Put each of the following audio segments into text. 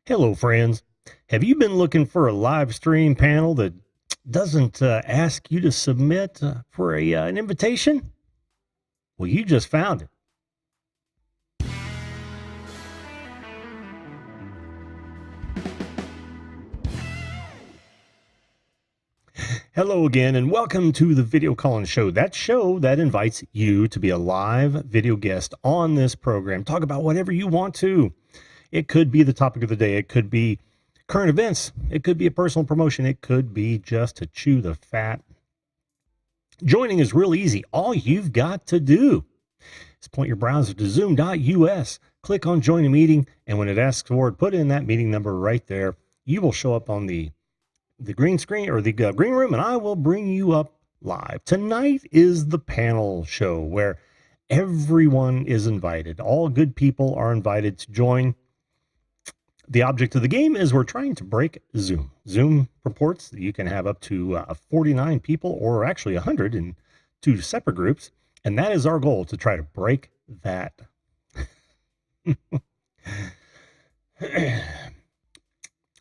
Hello, friends. Have you been looking for a live stream panel that doesn't ask you to submit for an invitation? Well, you just found it. Hello again, and welcome to the Video Callin Show. That show that invites you to be a live video guest on this program. Talk about whatever you want to. It could be the topic of the day. It could be current events. It could be a personal promotion. It could be just to chew the fat. Joining is real easy. All you've got to do is point your browser to zoom.us, click on join a meeting, and when it asks for it, put in that meeting number right there. You will show up on the green screen or the green room, and I will bring you up live. Tonight is the panel show where everyone is invited. All good people are invited to join. The object of the game is we're trying to break Zoom. Zoom purports that you can have up to 49 people, or actually 100 in two separate groups. And that is our goal, to try to break that.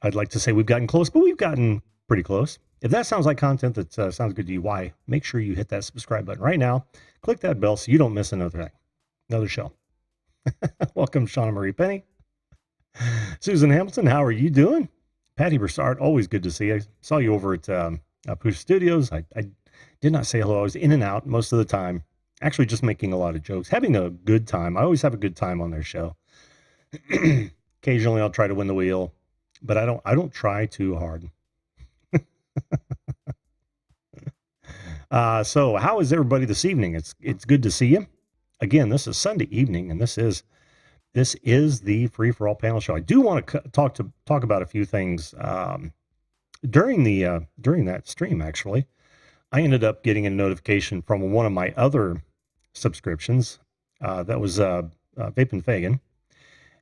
I'd like to say we've gotten close, but we've gotten pretty close. If that sounds like content that sounds good to you, why? Make sure you hit that subscribe button right now. Click that bell so you don't miss another show. Welcome, Shauna Marie Penny. Susan Hamilton, how are you doing? Patty Broussard, always good to see you. I saw you over at Push Studios. I did not say hello. I was in and out most of the time, actually just making a lot of jokes, having a good time. I always have a good time on their show. Occasionally I'll try to win the wheel, but I don't try too hard. So how is everybody this evening? It's good to see you. Again, this is Sunday evening, and this is the Free for All panel show. I do want to talk about a few things during that stream. Actually, I ended up getting a notification from one of my other subscriptions. That was Vape and Fagan,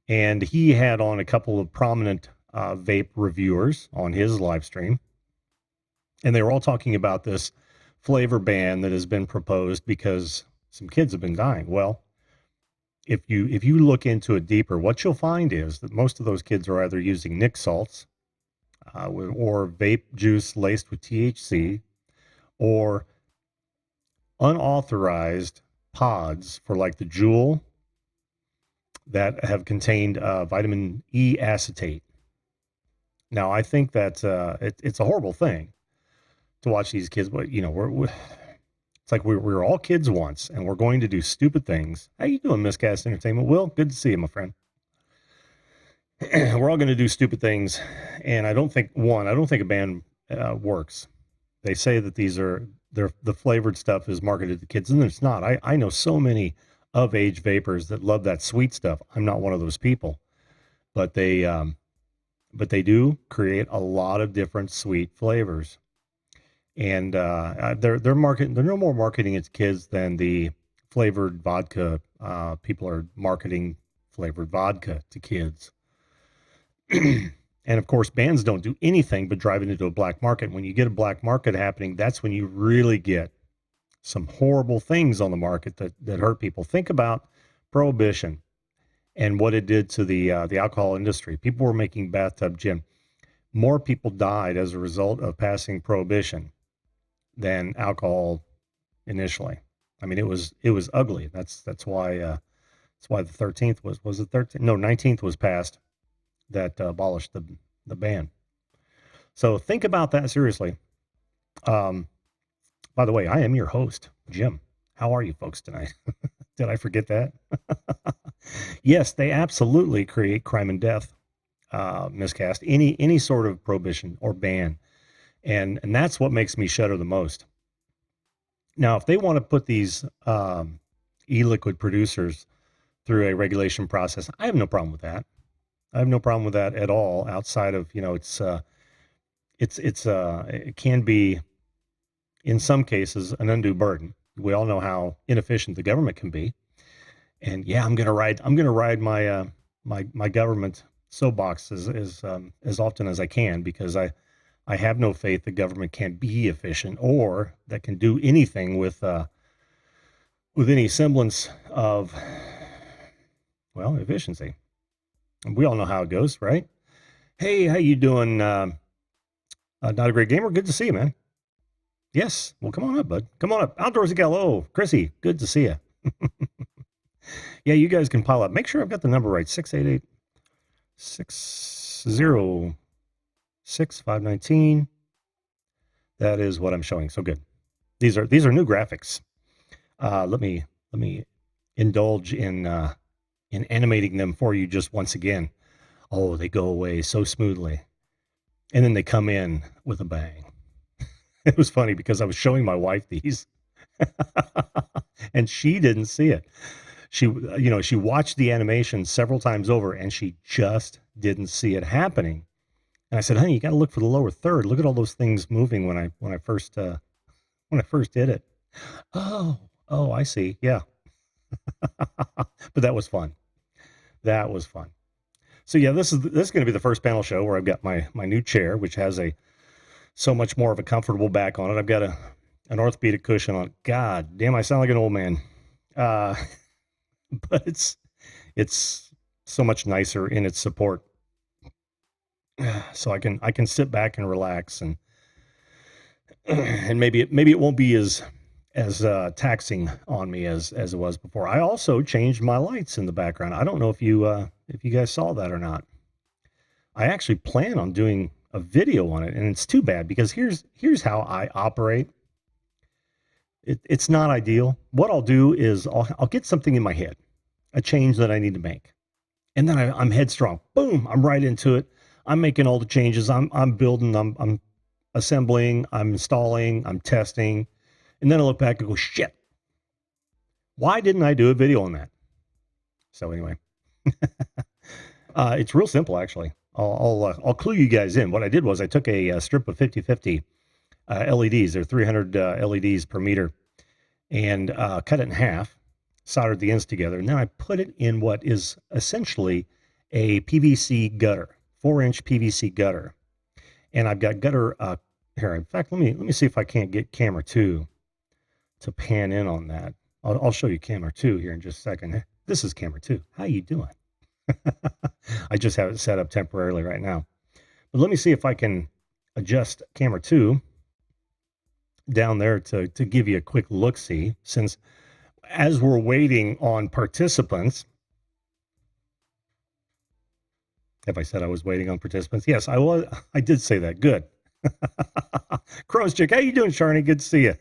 and he had on a couple of prominent vape reviewers on his live stream, and they were all talking about this flavor ban that has been proposed because some kids have been dying. Well, if you look into it deeper, what you'll find is that most of those kids are either using Nick salts or vape juice laced with THC, or unauthorized pods for like the Juul that have contained vitamin E acetate. Now, I think that it's a horrible thing to watch these kids, but it's like we're all kids once, and we're going to do stupid things. How you doing, Miscast Entertainment? Will, good to see you, my friend. We're all going to do stupid things, and I don't think a ban works. They say that the flavored stuff is marketed to kids, and it's not. I know so many of age vapors that love that sweet stuff. I'm not one of those people, but they do create a lot of different sweet flavors. And they're no more marketing it to kids than the flavored vodka. People are marketing flavored vodka to kids. And of course, bans don't do anything but drive it into a black market. When you get a black market happening, that's when you really get some horrible things on the market that hurt people. Think about prohibition and what it did to the alcohol industry. People were making bathtub gin. More people died as a result of passing prohibition than alcohol initially. I mean, it was ugly. That's why the 13th was the 13th? No, 19th was passed that abolished the ban. So think about that seriously. By the way, I am your host, Jim. How are you folks tonight? Did I forget that? Yes, they absolutely create crime and death, miscast, any sort of prohibition or ban. And that's what makes me shudder the most. Now, if they want to put these e-liquid producers through a regulation process, I have no problem with that. I have no problem with that at all. Outside of it can be, in some cases, an undue burden. We all know how inefficient the government can be. And yeah, I'm gonna ride my my government soapbox as often as I can, because I have no faith the government can be efficient or that can do anything with any semblance of, well, efficiency. And we all know how it goes, right? Hey, how you doing? Not a great gamer. Good to see you, man. Yes. Well, come on up, bud. Come on up. Outdoorsy Gal. Oh, Chrissy. Good to see you. Yeah, you guys can pile up. Make sure I've got the number right. 688-606-519. That is what I'm showing. So good. These are new graphics. Let me indulge in animating them for you just once again. Oh, they go away so smoothly. And then they come in with a bang. It was funny because I was showing my wife these and she didn't see it. She watched the animation several times over and she just didn't see it happening. And I said, honey, you got to look for the lower third. Look at all those things moving when I first did it. Oh, I see. Yeah. But that was fun. That was fun. So yeah, this is going to be the first panel show where I've got my new chair, which has so much more of a comfortable back on it. I've got an orthopedic cushion on it. God damn, I sound like an old man. But it's so much nicer in its support. So I can sit back and relax and maybe it won't be as taxing on me as it was before. I also changed my lights in the background. I don't know if you guys saw that or not. I actually plan on doing a video on it, and it's too bad because here's how I operate. It's not ideal. What I'll do is I'll get something in my head, a change that I need to make, and then I'm headstrong. Boom! I'm right into it. I'm making all the changes. I'm building. I'm assembling. I'm installing. I'm testing, and then I look back and go, shit. Why didn't I do a video on that? So anyway, it's real simple actually. I'll clue you guys in. What I did was I took a strip of 50/50 LEDs. They're 300 LEDs per meter, and cut it in half, soldered the ends together, and then I put it in what is essentially a PVC gutter, 4-inch PVC gutter. And I've got gutter here. In fact, let me see if I can't get camera 2 to pan in on that. I'll show you camera 2 here in just a second. This is camera 2. How you doing? I just have it set up temporarily right now. But let me see if I can adjust camera 2 down there to give you a quick look-see, since as we're waiting on participants. Have I said I was waiting on participants? Yes, I was. I did say that. Good. Crow's Chick, how you doing, Sharney? Good to see you.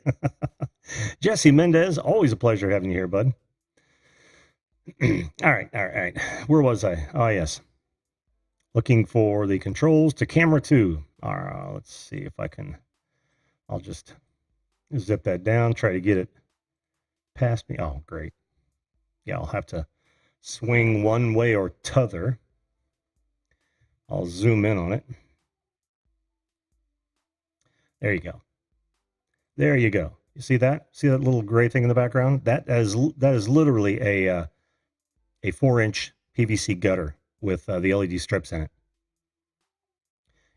Jesse Mendez, always a pleasure having you here, bud. All right. Where was I? Oh, yes. Looking for the controls to camera 2. All right, let's see if I can. I'll just zip that down, try to get it past me. Oh, great. Yeah, I'll have to swing one way or t'other. I'll zoom in on it. There you go. There you go. You see that? See that little gray thing in the background? That is literally a 4-inch PVC gutter with the LED strips in it.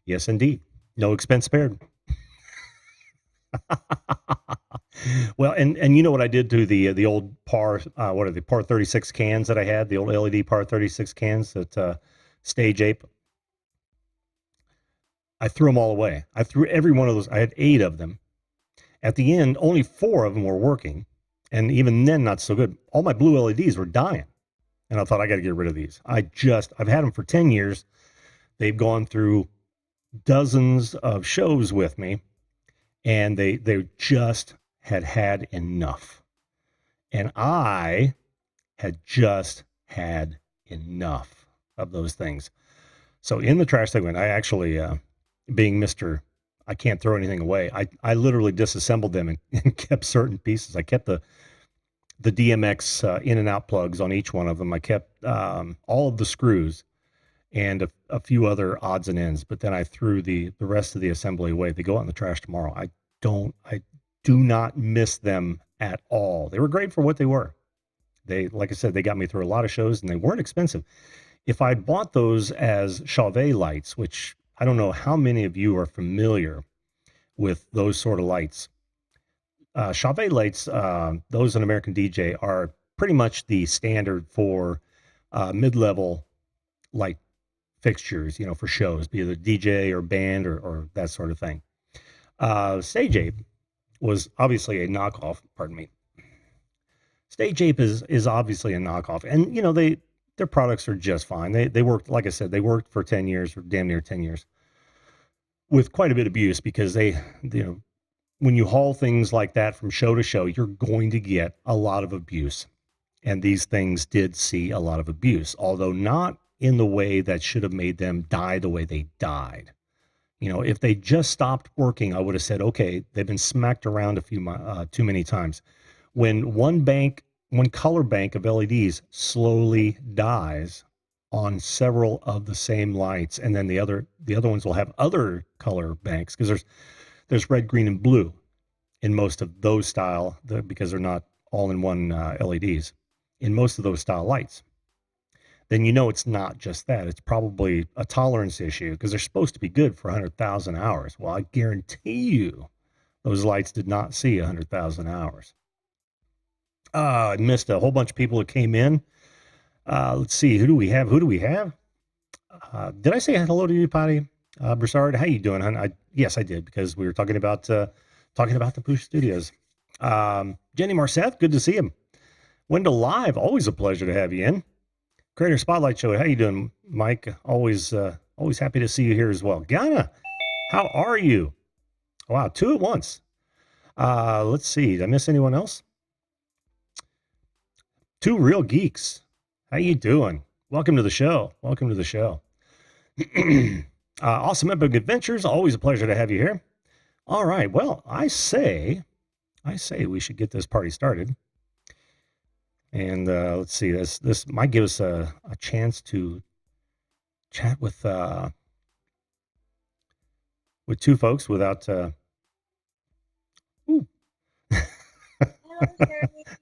Yes, indeed. No expense spared. Well, and you know what I did to the old par, what are the par 36 cans that I had, the old LED par 36 cans that Stage Ape. I threw them all away. I threw every one of those. I had 8 of them. At the end, only 4 of them were working, and even then, not so good. All my blue LEDs were dying, and I thought I got to get rid of these. I've had them for 10 years. They've gone through dozens of shows with me, and they just had enough. And I had just had enough of those things. So in the trash they went. I actually, being Mr. I can't throw anything away, I literally disassembled them and kept certain pieces. I kept the DMX in and out plugs on each one of them. I kept all of the screws and a few other odds and ends, but then I threw the rest of the assembly away. They go out in the trash tomorrow. I do not miss them at all. They were great for what they were. They, like I said, they got me through a lot of shows, and they weren't expensive. If I'd bought those as Chauvet lights, which I don't know how many of you are familiar with those sort of lights. Chauvet lights, those in American DJ, are pretty much the standard for mid-level light fixtures, for shows, be it a DJ or band or that sort of thing. Stage Ape was obviously a knockoff. Pardon me. Stage Ape is obviously a knockoff, and their products are just fine. They worked, like I said, they worked for 10 years, or damn near 10 years, with quite a bit of abuse because when you haul things like that from show to show, you're going to get a lot of abuse. And these things did see a lot of abuse, although not in the way that should have made them die the way they died. If they just stopped working, I would have said, okay, they've been smacked around too many times. When one color bank of LEDs slowly dies on several of the same lights, and then the other ones will have other color banks, because there's red, green, and blue in most of those style, because they're not all in one LEDs in most of those style lights. Then it's not just that. It's probably a tolerance issue, because they're supposed to be good for 100,000 hours. Well, I guarantee you those lights did not see 100,000 hours. I missed a whole bunch of people that came in. Let's see. Who do we have? Did I say hello to you, Patty? Broussard, how you doing, hon? Yes, I did, because we were talking about the Push Studios. Jenny Marceth, good to see him. Wendell Live, always a pleasure to have you in. Creator Spotlight Show, how you doing, Mike? Always happy to see you here as well. Ghana, how are you? Wow, 2 at once. Let's see. Did I miss anyone else? 2 Real Geeks. How you doing? Welcome to the show. Awesome Epic Adventures. Always a pleasure to have you here. All right. Well, I say we should get this party started. And let's see. This might give us a chance to chat with 2 folks without. Ooh.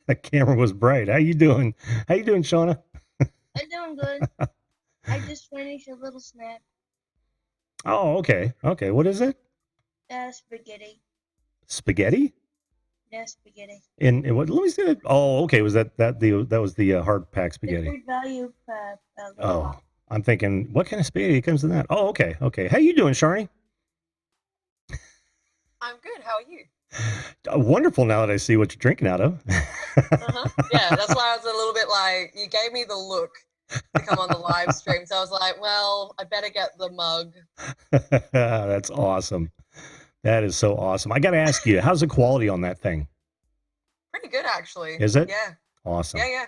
That camera was bright. How you doing? Shauna? I'm doing good. I just finished a little snack. Oh, okay. What is it? Spaghetti. Spaghetti? Yeah, spaghetti. And what? Let me see that. Oh, okay. Was that was the hard pack spaghetti? The Good Value pack. Oh, I'm thinking, what kind of spaghetti comes in that? Oh, okay. How you doing, Sharni? I'm good. How are you? Wonderful. Now that I see what you're drinking out of. Yeah, that's why I was a little bit like, you gave me the look to come on the live stream. So I was like, well, I better get the mug. That's awesome. That is so awesome. I got to ask you, how's the quality on that thing? Pretty good, actually. Is it? Yeah. Awesome. Yeah.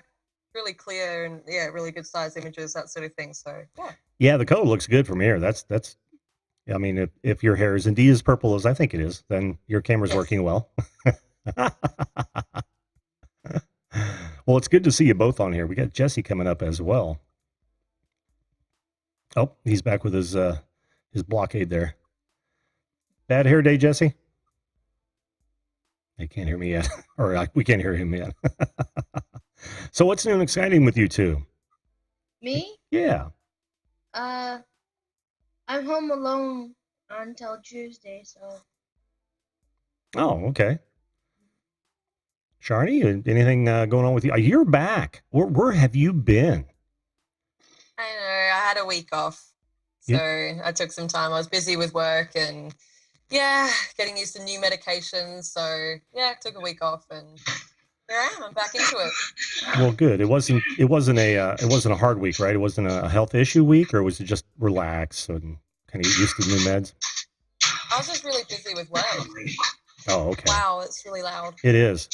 Really clear and really good size images, that sort of thing. So yeah. Yeah, the color looks good from here. That's. I mean, if your hair is indeed as purple as I think it is, then your camera's working well. Well, it's good to see you both on here. We got Jesse coming up as well. Oh, he's back with his blockade there. Bad hair day, Jesse? They can't hear me yet. Or we can't hear him yet. So what's new and exciting with you two? Me? Yeah. I'm home alone until Tuesday, so. Oh, okay. Sharni, anything going on with you? You're back. Where have you been? I know. I had a week off. So I took some time. I was busy with work and getting used to new medications. So took a week off and here I am. I'm back into it. Well, good. It wasn't a hard week, right? It wasn't a health issue week, or was it just relax and kind of get used to new meds? I was just really busy with work. Oh, okay. Wow, it's really loud. It is.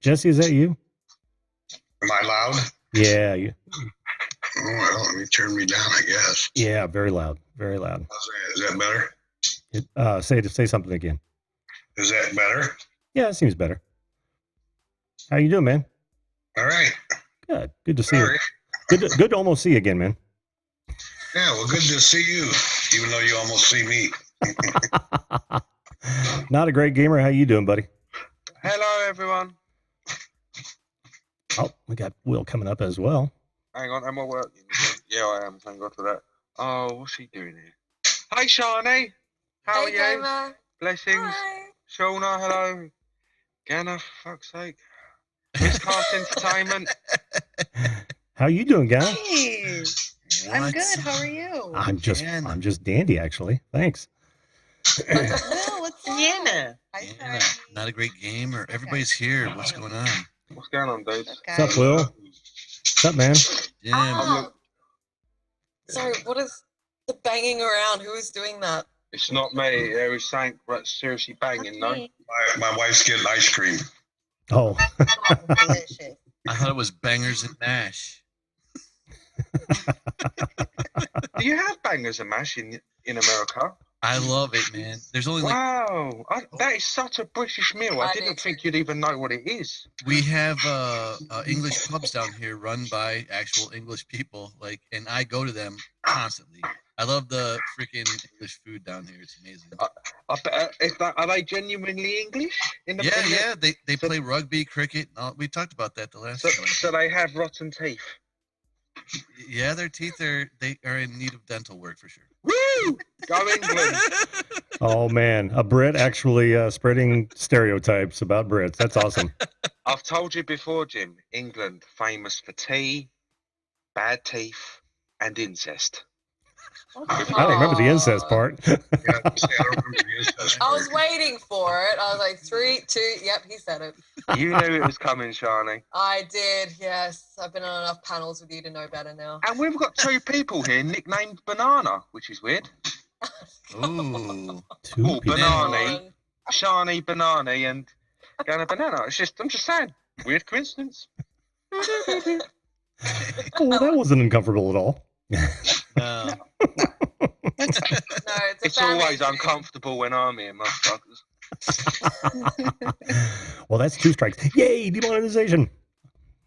Jesse, is that you? Am I loud? Yeah. You. Oh, well, let me turn me down, I guess. Yeah, very loud. Very loud. Is that better? Say something again. Is that better? Yeah, it seems better. How you doing, man? All right. Good. Good to see you. Good to almost see you again, man. Yeah, well, good to see you, even though you almost see me. Not a great gamer. How you doing, buddy? Hello, everyone. Oh, we got Will coming up as well. Hang on, am I working? Yeah, I am. Thank God for that. Oh, what's he doing here? Hey, Shani. How are you? Gamer. Blessings. Hi. Shauna, hello. Ganna, fuck's sake. Miscast Entertainment. How you doing, guy? Yeah, I'm What? good. How are you? I'm Jen. just dandy, actually. Thanks. Will, what's up? Sienna. Hi, Yeah, Shiny. not a great game, or everybody's here. What's going on? What's going on, dudes? Okay. What's up, Will? What's up, man? Jim, Ah, sorry, what is the banging around? Who is doing that? It's not me. There was something seriously banging, no? Me. My wife's getting ice cream. Oh, Oh, delicious. I thought it was bangers and mash. Do you have bangers and mash in America? I love it, man. There's only like Wow, that is such a British meal. I I didn't do think you'd even know what it is. we have English pubs down here run by actual English people, like, and I go to them constantly. I love the freaking English food down here. It's amazing. Are they genuinely English? Yeah. They So- play rugby, cricket. We talked about that the last So, time. so they have rotten teeth. Yeah, their teeth they are in need of dental work for sure. Woo! Go England. oh man, a Brit actually spreading stereotypes about Brits. That's awesome. I've told you before, Jim. England famous for tea, bad teeth, and incest. I don't remember the incest part. Yeah, see, I don't remember the incest I was part. waiting for it. I was like, 3, 2, yep, he said it. You knew it was coming, Shani. I did, yes. I've been on enough panels with you to know better now. And we've got two people here nicknamed Banana, which is weird. Ooh. Two Oh, people. banana. On. Shani, Banana, and Gonna Banana. I'm just saying. Weird coincidence. Oh, that wasn't uncomfortable at all. No. No, it's a It's family always thing. uncomfortable when I'm here, motherfuckers. Well, that's 2 strikes. Yay, demonetization.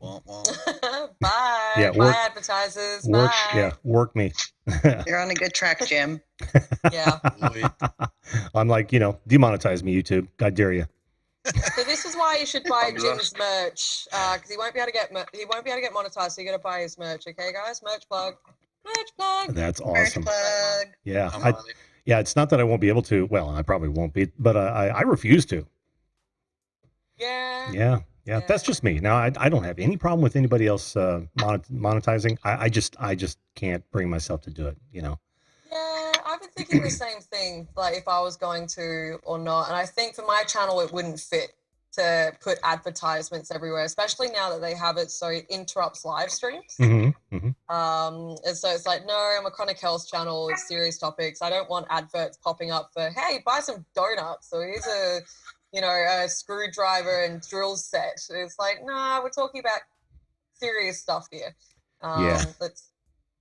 Womp womp. Bye. Yeah, Bye, work- advertisers. Work, Bye. yeah, work me. You're on a good track, Jim. Yeah. Wait. I'm like, demonetize me, YouTube. God dare you. So this is why you should buy I'm Jim's merch, because he won't be able to get monetized. So you got to buy his merch, okay, guys? Merch plug. Merch plug. That's Merch awesome. plug. Yeah, I'm I, on it. yeah. It's not that I won't be able to. Well, I probably won't be, but I refuse to. Yeah. Yeah. Yeah. That's just me. Now, I don't have any problem with anybody else monetizing. I just can't bring myself to do it. Yeah, I've been thinking the same thing, like if I was going to or not. And I think for my channel, it wouldn't fit to put advertisements everywhere, especially now that they have it so it interrupts live streams. Mm-hmm. And so it's like, no, I'm a chronic health channel. It's serious topics. I don't want adverts popping up for, hey, buy some donuts. So here's a screwdriver and drill set. It's like, nah, we're talking about serious stuff here. Yeah.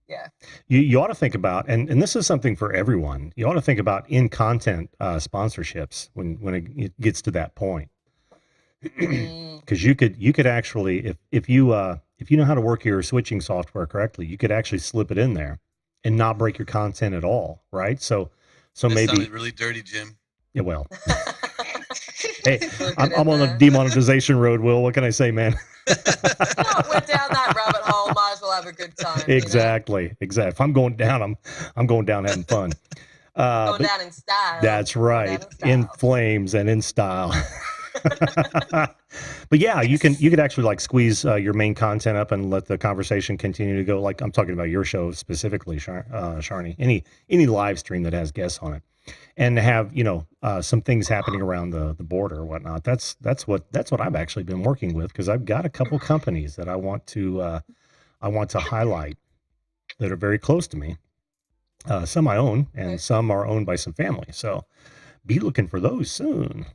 Yeah. You ought to think about, and this is something for everyone. You ought to think about in-content sponsorships when it gets to that point. Mm. Because you could actually, if you know how to work your switching software correctly, you could actually slip it in there and not break your content at all, right? So That maybe, sounded really dirty, Jim. yeah, well, hey, Slip it I'm in on the there. demonetization road, Will. What can I say, man? No, we're down that rabbit hole. Might as well have a good time. Exactly. If I'm going down, I'm going down having fun. Going But down in style. that's Going down right, in in style. flames and in style. But yeah, you could actually like squeeze your main content up and let the conversation continue to go. Like I'm talking about your show specifically, Sharni. Any live stream that has guests on it, and have some things happening around the board or whatnot. That's what I've actually been working with, because I've got a couple companies that I want to highlight that are very close to me. Some I own, and Okay. some are owned by some family. So be looking for those soon.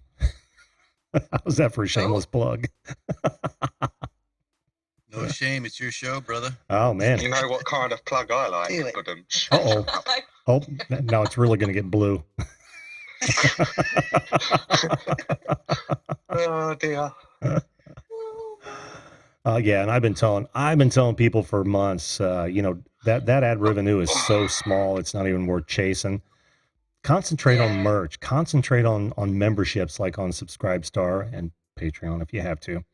How's that for a shameless plug? No shame. It's your show, brother. Oh man. You know what kind of plug I like? Do it. But, Uh-oh. Oh, now it's really going to get blue. oh dear. Yeah, and I've been telling people for months, that ad revenue is so small, it's not even worth chasing. Concentrate on Yeah. merch. Concentrate on memberships, like on Subscribestar and Patreon if you have to,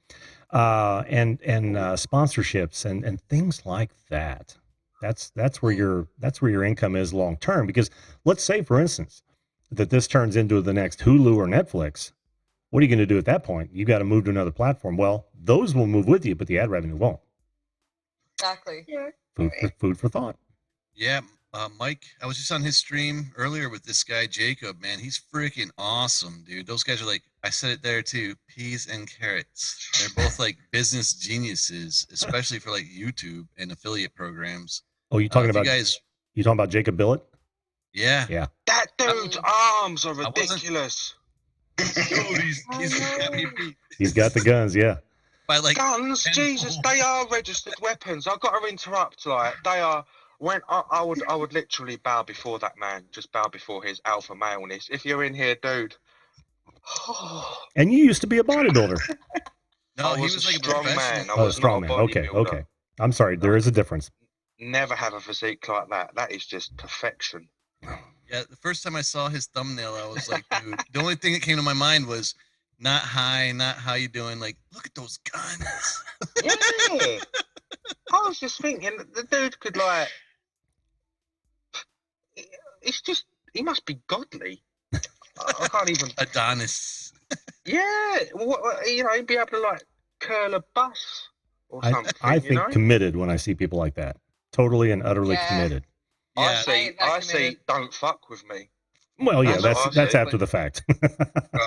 and sponsorships and things like that. That's where your income is long term. Because let's say, for instance, that this turns into the next Hulu or Netflix. What are you going to do at that point? You got to move to another platform. Well, those will move with you, but the ad revenue won't. Exactly. Food for thought. Yeah, Mike, I was just on his stream earlier with this guy, Jacob, man. He's freaking awesome, dude. Those guys are like, I said it there too, peas and carrots. They're both like business geniuses, especially for like YouTube and affiliate programs. Oh, you talking If you about guys, you talking about Jacob Billet? yeah. Yeah. That dude's arms are wasn't- ridiculous. Dude, he's got me beat. He's got the guns, yeah. By like Guns, Jesus, they are registered weapons. I've got to interrupt. Like they are. When I would literally bow before that man. Just bow before his alpha maleness. If you're in here, dude. And you used to be a bodybuilder. no, I he was was a like a strong man. professional. I Oh, was strong not a man. Okay, bodybuilder. okay. I'm sorry. There is a difference. Never have a physique like that. That is just perfection. Yeah, the first time I saw his thumbnail, I was like, dude, the only thing that came to my mind was not hi, not how you doing. Like, look at those guns. Yeah. I was just thinking, the dude could like. It's just he must be godly. I can't even. Adonis. Yeah, you know, he'd be able to like curl a bus or something. I you think know? committed when I see people like that. Totally and utterly Yeah. committed. Yeah, I see. Don't fuck with me. Well, yeah, That's what I that's say, after but- the fact. Oh,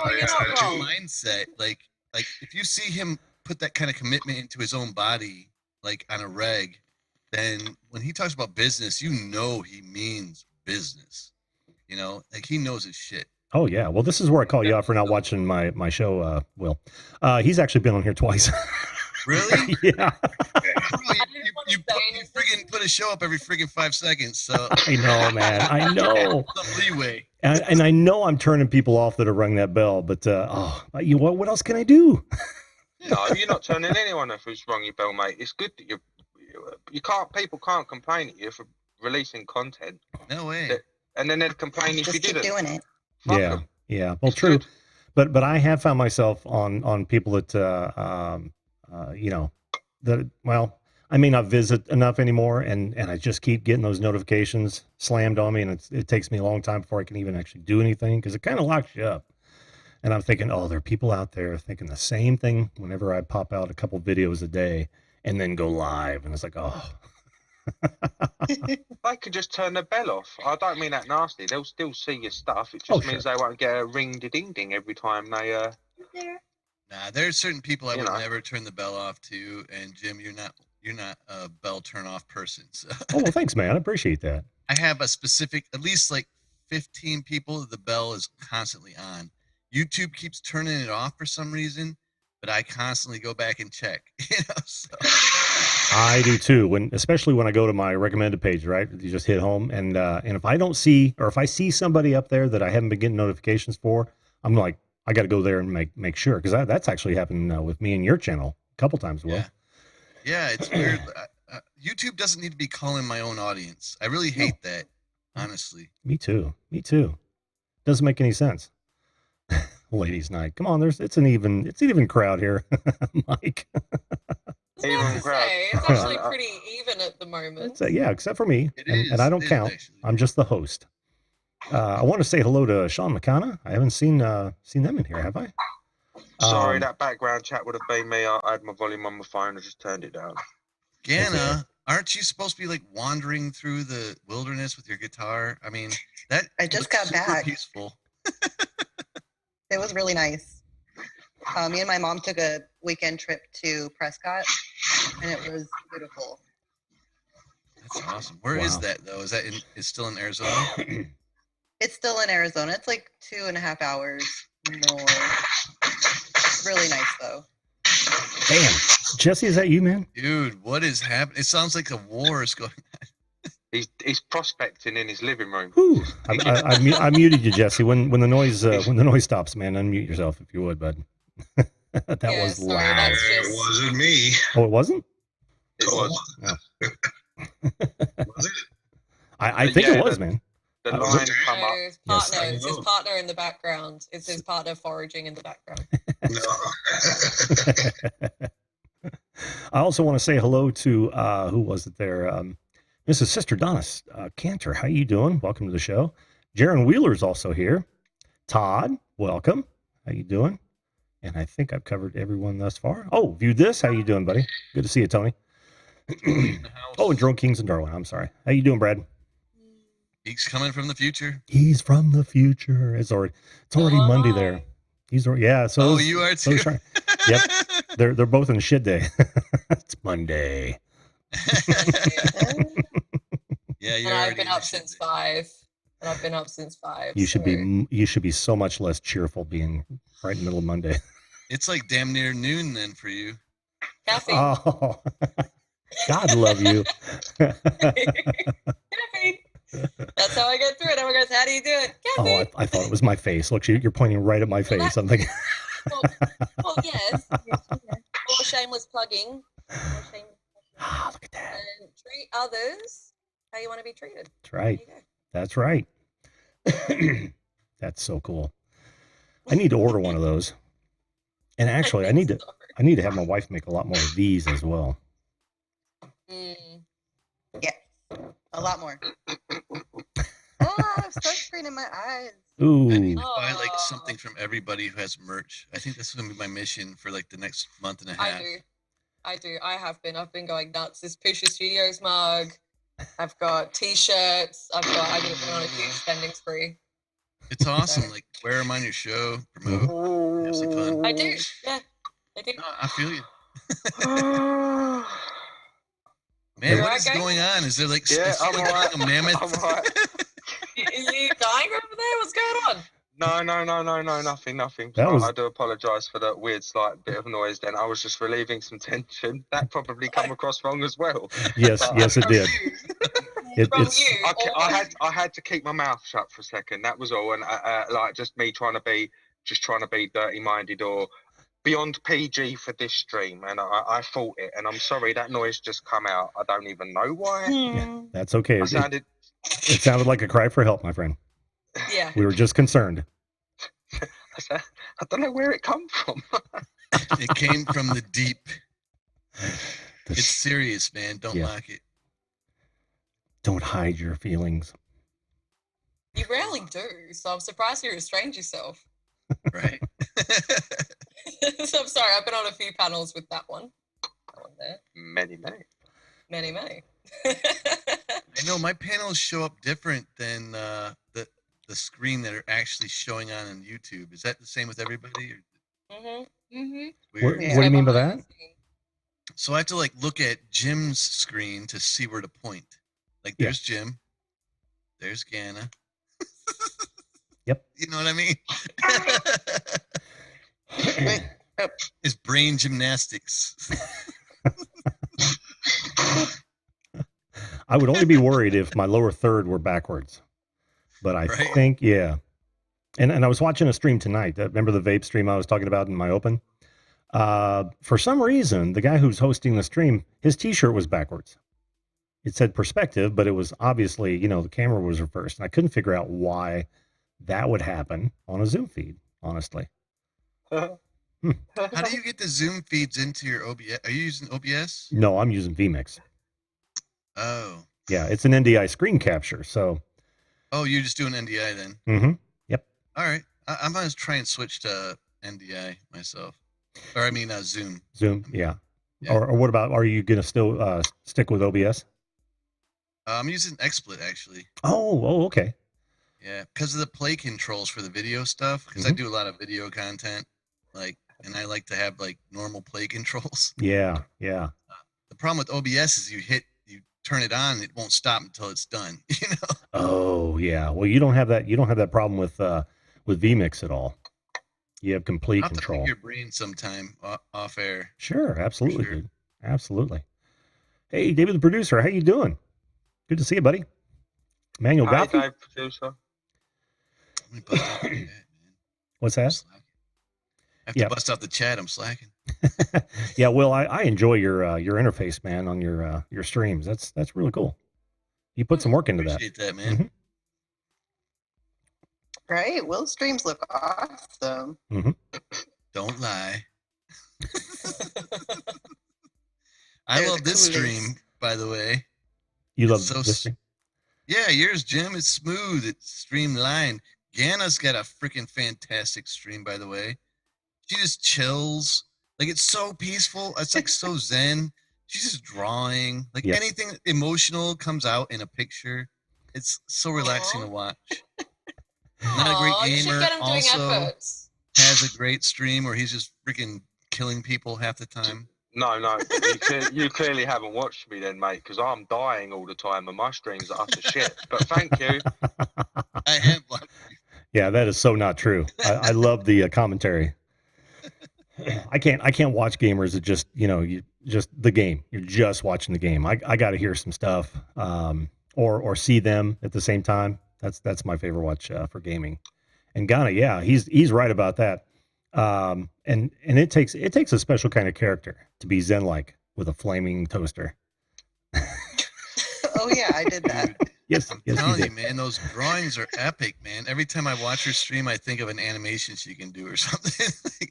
Oh, you're not yeah. wrong. mindset. Like if you see him put that kind of commitment into his own body, like on a reg, then when he talks about business, you know he means business. You know, like he knows his shit. Oh yeah. Well, this is where I call you out for not watching my show. Will, he's actually been on here twice. Really? Yeah. Bro, didn't wanna you say anything. friggin' put a show up every friggin' 5 seconds. So I know, man. I know. some leeway. And I know I'm turning people off that are rung that bell, but what else can I do? No, you're not turning anyone off who's rung your bell, mate. It's good that you can't. People can't complain at you for releasing content, No way. That- and then they'd complain if Just you keep didn't. doing it. Fuck Yeah. 'em. Yeah. Well, It's true. good. But I have found myself on people that that I may not visit enough anymore, and I just keep getting those notifications slammed on me, and it takes me a long time before I can even actually do anything because it kind of locks you up. And I'm thinking, oh, there are people out there thinking the same thing whenever I pop out a couple videos a day and then go live, and it's like, oh. They could just turn the bell off. I don't mean that nasty. They'll still see your stuff. It just Oh, means they won't get a ring ding ding every time they. Nah, there's certain people I You would know. never turn the bell off to, and Jim, you're not a bell turn off person. So Oh, well, thanks, man. I appreciate that. I have a specific, at least like 15 people that the bell is constantly on. YouTube keeps turning it off for some reason, but I constantly go back and check. You know, so. I do too. Especially when I go to my recommended page, right? You just hit home, and if I don't see, or if I see somebody up there that I haven't been getting notifications for, I'm like, I got to go there and make sure, because that's actually happened with me and your channel a couple times. Will. Yeah, it's weird. YouTube doesn't need to be calling my own audience. I really hate that, honestly. Me too. Doesn't make any sense. Ladies' night. Come on, it's an even crowd here, Mike. I was Even about to crowd. say, it's actually pretty even at the moment. Yeah, except for me, It and I don't it is count. actually. I'm just the host. I want to say hello to Sean McCanna. I haven't seen them in here, have I? Sorry, Um, that background chat would have been me. I had my volume on my phone. I just turned it down. Ganna, aren't you supposed to be like wandering through the wilderness with your guitar? I mean, that I just looks got super back. peaceful. It was really nice. Me and my mom took a weekend trip to Prescott, and it was beautiful. That's awesome. Where is Wow. that though? Is that is still in Arizona? It's still in Arizona. It's like 2.5 hours north. It's really nice though. Damn, Jesse, is that you, man? Dude, what is happening? It sounds like a war is going. He's prospecting in his living room. Whew. I muted you, Jesse. When the noise stops, man, unmute yourself if you would, bud. That Yeah, was sorry, loud. that's It just- wasn't me. Oh, it wasn't? It was. Was it? I think Yeah, it was, man. The Uh, line come No, up. his partner. Yes. It's his partner in the background. It's his partner foraging in the background. No. I also want to say hello to who was it there? Mrs. Sister Donna Cantor. How you doing? Welcome to the show. Jaron Wheeler's also here. Todd, welcome. How you doing? And I think I've covered everyone thus far. Oh, View This. How you doing, buddy? Good to see you, Tony. In the house. Oh, and Drone Kings and Darwin. I'm sorry. How you doing, Brad? He's coming from the future. He's from the future. It's already Monday there. Hi. He's already, yeah. So Oh, is- you are so too. is Char- Yep. They're both in shit day. It's Monday. Yeah, you're And I've already been in up the shit since day. 5. And I've been up since 5. You should so- be so much less cheerful being right in the middle of Monday. It's like damn near noon then for you. Caffeine. Oh, God love you. Caffeine. That's how I get through it. Everyone goes, how do you do it? Oh, Caffeine. I thought it was my face. Look, you're pointing right at my face. I'm thinking, Well, yes. More shameless plugging. More shameless plugging. look at that. And treat others how you want to be treated. That's right. There you go. That's right. That's so cool. I need to order one of those. And actually, I need to have my wife make a lot more of these as well. Mm. A lot more. Oh, sunscreen in my eyes. Ooh. I need to buy like Oh. something from everybody who has merch. I think that's gonna be my mission for like the next month and a half. I do. I've been going nuts. This Pusha Studios mug. I've got t-shirts. I did on a huge spending spree. It's awesome. Like wear them on your show, promote. Have some fun. I do. Yeah. I do. No, I feel you. Yeah, Man, You what alright, is guys? going on? Is there like I'm alright. a mammoth? I'm alright. You dying over there? What's going on? No, nothing. That was- I do apologise for that weird slight bit of noise then. I was just relieving some tension. That probably come across wrong as well. Yes, yes, it did. From It's you. I had to keep my mouth shut for a second. That was all. And like just me trying to be dirty minded or beyond PG for this stream. And I fought it. And I'm sorry that noise just come out. I don't even know why. yeah, that's okay. I sounded It sounded like a cry for help, my friend. Yeah. We were just concerned. I don't know where it come from. It came from the deep. The It's serious, man. Don't Yeah. mock it. Don't hide your feelings. You rarely do, so I'm surprised you restrained yourself. Right? So I'm sorry, I've been on a few panels with that one. That one there. Many. Many. I know my panels show up different than the screen that are actually showing on YouTube. Is that the same with everybody? Or Mhm. What, weird? Yeah. what do you mean by that? So I have to like look at Jim's screen to see where to point. Like Yeah. there's Jim, there's Ganna. Yep. You know what I mean? Wait, It's brain gymnastics. I would only be worried if my lower third were backwards. But I Right. think, yeah. And I was watching a stream tonight. Remember the vape stream I was talking about in my open? For some reason, the guy who's hosting the stream, his t-shirt was backwards. It said perspective, but it was obviously, the camera was reversed. And I couldn't figure out why that would happen on a Zoom feed, honestly. How do you get the Zoom feeds into your OBS? Are you using OBS? No, I'm using vMix. Oh. Yeah, it's an NDI screen capture. So, Oh, you're just doing NDI then? mhm. All right. I'm going to try and switch to NDI myself. Or I mean Zoom. Zoom, yeah. Yeah. Or what about, are you going to still stick with OBS? I'm using XSplit actually. Oh, okay. Yeah, because of the play controls for the video stuff. Because I Mhm. do a lot of video content, and I like to have like normal play controls. Yeah. The problem with OBS is you turn it on, it won't stop until it's done. You know. Oh, yeah. Well, you don't have that problem with vMix at all. You have complete I'll have to control. pick your brain sometime off air. Sure, absolutely, sure. dude. Absolutely. Hey, David, the producer, how you doing? Good to see you, buddy. Manuel Hi, Goffey? Dave, producer. Let me bust out the chat, man. What's I'm that? slacking. I have Yeah. to bust out the chat. I'm slacking. Yeah, well, I enjoy your interface, man, on your streams. That's really cool. You put some work into that. Appreciate that, man. Mhm. right? Will's streams look awesome. Don't lie. I love this stream, by the way. You love It's so this stream? Yeah, yours, Jim. It's smooth. It's streamlined. Ganna's got a freaking fantastic stream, by the way. She just chills. Like, it's so peaceful. It's like so zen. She's just drawing. Like, Yeah. anything emotional comes out in a picture. It's so relaxing to watch. Not a great Aw, you should gamer. get him doing Also adverts. has a great stream where he's just freaking killing people half the time. No, you clearly haven't watched me then, mate, because I'm dying all the time and my streams are utter shit. But thank you. I have one. Yeah, that is so not true. I love the commentary. I can't watch gamers that just just the game. You're just watching the game. I got to hear some stuff, or see them at the same time. That's my favorite watch for gaming. And Ghana, yeah, he's right about that. And it takes a special kind of character to be zen-like with a flaming toaster. Oh yeah, I did that. Yes, I'm yes, you telling you, did. man, those drawings are epic, man. Every time I watch her stream, I think of an animation she can do or something.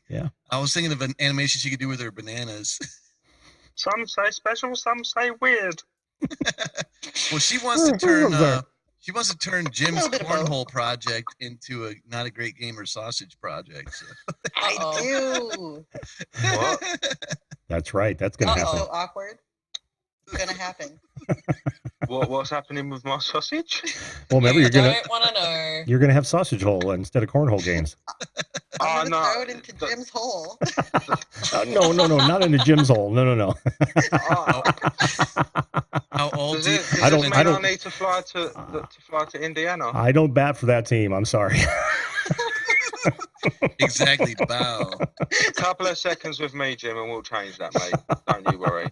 Yeah. I was thinking of an animation she could do with her bananas. Some say special, some say weird. Well, she wants to turn Jim's little bit of both. cornhole project into a not a great gamer sausage project. So. Uh-oh. I do. What? That's right. That's gonna It's happen. so awkward. It's gonna happen. What's happening with my sausage? Well, remember You you're gonna don't want to know. you're gonna have sausage hole instead of cornhole games. I'm Oh gonna no. throw it into Jim's hole. No, not in the gym's hole. No. Oh, How old does do you it, does I don't- this I mean don't- I need to fly to Indiana? I don't bat for that team. I'm sorry. exactly bow? Couple of seconds with me, Jim, and we'll change that, mate. Don't you worry.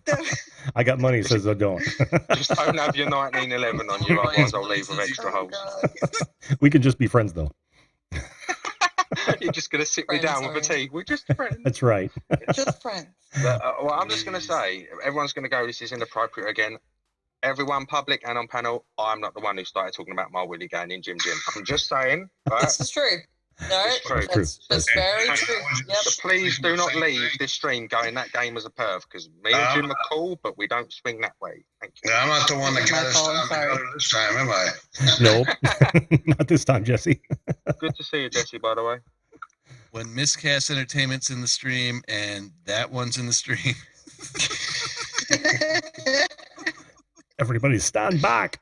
I got money, says I don't. Just don't have your 1911 on you, otherwise I'll leave with extra Oh, holes. God. We can just be friends, though. You're just going to sit me Friends, down with a sorry. tea. We're just friends. That's right. Just friends. But, well, I'm just going to say, everyone's going to go, this is inappropriate again. Everyone, public and on panel, I'm not the one who started talking about my Willie going in Jim. I'm just saying, right? This is true. No, It's true. that's very true. Yep. So please do not leave this stream going that game as a perv, because me and Jim are cool, but we don't swing that way. Thank you. I'm not the one that It's my got us fault, down I'm sorry. together this time, am I? Nope. Not this time, Jesse. Good to see you, Jesse, by the way. When Miscast Entertainment's in the stream and that one's in the stream. Everybody stand back.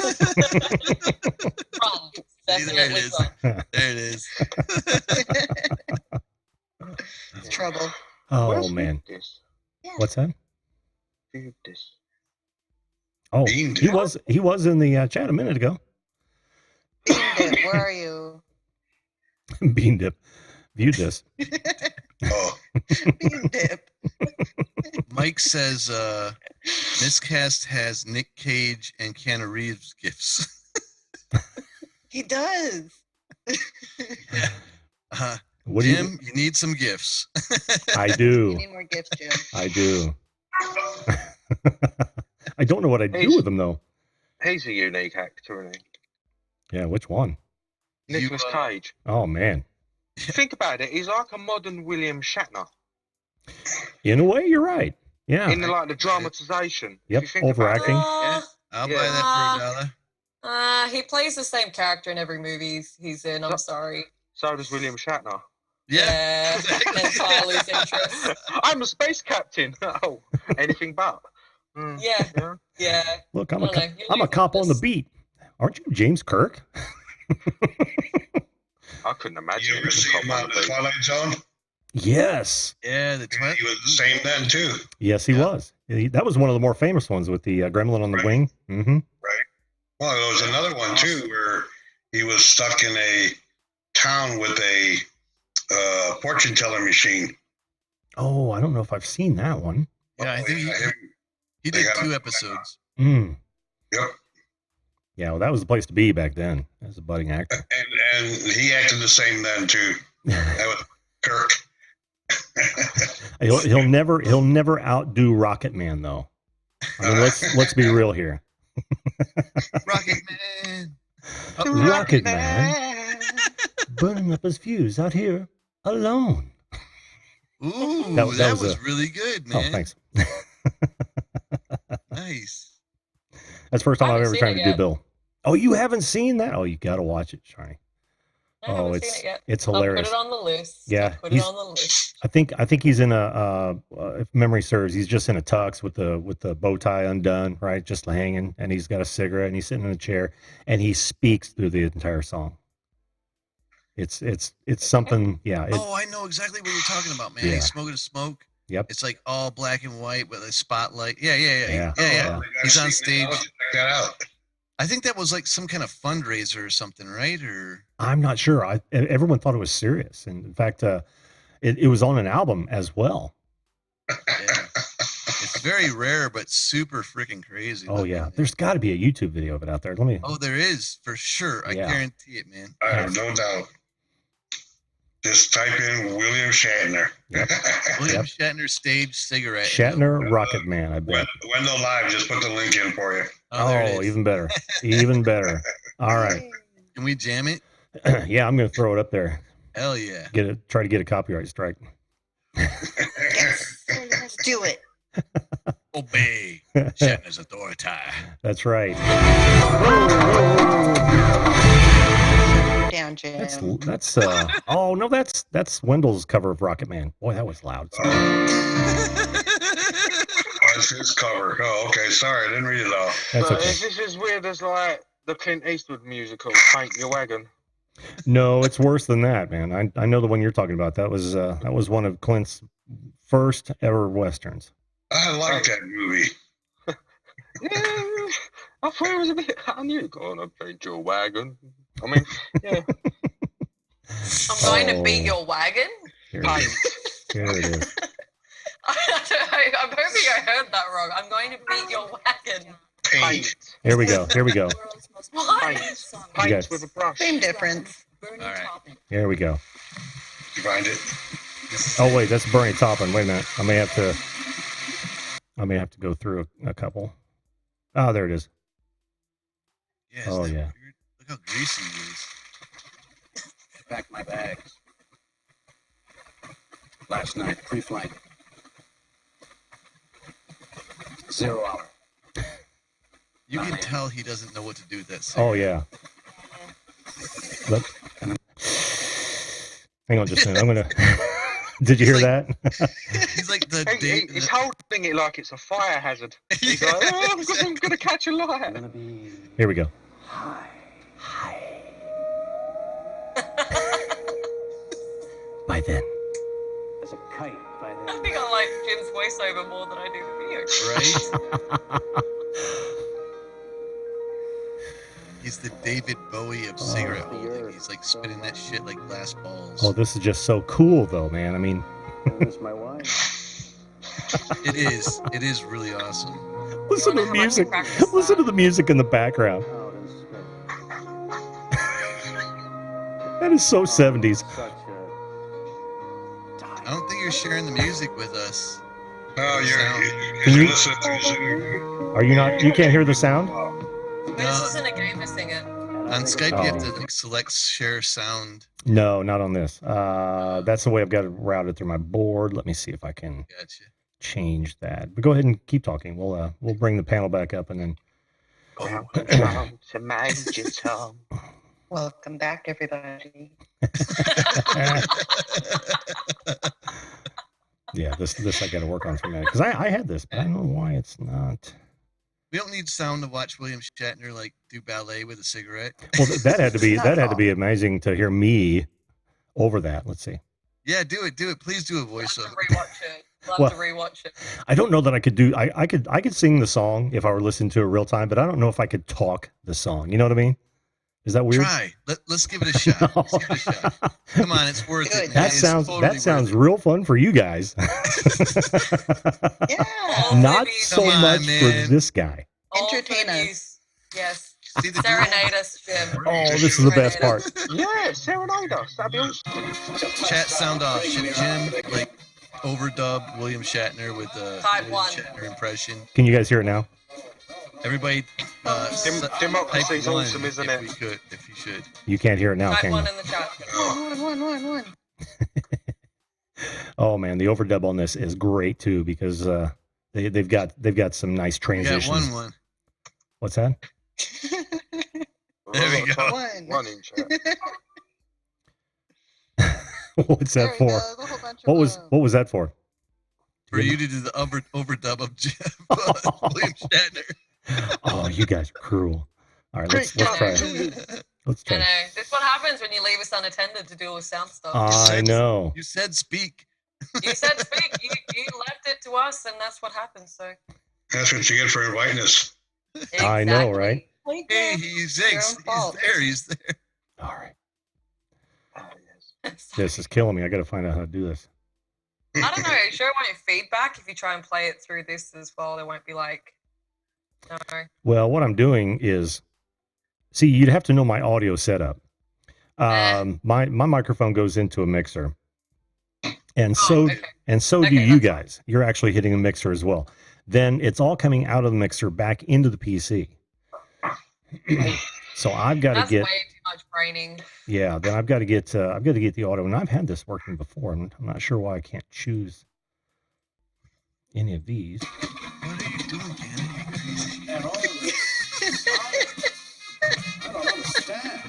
Run. See, there it Definitely is. run. There it is. Trouble. Oh, Where's man. This? What's that? Viewed this. Oh, Bean he dip. was in the chat a minute ago. Bean Dip, where are you? Bean dip. Viewed this. Oh, Bean Dip. Mike says Miscast has Nick Cage and Keanu Reeves gifts. He does. What do you? Jim, you need some gifts. I You do. need more gifts, Jim. I do. I don't know what I'd do with them though. He's a unique actor, isn't he? Yeah, which one? You, Nicolas Cage. Oh man. Think about it. He's like a modern William Shatner In a way, you're right. Yeah. in the dramatization. If Yep, you think about it. overacting. I'll Yeah. buy that for $1. He plays the same character in every movie he's in. I'm sorry. So does William Shatner. Yeah. Hence why I lose interest. I'm a space captain. Oh, anything but. Mm, Yeah, yeah. yeah. Look, I I'm a don't know, you I'm a lose cop on the interest. beat. Aren't you James Kirk? I couldn't imagine. you he ever was a see cop him on on the the beat. Twilight Zone? Yes. Yeah, the Twilight. He was the same then too. Yes, he Yeah. was. That was one of the more famous ones with the gremlin on the Right. wing. Mm-hmm. Well, there was another one too where he was stuck in a town with a fortune teller machine. Oh, I don't know if I've seen that one. Yeah, I think he They did got 2 it. episodes. Mm. Yep. Yeah, well, that was the place to be back then as a budding actor. And he acted the same then too. That was Kirk. he'll never outdo Rocket Man though. I mean, let's be real here. Rocket Man. Rocket Man burning up his fuse out here alone. Ooh, That that, was was a- really good, Oh, man. thanks. Nice. That's the first time I I've haven't ever seen tried it to do yet. Bill. Oh, you haven't seen that? Oh, you got to watch it, Shiny. I Oh, haven't seen it yet. it's I'll put hilarious. it on the list. Yeah, I'll put it on the list. I think he's in a if memory serves, he's just in a tux with the bow tie undone, right, just hanging, and he's got a cigarette and he's sitting in a chair and he speaks through the entire song. It's something, yeah. Oh, I know exactly what you're talking about, man. Yeah. He's smoking a smoke. Yep. It's like all black and white with a spotlight. Yeah. Yeah. He's on stage. Check that out. I think that was like some kind of fundraiser or something, right? Or I'm not sure. Everyone thought it was serious, and in fact, it was on an album as well. yeah. It's very rare, but super freaking crazy. Oh looking, yeah, man. there's got to be a YouTube video of it out there. Let me. Oh, there is for sure. I Yeah. guarantee it, man. I have no doubt. Just type in William Shatner. Yep. William Shatner stage cigarette. Shatner Rocket Man, I bet. Wendell Live just put the link in for you. There it Oh, is. even better, even better. All right, Can we jam it? yeah, I'm gonna throw it up there. Hell yeah. Try to get a copyright strike. Let's do it. Obey Shatner's authority. That's right. Down, Jim. That's oh no, that's Wendell's cover of Rocket Man. Boy, that was loud. That's his cover. Oh, okay. Sorry, I didn't read it all. That's So okay. is this as weird as like the Clint Eastwood musical, Paint Your Wagon? No, it's worse than that, man. I know the one you're talking about. That was one of Clint's first ever westerns. I like that movie. Yeah, I thought it was a bit. I knew gonna paint your wagon. I mean, yeah. I'm going to beat your wagon. Here it Paint. is. Here it is. I'm hoping I heard that wrong. I'm going to beat your wagon. Paint. Here we go. Here we go. What? Paint. Paint Yes. with a brush. Same difference. All right. Here we go. You find it? Oh wait, that's Bernie Taupin. Wait a minute. I may have to go through a couple. Oh, there it is. Yeah, Oh, isn't that yeah. weird? Look how greasy he is. Packed my bags. Last night, pre-flight. 0 hour. You can tell he doesn't know what to do with that. Oh cigarette. yeah. Look. Hang on just a minute. I'm gonna. Did you hear that? He's like the He's holding it like it's a fire hazard. He's like, oh, I'm gonna catch a I'm light. gonna be Here we go. high. By then. As a kite by I then. think I like Jim's voiceover more than I do the video. right. He's the David Bowie of cigarette holding. He's like spinning that shit like glass balls. Oh, this is just so cool, though, man. I mean, This is my wife. It is. It is really awesome. listen to the music. Listen to the music in the background. Oh, this is good. That is so 70s. Such a I don't think you're sharing the music with us. No, Can you're you- listening to it. Are you not? You can't hear the sound? This isn't a game to sing it. On Skype, you have Oh. to like select share sound. No, not on this. That's the way I've got it routed through my board. Let me see if I can Gotcha. change that. But go ahead and keep talking. We'll bring the panel back up and then. Welcome to Major Tom. Welcome back, everybody. Yeah, this I got to work on for a minute because I had this, but I don't know why it's not. We don't need sound to watch William Shatner like do ballet with a cigarette. Well, that had to be Not that had at to be amazing to hear me over that. Let's see. Yeah, do it. Please do a I'll have to voiceover. rewatch it. I'll Well- have to rewatch it. I don't know that I could do. I could sing the song if I were listening to it real time, but I don't know if I could talk the song. You know what I mean? Is that weird? Try. Let's give it a shot. Let's give it a shot. Come on, it's worth Do it. it. man. That It's sounds totally sounds worth real fun for you guys. Yeah. Not Maybe- so Come on, much man. for this guy. All Entertain for us. use. Yes. it. See the Serenade us, Jim. Oh, this is the best part. Yeah, serenade us. That'd be awesome. chat sound off. Should Jim like overdub William Shatner with the Type William one. Shatner impression? Can you guys hear it now? Everybody, Democracy's type one awesome, isn't if it? we could, if you should. You can't hear it now, Type can one you? in the chat. One. Oh man, the overdub on this is great too because they've got some nice We got transitions. one. What's that? There we go. One. One in chat. What's There that he for? goes, a whole bunch of What was that for? For you to do the overdub of William Shatner. Oh, you guys are cruel. All right, let's Great try job, it. Lulu. Let's I try know. it. This is what happens when you leave us unattended to deal with sound stuff. I know. You said speak. You said speak. You left it to us, and that's what happened. So That's what you get for inviting us. I know, right? Hey, he's Your Ziggs. own fault. He's there. All right. Oh, yes. This is killing me. I got to find out how to do this. I don't know. Sure, it won't feedback if you try and play it through this as well. There won't be like, no. Well, what I'm doing is, see, you'd have to know my audio setup. My microphone goes into a mixer, and so okay. do Okay, you that's guys. You're actually hitting a mixer as well. Then it's all coming out of the mixer back into the PC. So I've got to That's get, way too much braining. yeah. Then I've got to get the audio, and I've had this working before, and I'm not sure why I can't choose any of these. What are you doing, Danny? And all of this. I don't understand.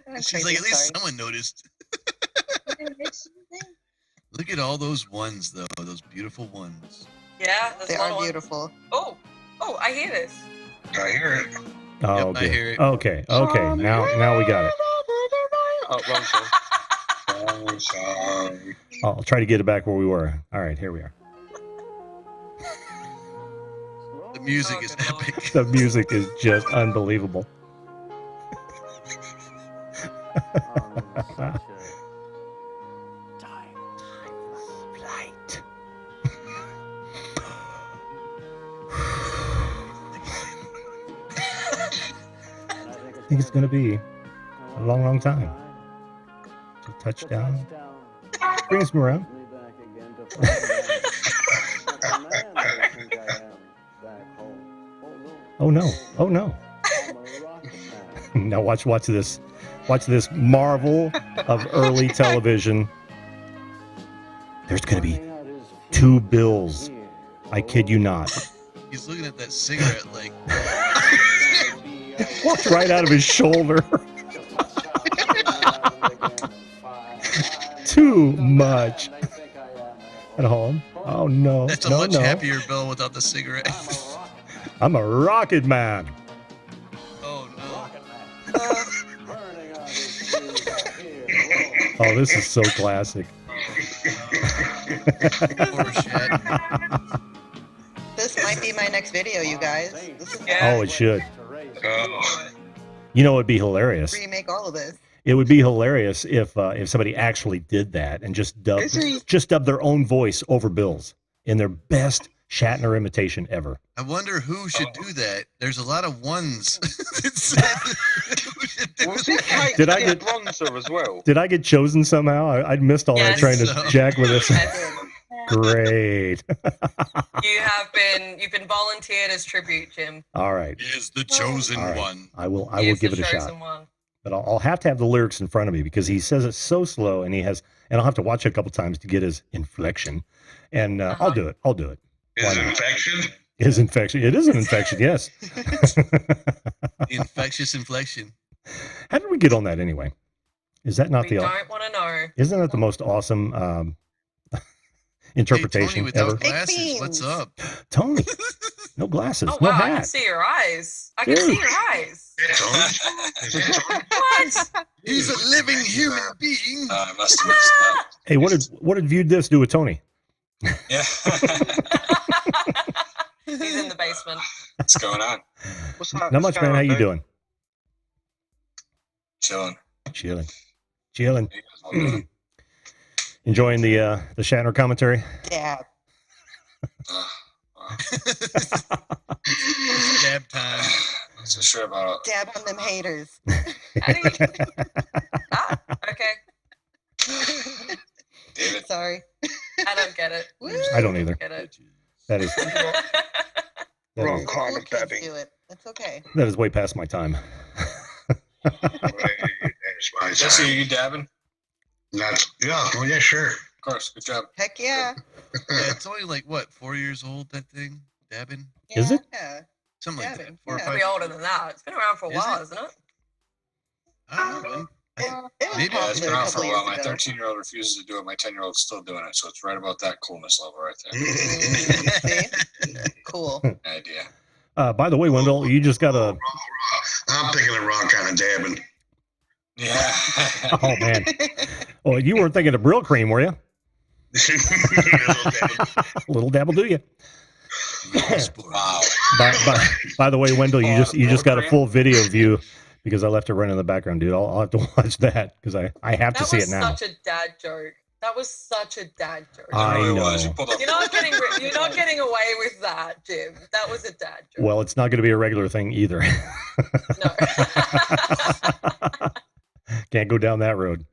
I'm She's crazy, like, at least sorry. someone noticed. Look at all those ones, though. Those beautiful ones. Yeah, there's They a lot are of ones. beautiful. Oh, I hear this. I hear it. Oh, Yep, I good. hear it. Okay. Now we got it. Oh, wrong song. Song, song. I'll try to get it back where we were. All right, here we are. The music Oh, is good lord. epic. The music is just unbelievable. Flight. I think it's going to be a long, long time. To touchdown. Brings me around. Oh no. Oh no. Now watch this. Watch this marvel of early television. There's going to be 2 bills. I kid you not. He's looking at that cigarette like, Walked right out of his shoulder. Too much. At home. Oh no. that's a no, much no. happier Bill without the cigarette. I'm a rocket man. Oh, no. Oh, this is so classic. Poor Shatner. This might be my next video, you guys. This is Yeah. Oh, it should. Oh, You know, it'd be hilarious. remake all of this. It would be hilarious if somebody actually did that and just dubbed their own voice over Bill's in their best Shatner imitation ever. I wonder who should do that. There's a lot of ones. that said who should do Was that. it Kate Did I get get- bronzer as well? Did I get chosen somehow? I'd missed all that Yes. trying to So- jack with this. Yes. Great. You've been volunteered as tribute, Jim. All right. He is the chosen All right. one. I will He is give the it a shot. chosen one. But I'll have to have the lyrics in front of me because he says it so slow and I'll have to watch it a couple times to get his inflection. And I'll do it. Why is not? infection? His infection. It is an infection, yes. The infectious inflection. How did we get on that anyway? Is that not We the don't want to know. isn't that the most awesome Hey, interpretation Tony without ever? glasses. Big What's beans. up? Tony. No glasses, Oh no wow, I can hat. see your eyes. I can Dude. see your eyes. Tony? Is it Tony? What? He's a living human being. I must have missed that. Hey, what did Viewed This do with Tony? Yeah. He's in the basement. What's going on? What's that? Not much, what's man. going How on, you dude? doing? Chilling. Chilling. You guys all doing? Enjoying the Shatner commentary. Dab. Wow. Stab time. Not so sure about it. Dab on them haters. How do you... okay. David. Sorry. I don't get it. Woo. I don't either. Get it. That is Wrong The kind cool of kids dabbing. do it. It's okay. that is way past my time. Wait, there's my Jesse, are time. you dabbing? Well, yeah, sure. Of course. Good job. Heck yeah. Yeah, it's only like, what, 4 years old, that thing? Dabbing? Is it? Yeah. Something like that. Dabbing, 4 or yeah. 5. Probably older than that. It's been around for a Is while, it? isn't it? I don't know. It was Maybe Yeah, it's popular been a on for a couple while. years My ago. 13-year-old refuses to do it. My 10-year-old's still doing it. So it's right about that coolness level right there. See? Cool. Idea. By the way, Wendell, you just got a. I'm picking the wrong kind of dabbing. Yeah. Oh man. Well, you weren't thinking of Brill cream, were you? Little dabble, do you? Wow. By the way, Wendell, you Oh, just got a cream? full video view because I left it running in the background, dude. I'll have to watch that because I have to That see was it now. such a dad joke. That was such a dad joke. I It really know. was. You pulled up You're not getting away with that, Jim. That was a dad joke. Well, it's not going to be a regular thing either. No. Can't go down that road.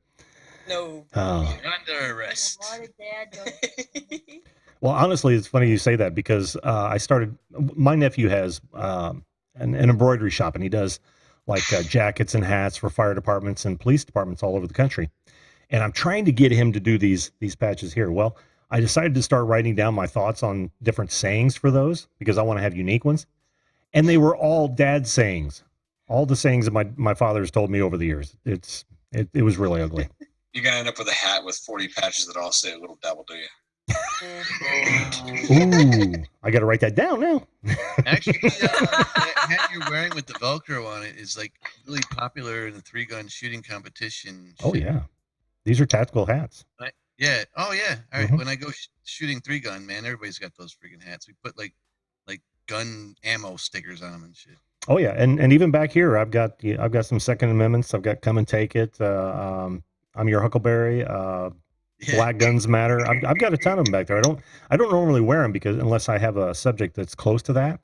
No. Oh. You're under arrest. What a dad joke. Well, honestly, it's funny you say that because my nephew has an embroidery shop, and he does like jackets and hats for fire departments and police departments all over the country. And I'm trying to get him to do these patches here. Well, I decided to start writing down my thoughts on different sayings for those because I want to have unique ones. And they were all dad sayings, all the sayings that my father has told me over the years. It was really ugly. You're going to end up with a hat with 40 patches that all say a little dabble, do you? Ooh, I got to write that down now. Actually, that hat you're wearing with the Velcro on it is like really popular in the 3-gun shooting competition. Oh shit. yeah, these are tactical hats. Yeah. Oh yeah. All right. Mhm. When I go shooting 3-gun, man, everybody's got those freaking hats. We put like gun ammo stickers on them and shit. Oh yeah, and even back here, I've got some Second Amendments. I've got Come and Take It. I'm Your Huckleberry. Yeah. Black Guns Matter. I've got a ton of them back there. I don't normally wear them because unless I have a subject that's close to that.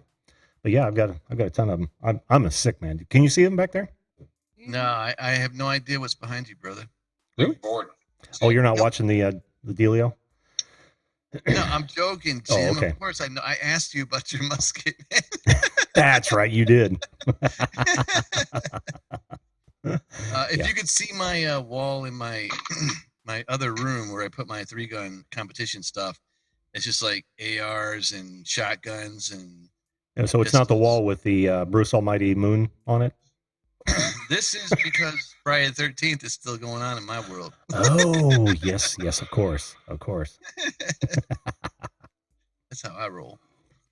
But yeah, I've got a ton of them. I'm a sick man. Can you see them back there? No, I have no idea what's behind you, brother. Really? Bored. Oh, you're not Nope. watching the dealio? No, I'm joking, Oh, Jim. okay. Of course, I know. I asked you about your musket, man. That's right, you did. If Yeah. you could see my wall in my my other room where I put my 3-gun competition stuff, it's just like ARs and shotguns and And so it's not the pistols. wall with the Bruce Almighty moon on it. This is because Friday the 13th is still going on in my world. Oh yes, of course. That's how I roll.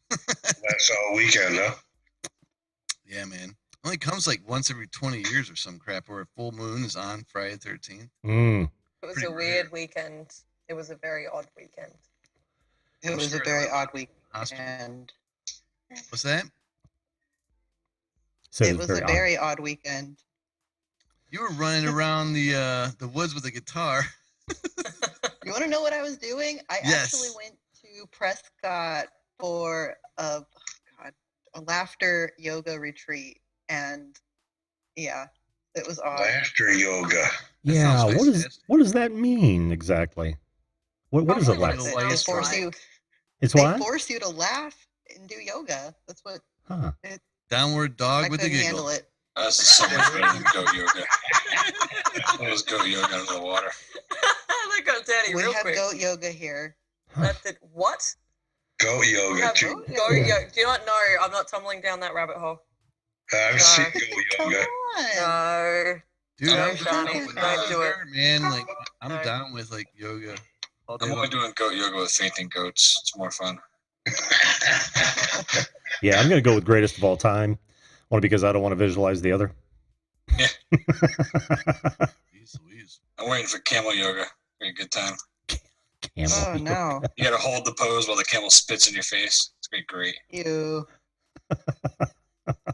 That's all weekend, huh? Yeah, man. Only comes like once every 20 years or some crap where a full moon is on Friday the 13th. Mm. It was Pretty a weird weekend. It was a very odd weekend. It was a very odd week. Hospital. And What's that? So it was a odd. very odd weekend. You were running around the woods with a guitar. You want to know what I was doing? I Yes. actually went to Prescott for a laughter yoga retreat, and yeah, it was odd. Laughter yoga. Yeah, sounds fantastic. what does that mean exactly? What is it Probably like? what it Why They you sounds force like. you. It's They what? force you to laugh and do yoga. That's what Huh. Downward dog I with a couldn't giggle. handle it. That's so much better than goat yoga. That was goat yoga under the water. That got daddy We real have quick. goat yoga here. That did what? Goat yoga, Yeah, too. go, yo, do you not know? I'm not tumbling down that rabbit hole. I've seen goat Come yoga. on. No. Dude, No, I'm Johnny, down with don't do it. yoga, man. Like I'm No. down with like yoga. All day I'm only long. doing goat yoga with fainting goats. It's more fun. Yeah, I'm gonna go with greatest of all time, only because I don't want to visualize the other. Yeah. Jeez Louise. I'm waiting for camel yoga. Be a good time. Camel. Oh no, You gotta hold the pose while the camel spits in your face. It's gonna be great. you.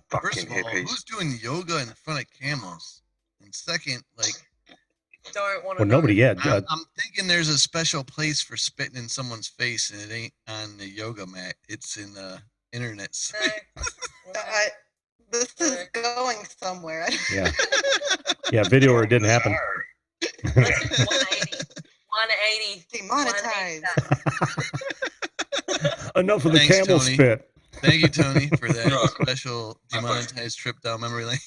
First Fucking of all, hippies. who's doing yoga in front of camels? And second, like Don't want to Well, nobody yet. I'm thinking there's a special place for spitting in someone's face, and it ain't on the yoga mat. It's in the internet. This is going somewhere. Yeah, yeah. Video or it didn't happen. 180. 180. Demonetized. Enough of the Thanks, camel Tony. spit. Thank you, Tony, for that You're welcome. special demonetized trip down memory lane.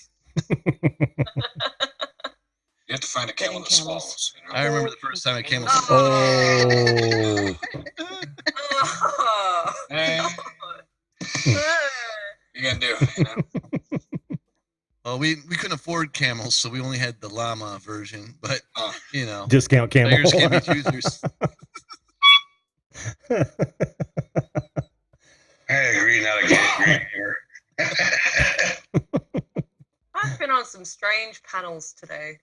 You have to find a camel that Getting camels. swallows. You know? I remember the first time I came. Oh, Oh. Eh, you gonna do? You know? Oh Well, we couldn't afford camels, so we only had the llama version. But you know, Discount camel. beggars can't be choosers. I agree, not agree here. I've been on some strange panels today.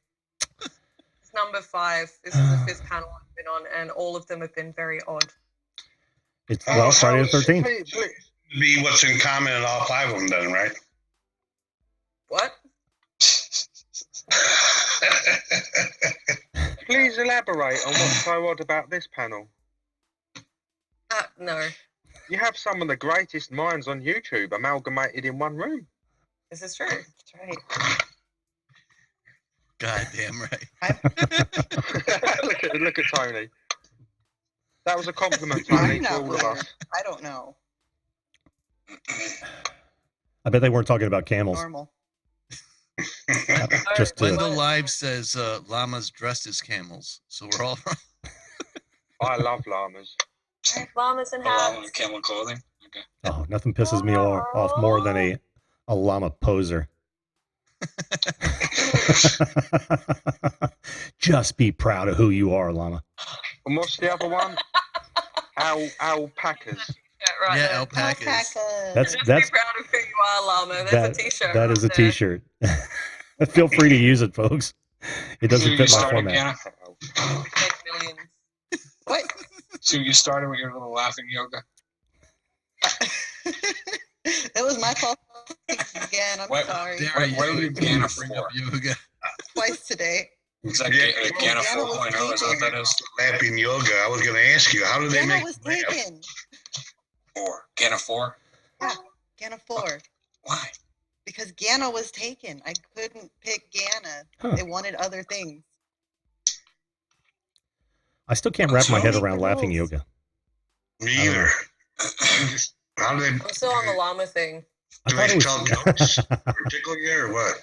It's number 5. This is the 5th panel I've been on, and all of them have been very odd. It's well, Friday the 13th. Be what's in common in all 5 of them, then, right? What? Please elaborate on what's so odd about this panel. No. You have some of the greatest minds on YouTube amalgamated in one room. This is true. That's right. Goddamn right. look at Tony. That was a compliment, Tony, I'm to not all of weird. us. I don't know. I bet they weren't talking about camels. Normal. Just to, Wendell Live says llamas dressed as camels, so we're all wrong. I love llamas. Llamas and A llama hats. in camel clothing. Okay. oh, nothing pisses me off more than a llama poser. Just be proud of who you are, llama. And what's the other one? Alpacas. Yeah, right. Yeah, there. alpacas. That's Just be proud of who you are, llama. There's a t-shirt. that is a right there. t-shirt. Feel free to use it, folks. It doesn't So you fit my started, format. Anna? Make millions. What? So you started with your little laughing yoga. It was my fault again. I'm What? sorry. Dare What are you to Gana bring for? up yoga? Twice today. Is that Yeah, Gana Gana was 4.0? Is that what that is? Lapping yoga. I was going to ask you, how do they Gana make was the lamp? taken. 4. Gana 4? Gana 4. Why? Because Gana was taken. I couldn't pick Gana. Huh. They wanted other things. I still can't wrap my head Make around the laughing rules. yoga. Me I don't know. either. How do they, I'm still on the llama thing. I do thought they it tell was- jokes or tickle you or what?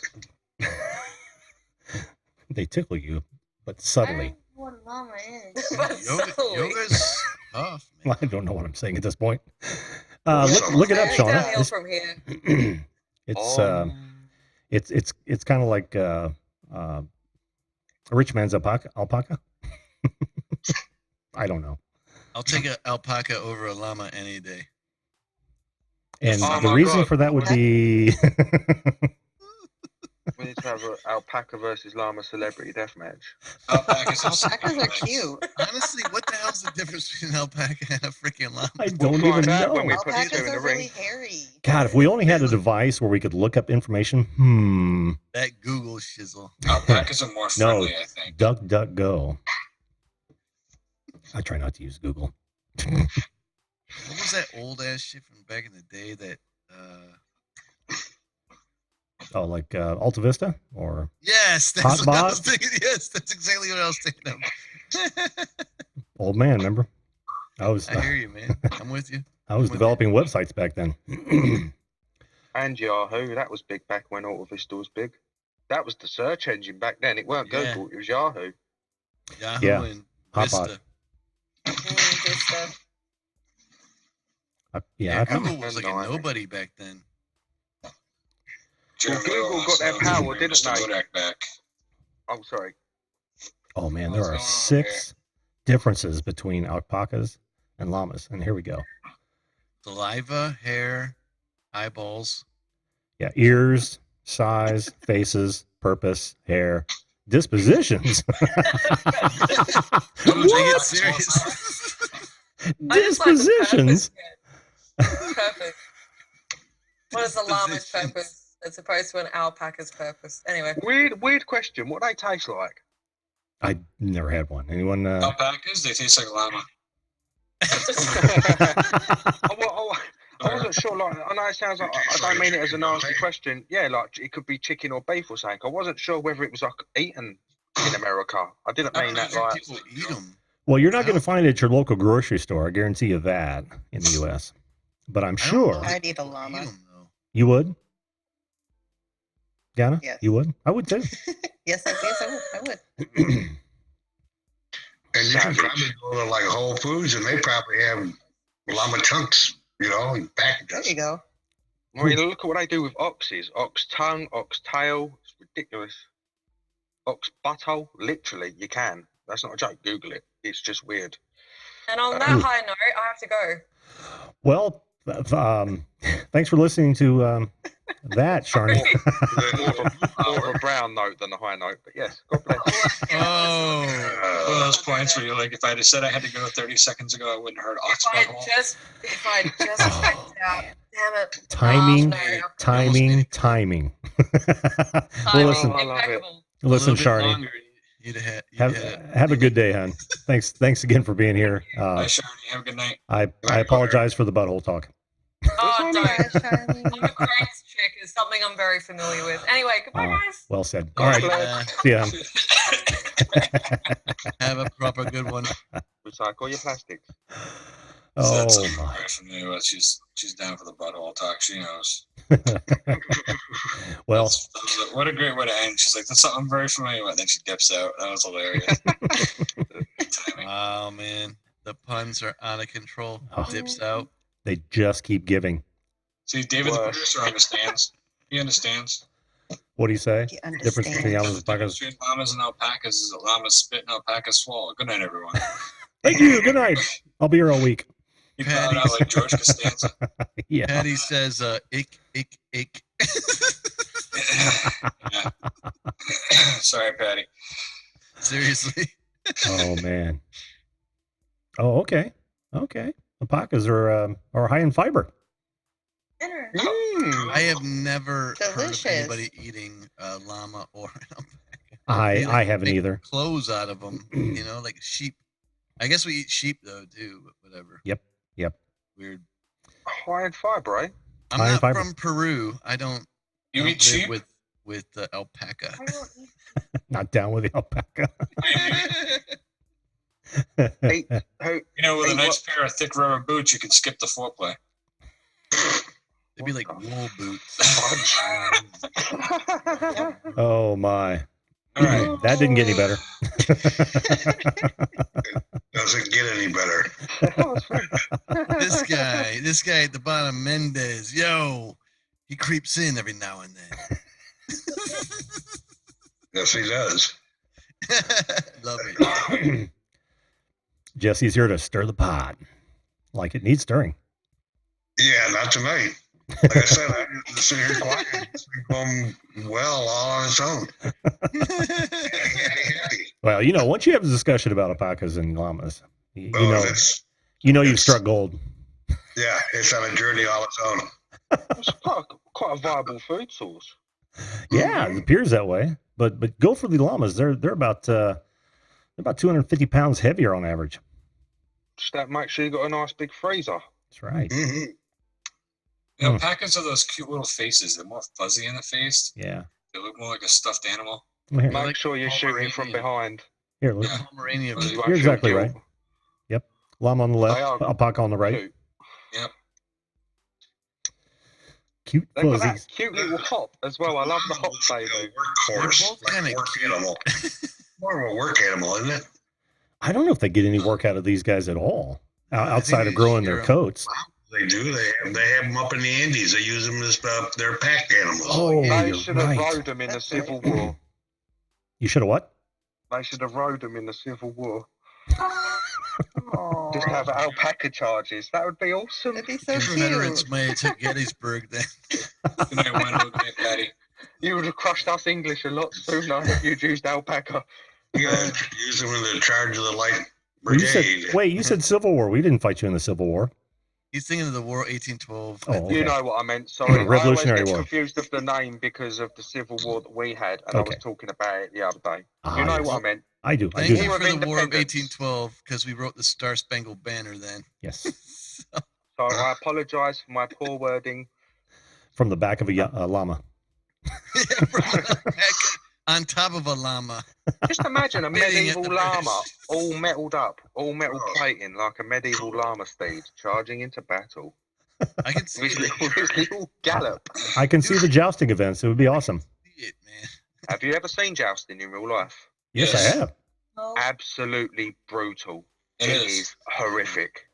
They tickle you, but I subtly. don't know what llama is. But Yoga, subtly. yoga's tough, man. I don't know what I'm saying at this point. Well, Look it up, Very Shauna. downhill from here. It's kind of like a rich man's alpaca. I don't know. I'll take an alpaca over a llama any day. And Oh the my reason God. for that would be We need to have an alpaca versus llama celebrity deathmatch. Alpacas also Alpacas are nice. cute. Honestly, what the hell's the difference between an alpaca and a freaking llama? I We'll don't find even out when we know. put these two Alpacas in the are really ring. hairy. God, if we only had a device where we could look up information. That Google shizzle. Alpacas are more No, friendly, I think. DuckDuckGo. I try not to use Google. What was that old ass shit from back in the day that Oh, like Alta Vista or yes, that's what I was Hotbot? thinking. Yes, that's exactly what I was thinking of. Old Man, remember? I was I hear you, man. I'm with you. I was developing websites back then. And Yahoo, that was big back when Alta Vista was big. That was the search engine back then. It weren't Yeah. Google, it was Yahoo. Yahoo Yeah. and Hotbot. Vista. Vista. Yeah, I thought- Google was like a Nightmare. nobody back then. Well, Google wants got their to power, bring didn't Mr. they? Kodak back. Oh, sorry. oh man, What's there are going on 6 differences between alpacas and llamas, and here we go. Saliva, hair, eyeballs. Yeah, ears, size, faces, purpose, hair, dispositions. Don't take it What? serious. I just like the Dispositions. purpose bit. Perfect. What is the llama's purpose as opposed to an alpaca's purpose? Anyway. Weird question. What they taste like? I never had one. Anyone? Alpacas, they taste like llama. I wasn't sure. Like, I know it sounds like I don't mean it as a nasty question. Yeah, like it could be chicken or beef or something. I wasn't sure whether it was like eaten in America. I didn't I mean don't that think like. People eat them. Well, you're not going to find it at your local grocery store. I guarantee you that in the U.S. But I'm sure I'd eat a Eat llama. 'em, though. you would. Gana? Yes. You would? I would too. Yes, I would. And you can Savage. probably go to like Whole Foods and they probably have llama chunks, you know, in There packages. you go. I mean, look at what they do with oxes. Ox tongue, ox tail. It's ridiculous. Ox butthole. Literally, you can. That's not a joke. Google it. It's just weird. And on that high note, I have to go. Well, thanks for listening to that, Sharni. More of a brown note than a high note, but yes, God bless. Oh, One of those points where you're like, if I'd have said I had to go 30 seconds ago, I wouldn't have heard ox butthole. If I just checked out, damn it. Timing, No. timing. Well, Timing, listen, I love it. impeccable. listen, a little bit Sharni. longer, you'd have Have a good day, hon. Thanks again for being here. Bye, Sharni. Have a good night. I apologize for the butthole talk. Oh, don't. Bye, Charlie. The cranks trick is something I'm very familiar with. Anyway, goodbye, guys. Well said. All right, see ya. have a proper good one. Recycle your plastics. Oh That's my. very familiar with. She's down for the butthole talk. She knows. Well, What a great way to end. She's like, that's something I'm very familiar with. Then she dips out. That was hilarious. Timing. Oh man, the puns are out of control. Oh. Dips out. they just keep giving. See, David, the Worse. producer, understands. He understands. What do you say? He Difference between understands. llamas and The difference alpacas. between llamas and alpacas is that llamas spit and alpacas swallow. Good night, everyone. Thank you. Good night. I'll be here all week. You found out like George Costanza. Yeah. Patty says, ick, ick, ick. Yeah. Sorry, Patty. Seriously. Oh man. Oh, okay. Okay. Alpacas are high in fiber. I have never heard of Delicious. anybody eating a llama or an alpaca. I They, haven't make either. Clothes out of them, you know, like sheep. I guess we eat sheep though too, but whatever. Yep. Weird. High in fiber, eh? I'm High in not fiber. from Peru. I don't. You don't eat sheep? live with the alpaca. Not down with the alpaca. Hey, who? You know, with Hey, a nice pair of thick rubber boots, you can skip the foreplay. They'd be like wool boots. Oh my. All right. That didn't get any better. Doesn't get any better. this guy at the bottom, Mendez. Yo, he creeps in every now and then. Yes, he does. Love it. Jesse's here to stir the pot. Like it needs stirring. Yeah, not tonight. Like I said, I'm just sitting here quiet. It's been going well all on its own. Well, once you have a discussion about alpacas and llamas, you Well, know, it's, you've struck gold. yeah, it's on a journey all its own. It's quite a viable food source. Yeah, it appears that way. But go for the llamas. They're about 250 pounds heavier on average. Just that make sure you got a nice big freezer. That's right. Hmm. Alpacas are those cute little faces. They're more fuzzy in the face. Yeah. They look more like a stuffed animal. Here, Make sure you're shooting from behind. here look. Yeah. Pomeranian. You boots. won't You're feel exactly guilt. right. Llama on the left, They are alpaca on the right. Cute. Cute They've got fuzzies. that cute little hop as well. I love the hop Looks like flavour. a workhorse. They're both Like a kinda work cute. animal. More of a work animal, isn't it? I don't know if they get any work out of these guys at all, outside they of growing shear their 'em. coats. They do. They have them up in the Andes. They use them as their pack animals. Oh, They you're should have right. rode them in the That's Civil right. War. You should have what? They should have rode them in the Civil War. Just have alpaca charges. That would be awesome. That'd be so Confederates cute. may have took Gettysburg then. Good night, Wendell. Good night, Patty. You would have crushed us English a lot sooner if you'd used alpaca. You gotta use them in the charge of the light You said, brigade. wait, you said Civil War. We didn't fight you in the Civil War. He's thinking of the War 1812. Oh, okay. You know what I meant. Sorry, Revolutionary I always War. get confused of the name because of the Civil War that we had, and I Okay. was talking about it the other day. Ah, You know yes. what I meant. I do. I Thank do. you War for of the War of Independence. 1812 because we wrote the Star Spangled Banner then. Yes. So I apologise for my poor wording. From the back of a llama. On top of a llama. Just imagine a Bidding at medieval the llama, British. all metalled up, all metal plating, like a medieval llama steed, charging into battle. I can see With it. his little gallop. I can see the jousting events. It would be awesome. See it, man. Have you ever seen jousting in real life? Yes, Yes. I have. Absolutely brutal. It It is. is horrific.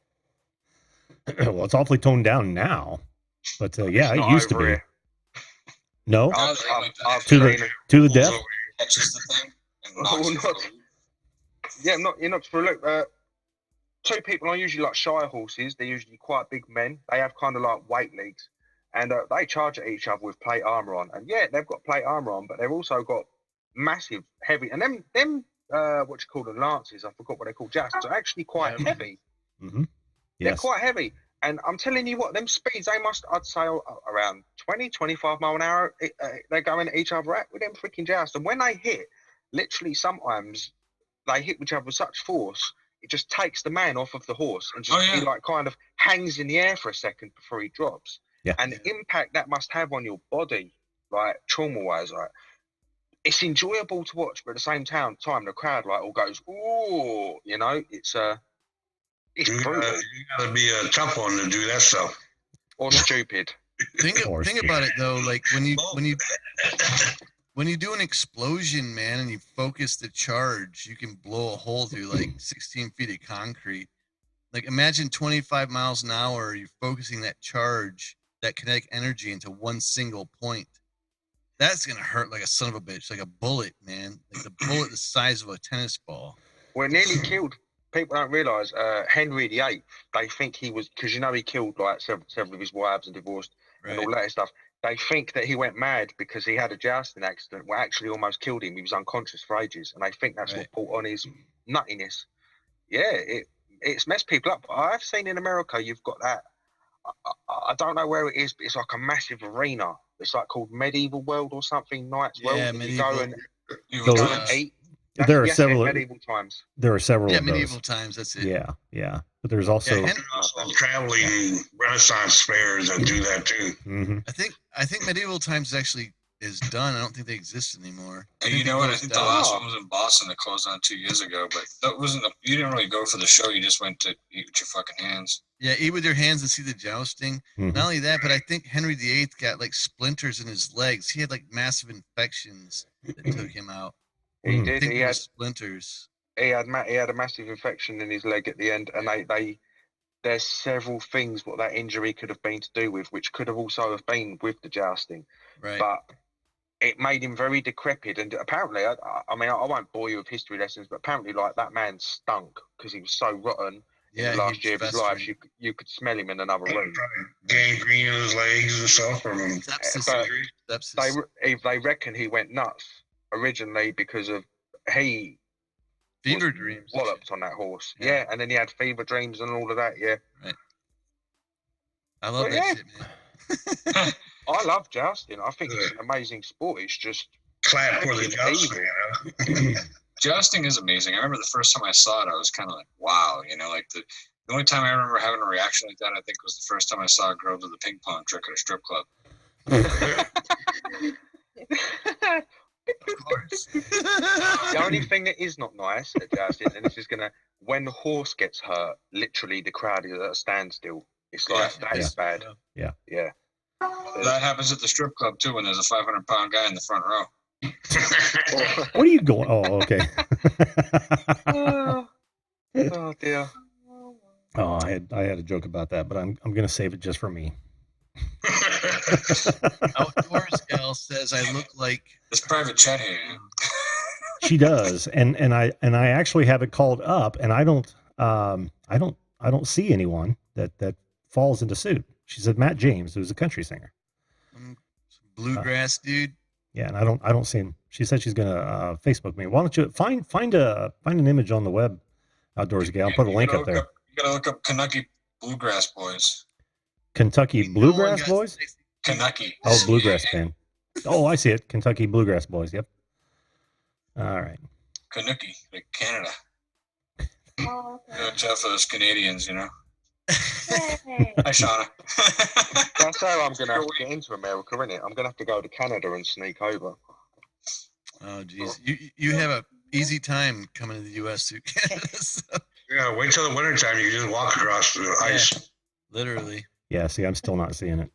Well, it's awfully toned down now. But It's yeah, it not used to over be. here. No, Now I've, they I've, went I've to seen the it. to the pulls death. over, catches the thing, and Oh, knocks it not- forward. Yeah, you're not for a look. Two people are usually like Shire horses. They're usually quite big men. They have kind of like weight leagues, and they charge at each other with plate armor on. And yeah, they've got plate armor on, but they've also got massive, heavy. And them what you call them, lances? I forgot what they're called. Jousts are actually quite Yeah. heavy. Mm-hmm. They're Yes. quite heavy. And I'm telling you what, them speeds, they must, I'd say, around 20, 25 mile an hour. They're going at each other at with them freaking jousts. And when they hit, literally sometimes they hit each other with such force, it just takes the man off of the horse and just he like kind of hangs in the air for a second before he drops. Yeah. And the impact that must have on your body, like trauma-wise, like it's enjoyable to watch, but at the same time, the crowd like all goes, "Ooh," you know, it's brutal You gotta be a tough one to do that stuff. or stupid. Think course. about it though, like when you do an explosion, man, and you focus the charge, you can blow a hole through like 16 feet of concrete. Like imagine 25 miles an hour, you're focusing that charge, that kinetic energy into one single point. That's gonna hurt like a son of a bitch, like a bullet, man. Like the bullet the size of a tennis ball. We're nearly killed. People don't realise Henry VIII. They think he was because he killed like several of his wives and divorced and all that stuff. They think that he went mad because he had a jousting accident. Well, actually, almost killed him. He was unconscious for ages, and they think that's what brought on his nuttiness. Yeah, it's messed people up. I've seen in America, you've got that. I don't know where it is, but it's like a massive arena. It's like called Medieval World or something. Knights World. Yeah, and medieval. you go and eat. There are Yes, several. medieval times. There are several Yeah, of medieval those. times. That's it. Yeah. But there's also. Yeah, Also traveling Renaissance fairs that do that too. Mhm. I think medieval times actually is done. I don't think they exist anymore. And you know what? I think the last one was in Boston that closed on 2 years ago, but that wasn't. You didn't really go for the show. You just went to eat with your fucking hands. Yeah, eat with your hands and see the jousting. Mhm. Not only that, but I think Henry VIII got like splinters in his legs. He had like massive infections that took him out. He Mm. did. I think He it had was splinters. he had a massive infection in his leg at the end, and there's several things what that injury could have been to do with, which could have also have been with the jousting, Right. but it made him very decrepit. And apparently, I mean, I won't bore you with history lessons, but apparently, like that man stunk because he was so rotten Yeah, in the last he year of was his life. festering. You could smell him in another room. Gangrene in his legs and stuff from Sepsis. but Sepsis. They reckon he went nuts originally because of he Fever was dreams. walloped on that horse. Yeah. Yeah, and then he had fever dreams and all of that. Yeah, I love But that yeah. shit, man. I love jousting. I think it's an amazing sport. It's just clap for the It's jousting. You know? Jousting is amazing. I remember the first time I saw it, I was kind of like, wow, you know, like the only time I remember having a reaction like that, I think, was the first time I saw a girl do the ping pong trick at a strip club. Of course. The only thing that is not nice at jousting, and this is gonna, when the horse gets hurt, literally the crowd is at a standstill. It's like that is bad. Yeah. Yeah. That happens at the strip club too when there's a 500-pound guy in the front row. What are you going? Oh, okay. Oh dear. Oh, I had a joke about that, but I'm gonna save it just for me. Outdoors gal says I look like It's private chat here. She does, and I actually have it called up, and I don't see anyone that falls into suit. She said Matt James, who's a country singer. some bluegrass dude. Yeah, and I don't see him. She said she's gonna Facebook me. Why don't you find an image on the web, Outdoors Gal? Put a link up there. You gotta look up Kentucky Bluegrass Boys. Kentucky No one Bluegrass got Boys. sexy. Kentucky. Oh, Bluegrass band. Oh, I see it. Kentucky Bluegrass Boys. Yep. All right. Canucky, like Canada. Oh, okay. Watch out for those Canadians, you know. Hey. Hi, Shauna. That's how I'm gonna have to get into America, innit? I'm gonna have to go to Canada and sneak over. Oh geez, you have a easy time coming to the U.S. through Canada. So, Yeah, wait till the wintertime. You can just walk across the ice. literally. Yeah. See, I'm still not seeing it.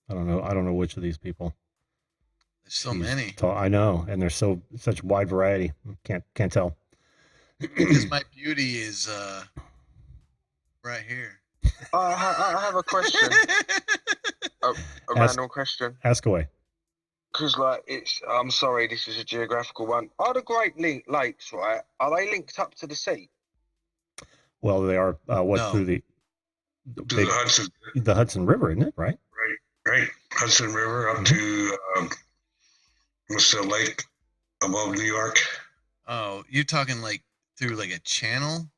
I don't know which of these people. There's so These many. I know, and there's such wide variety. Can't tell. Because my beauty is right here. I have a question. A Ask- random question. Ask away. Because, like, I'm sorry, this is a geographical one. Are the Great Lakes, right, are they linked up to the sea? Well, they are No. through the To the Hudson, the Hudson River, isn't it? Right. right? Hudson River up to what's the lake above New York? Oh, you're talking like through like a channel?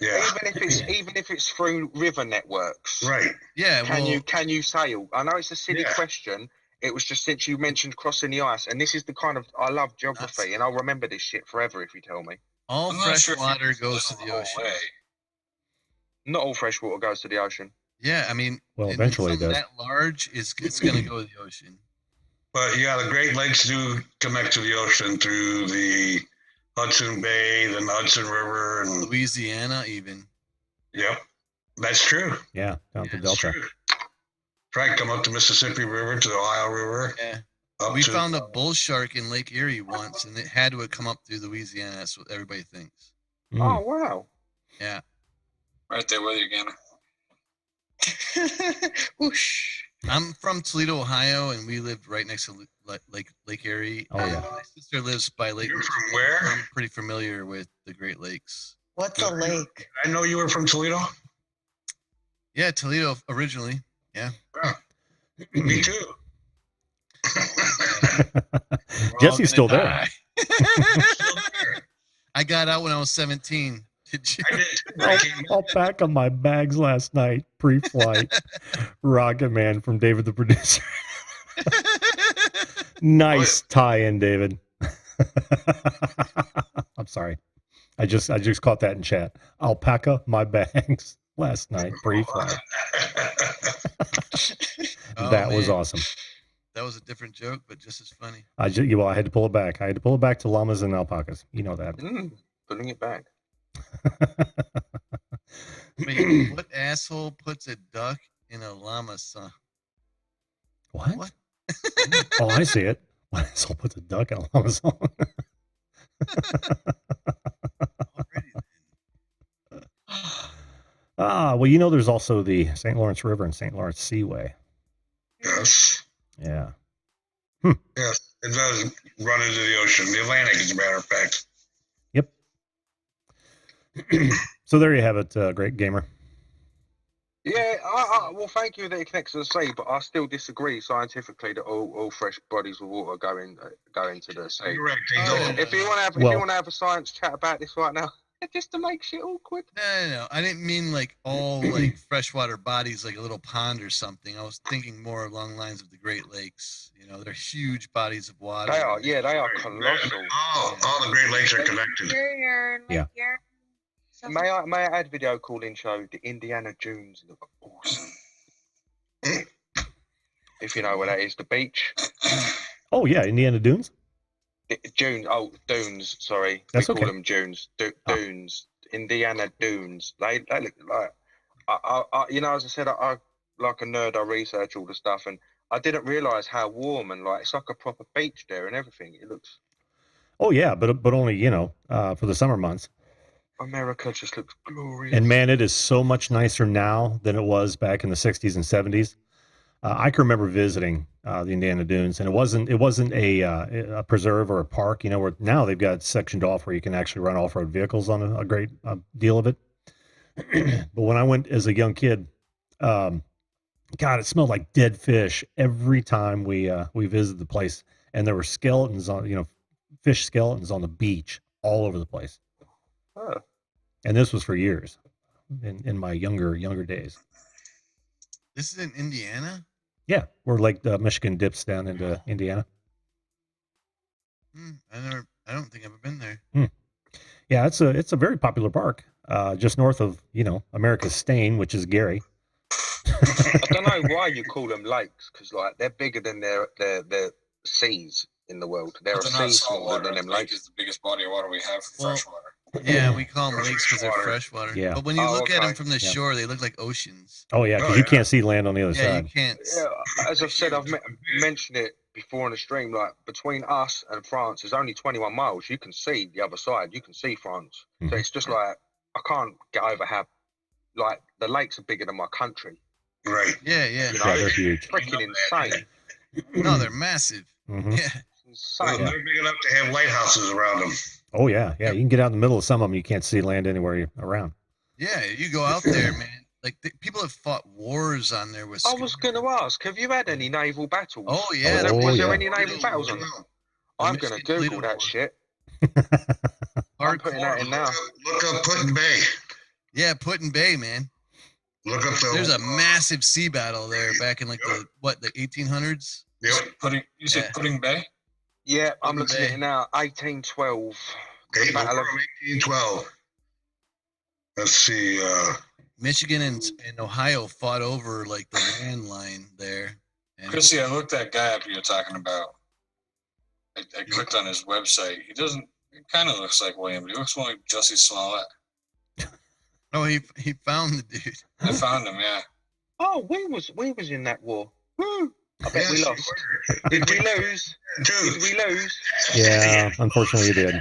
Yeah. Even if it's through river networks. Right. Yeah. Can you sail? I know it's a silly Yeah. question. It was just since you mentioned crossing the ice, and this is the kind of I love geography, and I'll remember this shit forever if you tell me. All I'm not fresh sure if you water can goes to sail the whole ocean. way. Not all fresh water goes to the ocean. Yeah, I mean, Well, and eventually it something does. that large it's going to go to the ocean. But yeah, the Great Lakes do connect to the ocean through the Hudson Bay, then the Hudson River, and Louisiana, even. yep, that's true. Yeah, down the Yeah, That's Delta. true. Right, come up the Mississippi River to the Ohio River. Yeah. Up We to, found a bull shark in Lake Erie once, and it had to have come up through Louisiana. That's what everybody thinks. Mm. Oh wow. Yeah. Right there with you again. Whoosh. I'm from Toledo, Ohio, and we lived right next to Lake Erie. Oh, yeah. My sister lives by Lake. You're from Michigan, where? so I'm pretty familiar with the Great Lakes. What's a lake? I know you were from Toledo. Yeah, Toledo originally. Yeah. Me too. We're Jesse's all still gonna there. die. Still there. I got out when I was 17. Did you? I did too. I came I'll pack on my bags last night, pre-flight. Rocket Man from David the Producer. Nice tie-in, David. I'm sorry. I just caught that in chat. Alpaca my bags last night, pre-flight. Oh, That was man. awesome. That was a different joke, but just as funny. I had to pull it back. I had to pull it back to llamas and alpacas. You know that. Putting it back. Wait, what asshole puts a duck in a llama son? What? What? Oh, I see it. What asshole puts a duck in a llama song? Already then. Well, you know, there's also the St. Lawrence River and St. Lawrence Seaway. Yes. Yeah. Yes. It does run into the ocean. The Atlantic, as a matter of fact. Yep. So there you have it, great gamer. Yeah, well, thank you that it connects to the sea, but I still disagree scientifically that all fresh bodies of water go into the sea. You're right. They Oh, don't. If you want to have a science chat about this right now, just to make shit awkward. No. I didn't mean like all like freshwater bodies, like a little pond or something. I was thinking more along the lines of the Great Lakes. You know, they're huge bodies of water. They are, yeah, they are Right. colossal. All the Great Lakes are connected. Yeah. May I add video calling show the Indiana Dunes look awesome. If you know where that is, the beach. Oh yeah, Indiana Dunes. Dunes. Sorry, That's we call okay. them Dunes. Oh. Dunes, Indiana Dunes. They look like. You know, as I said, I like a nerd. I research all the stuff, and I didn't realize how warm and like it's like a proper beach there and everything. It looks. Oh yeah, but only for the summer months. America just looks glorious. And man, it is so much nicer now than it was back in the 60s and 70s. I can remember visiting the Indiana Dunes, and it wasn't a preserve or a park, where now they've got sectioned off where you can actually run off-road vehicles on a great deal of it. But when I went as a young kid, God, it smelled like dead fish every time we visited the place, and there were skeletons on, fish skeletons on the beach all over the place. Oh. And this was for years in my younger days. This is in Indiana? Yeah, where Lake Michigan dips down into Indiana. I don't think I've ever been there. Yeah, it's a very popular park, just north of America's Stain, which is Gary. I don't know why you call them lakes, because like they're bigger than their seas in the world. They're a But they're not sea smaller saltwater. than The them lake lakes. is the biggest body of water we have for Well, freshwater. Yeah, we call them lakes because they're Freshwater. freshwater. Yeah. But when you Oh, look at them okay. from the Yeah. shore, they look like oceans. Oh yeah, because Oh, you yeah. can't see land on the other Yeah, side. you can't. Yeah, as I've said, I've mentioned it before on the stream. Like between us and France is only 21 miles. You can see the other side. You can see France. So Mhm. it's just like I can't get over how like the lakes are bigger than my country. Right. Yeah, yeah. You Yeah, know, they're it's huge. freaking insane. No, they're massive. Hmm. Yeah. It's Well, insane. they're big enough to have lighthouses around them. Oh yeah, yeah. You can get out in the middle of some of them. You can't see land anywhere around. Yeah, you go out there, man. Like people have fought wars on there with. I was going to ask, have you had any naval battles? Oh yeah, Oh, Was there yeah. any naval battles on? I'm going to Michigan Google Toledo that War. shit. I'm putting that in now. Look up Put-in Bay. Yeah, Put-in Bay, man. Look up the. There's a massive sea battle there back in like the 1800s. Yep. You said Yeah. Pudding Bay? Yeah, I'm Put-in looking at Bay. it now. 1812. Okay, Battle War of- of 1812. Let's see. Michigan and Ohio fought over like the land line there. And Chrissy, I looked that guy up you're talking about. I clicked on his website. He doesn't. He kind of looks like William, but he looks more like Jussie Smollett. oh, he found the dude. I found him. Yeah. Oh, we was in that war. Woo! I bet we yes, lost. you were. Did we lose? Did Dude. we lose? Yeah, unfortunately, you did.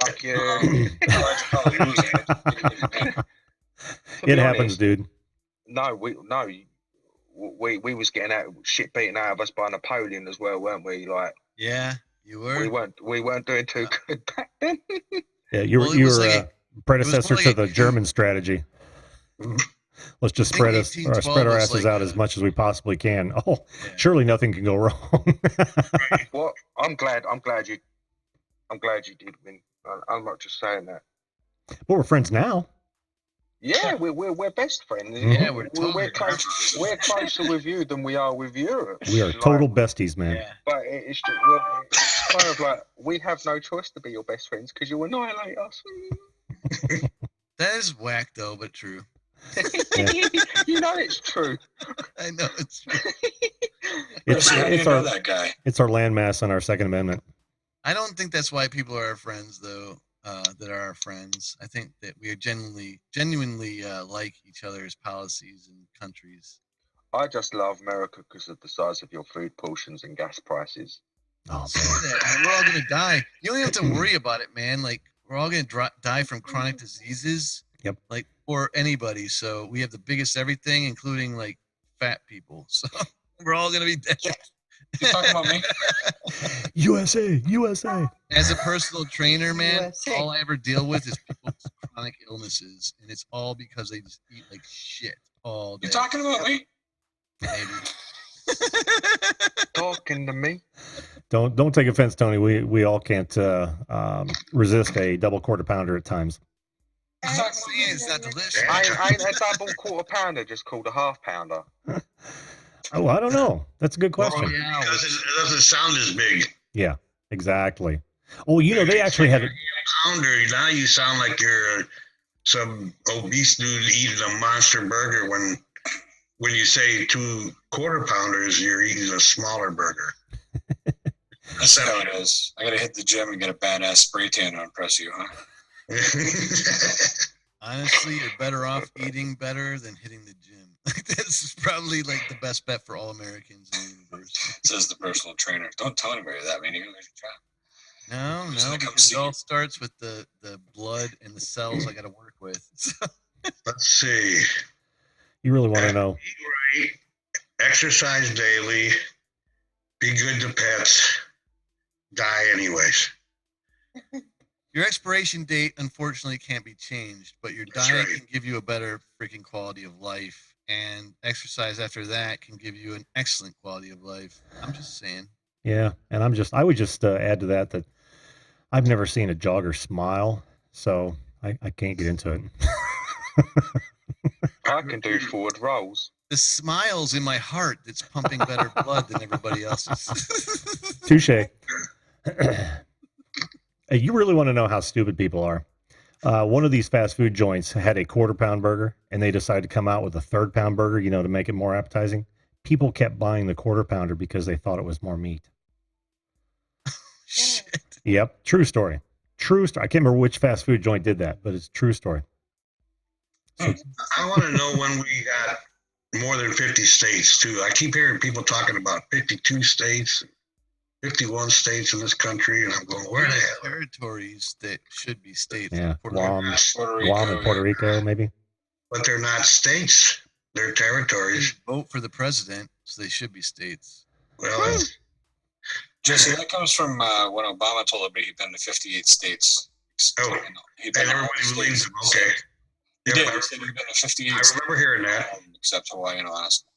Fuck you. I'd probably lose it. To It be happens, honest, dude. No, we was getting shit beaten out of us by Napoleon as well, weren't we? Like Yeah, you were. we weren't doing too good back then. Yeah, you were Well, it you was were like a predecessor like to a the coup. German strategy. Let's just I think spread us or 1812 spread our was asses like out as much as we possibly can. Oh, Yeah. surely nothing can go wrong. Well, I'm glad you did win. I'm not just saying that. Well, we're friends now. Yeah, we're best friends. Yeah, we're totally we're closer with you than we are with Europe. We are Like, total besties, man. Yeah. But it's kind of like we have no choice to be your best friends because you annihilate us. That is whack though, but true. You know it's true. I know it's true. It's Chrissy, how do you it's know our that guy? it's our landmass and our Second Amendment. I don't think that's why people are our friends though. That are our friends. I think that we are genuinely like each other's policies and countries. I just love America because of the size of your food portions and gas prices. Oh, Say that, man. We're all gonna die. You don't even have to worry about it, man. Like we're all gonna die from chronic diseases. Yep. Like or anybody. So we have the biggest everything, including like fat people. So we're all gonna be dead. You talking about me? USA, USA. As a personal trainer, man, USA. all I ever deal with is people's chronic illnesses, and it's all because they just eat like shit all day. You talking about me? Maybe. Talking to me. Don't take offense, Tony. We all can't resist a double quarter pounder at times. I'm not saying it's not delicious. I ain't a double quarter pounder, just called a half pounder. Oh, I don't know. That's a good question. Yeah, It doesn't sound as big. Yeah, exactly. Oh, you know, they actually have it. Pounder, now you sound like you're some obese dude eating a monster burger when you say 2 quarter pounders, you're eating a smaller burger. That's how it is. I gotta hit the gym and get a badass spray tan to impress you, huh? honestly, you're better off eating better than hitting the gym. This is probably like the best bet for all Americans in the universe. Says the personal trainer. Don't tell anybody that, man. You're gonna lose your job. No, Just no, like, come because see it all you. starts with the blood and the cells I got to work with. So, Let's see. You really want to know? Eat right, exercise daily, be good to pets, die anyways. your expiration date, unfortunately, can't be changed, but your That's diet right. can give you a better freaking quality of life, and exercise after that can give you an excellent quality of life. I'm just saying. Yeah, and I would just add to that I've never seen a jogger smile, so I can't get into it. I can do forward rolls. The smile's in my heart that's pumping better blood than everybody else's. Touche. Hey, you really want to know how stupid people are? One of these fast food joints had a quarter pound burger, and they decided to come out with a third pound burger, to make it more appetizing. People kept buying the quarter pounder because they thought it was more meat. Shit. Yep, true story. True story. I can't remember which fast food joint did that, but it's a true story. So, I want to know when we got more than 50 states, too. I keep hearing people talking about 52 states, 51 states in this country, and I'm going, where the hell? Territories that should be states. yeah, Puerto Rico. Guam, Puerto Guam and Puerto Rico, maybe. But they're not states. They're They territories. vote for the president, so they should be states. Well, Jesse, that comes from when Obama told everybody he'd been to 58 states. Oh, He'd been and to all everybody the believes states. him. Okay. He Yep, did. I He said he'd been to 58 I states, remember hearing that. except Hawaii and Alaska.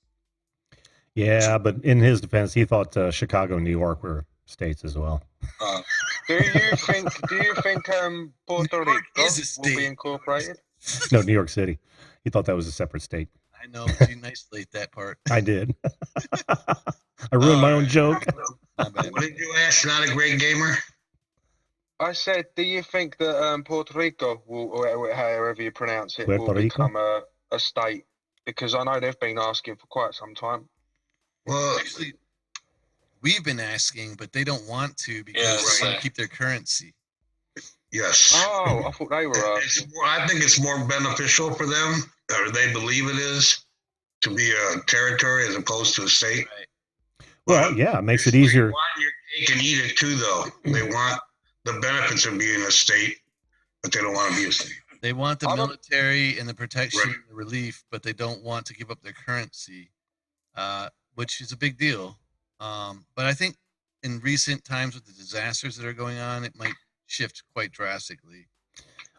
Yeah, but in his defense, he thought Chicago and New York were states as well. Do you think Puerto New York Rico is a will be state. incorporated? No, New York City. He thought that was a separate state. I know, but you isolate that part. I did. I ruined my own joke. My bad. What did you ask? Not a great gamer? I said, do you think that Puerto Rico, will, or however you pronounce it, will Puerto Rico? become a state? Because I know they've been asking for quite some time. Well, Actually, we've been asking, but they don't want to because Yes. they want to keep their currency. yes. Oh, I thought they were It's asking. more, I think it's more beneficial for them, or they believe it is, to be a territory as opposed to a state. Well, yeah, it makes it They easier. want your cake and eat it too, though. They want the benefits of being a state, but they don't want to be a state. They want the I don't- military and the protection Right. and the relief, but they don't want to give up their currency, which is a big deal. But I think in recent times with the disasters that are going on, it might shift quite drastically.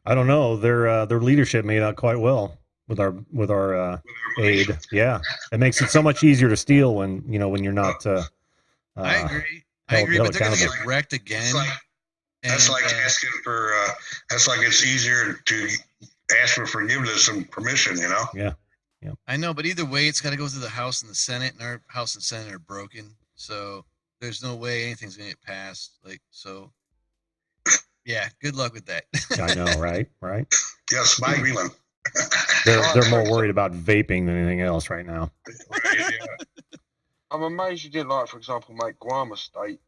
I don't know. Their leadership made out quite well with our aid. Yeah, it makes it so much easier to steal when you're not. I agree. I held- agree, held but they're going to accountable. get wrecked again. It's like, that's and, like asking for, that's like it's easier to ask for forgiveness and permission, you know? I know, but either way, it's got to go through the House and the Senate, and our House and Senate are broken. So there's no way anything's going to get passed. Yeah, good luck with that. I know, right? Right. Yes, by Greenland. They're more worried about vaping than anything else right now. Right, yeah. I'm amazed you didn't, like, for example, make Guam a state.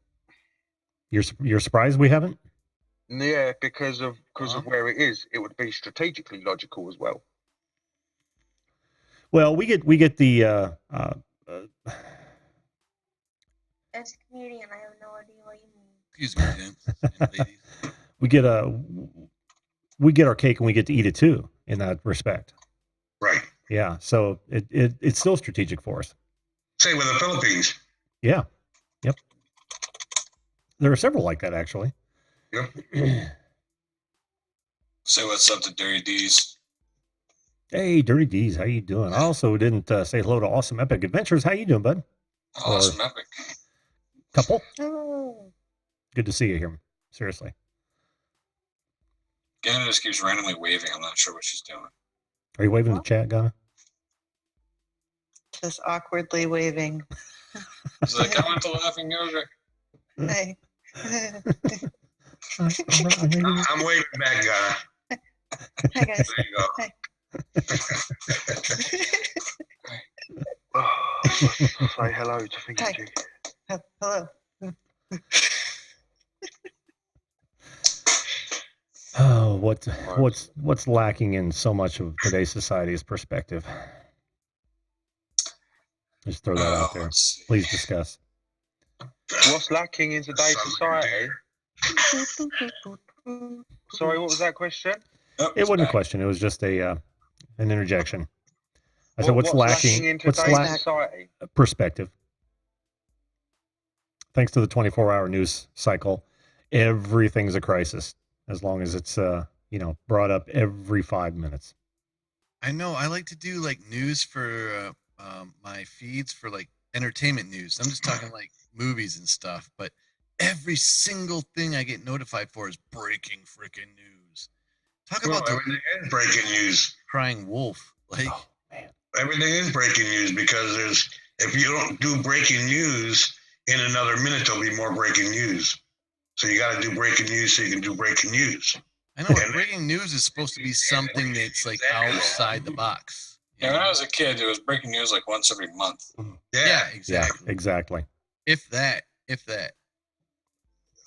You're surprised we haven't? Yeah, because of Uh-huh. where it is, it would be strategically logical as well. Well, we get the As a Canadian, I have no idea what you mean. Excuse me, gents and ladies. we get our cake and we get to eat it too in that respect. Right. Yeah, so it's still strategic for us. Same with the Philippines. Yeah. Yep. There are several like that actually. Yep. Say what's up to Dirty D's. Hey, Dirty D's, how you doing? I also didn't say hello to Awesome Epic Adventures. How you doing, bud? Awesome epic. Couple. Oh, Good to see you here. Seriously. Ganna just keeps randomly waving. I'm not sure what she's doing. Are you waving in the chat, Ghana? Just awkwardly waving. She's like, I went to Laughing Yoga. Hey. I'm waving back, Ghana. Hi guys. There you go. Say hello to Hi. Thingy. Hello. Oh, what's lacking in so much of today's society is perspective. Just throw that out there. Let's see. Please discuss. What's lacking in today's society? Sorry, what was that question? Oh, It it's wasn't a back. question. It was just an interjection. I said, what's lacking? in What's today's lacking? society? Perspective. Thanks to the 24-hour news cycle, everything's a crisis as long as it's brought up every 5 minutes. I know. I like to do like news for my feeds for like entertainment news. I'm just talking like movies and stuff, but every single thing I get notified for is breaking freaking news. Talk Well, about the everything is breaking news. crying wolf. Like, Oh man. Everything is breaking news because if you don't do breaking news, in another minute there'll be more breaking news. So you got to do breaking news so you can do breaking news. I know what breaking news is supposed to be something that's like outside the box. you Yeah, when know? I was a kid, there was breaking news like once every month. Yeah, Yeah. exactly. Yeah, exactly. If that.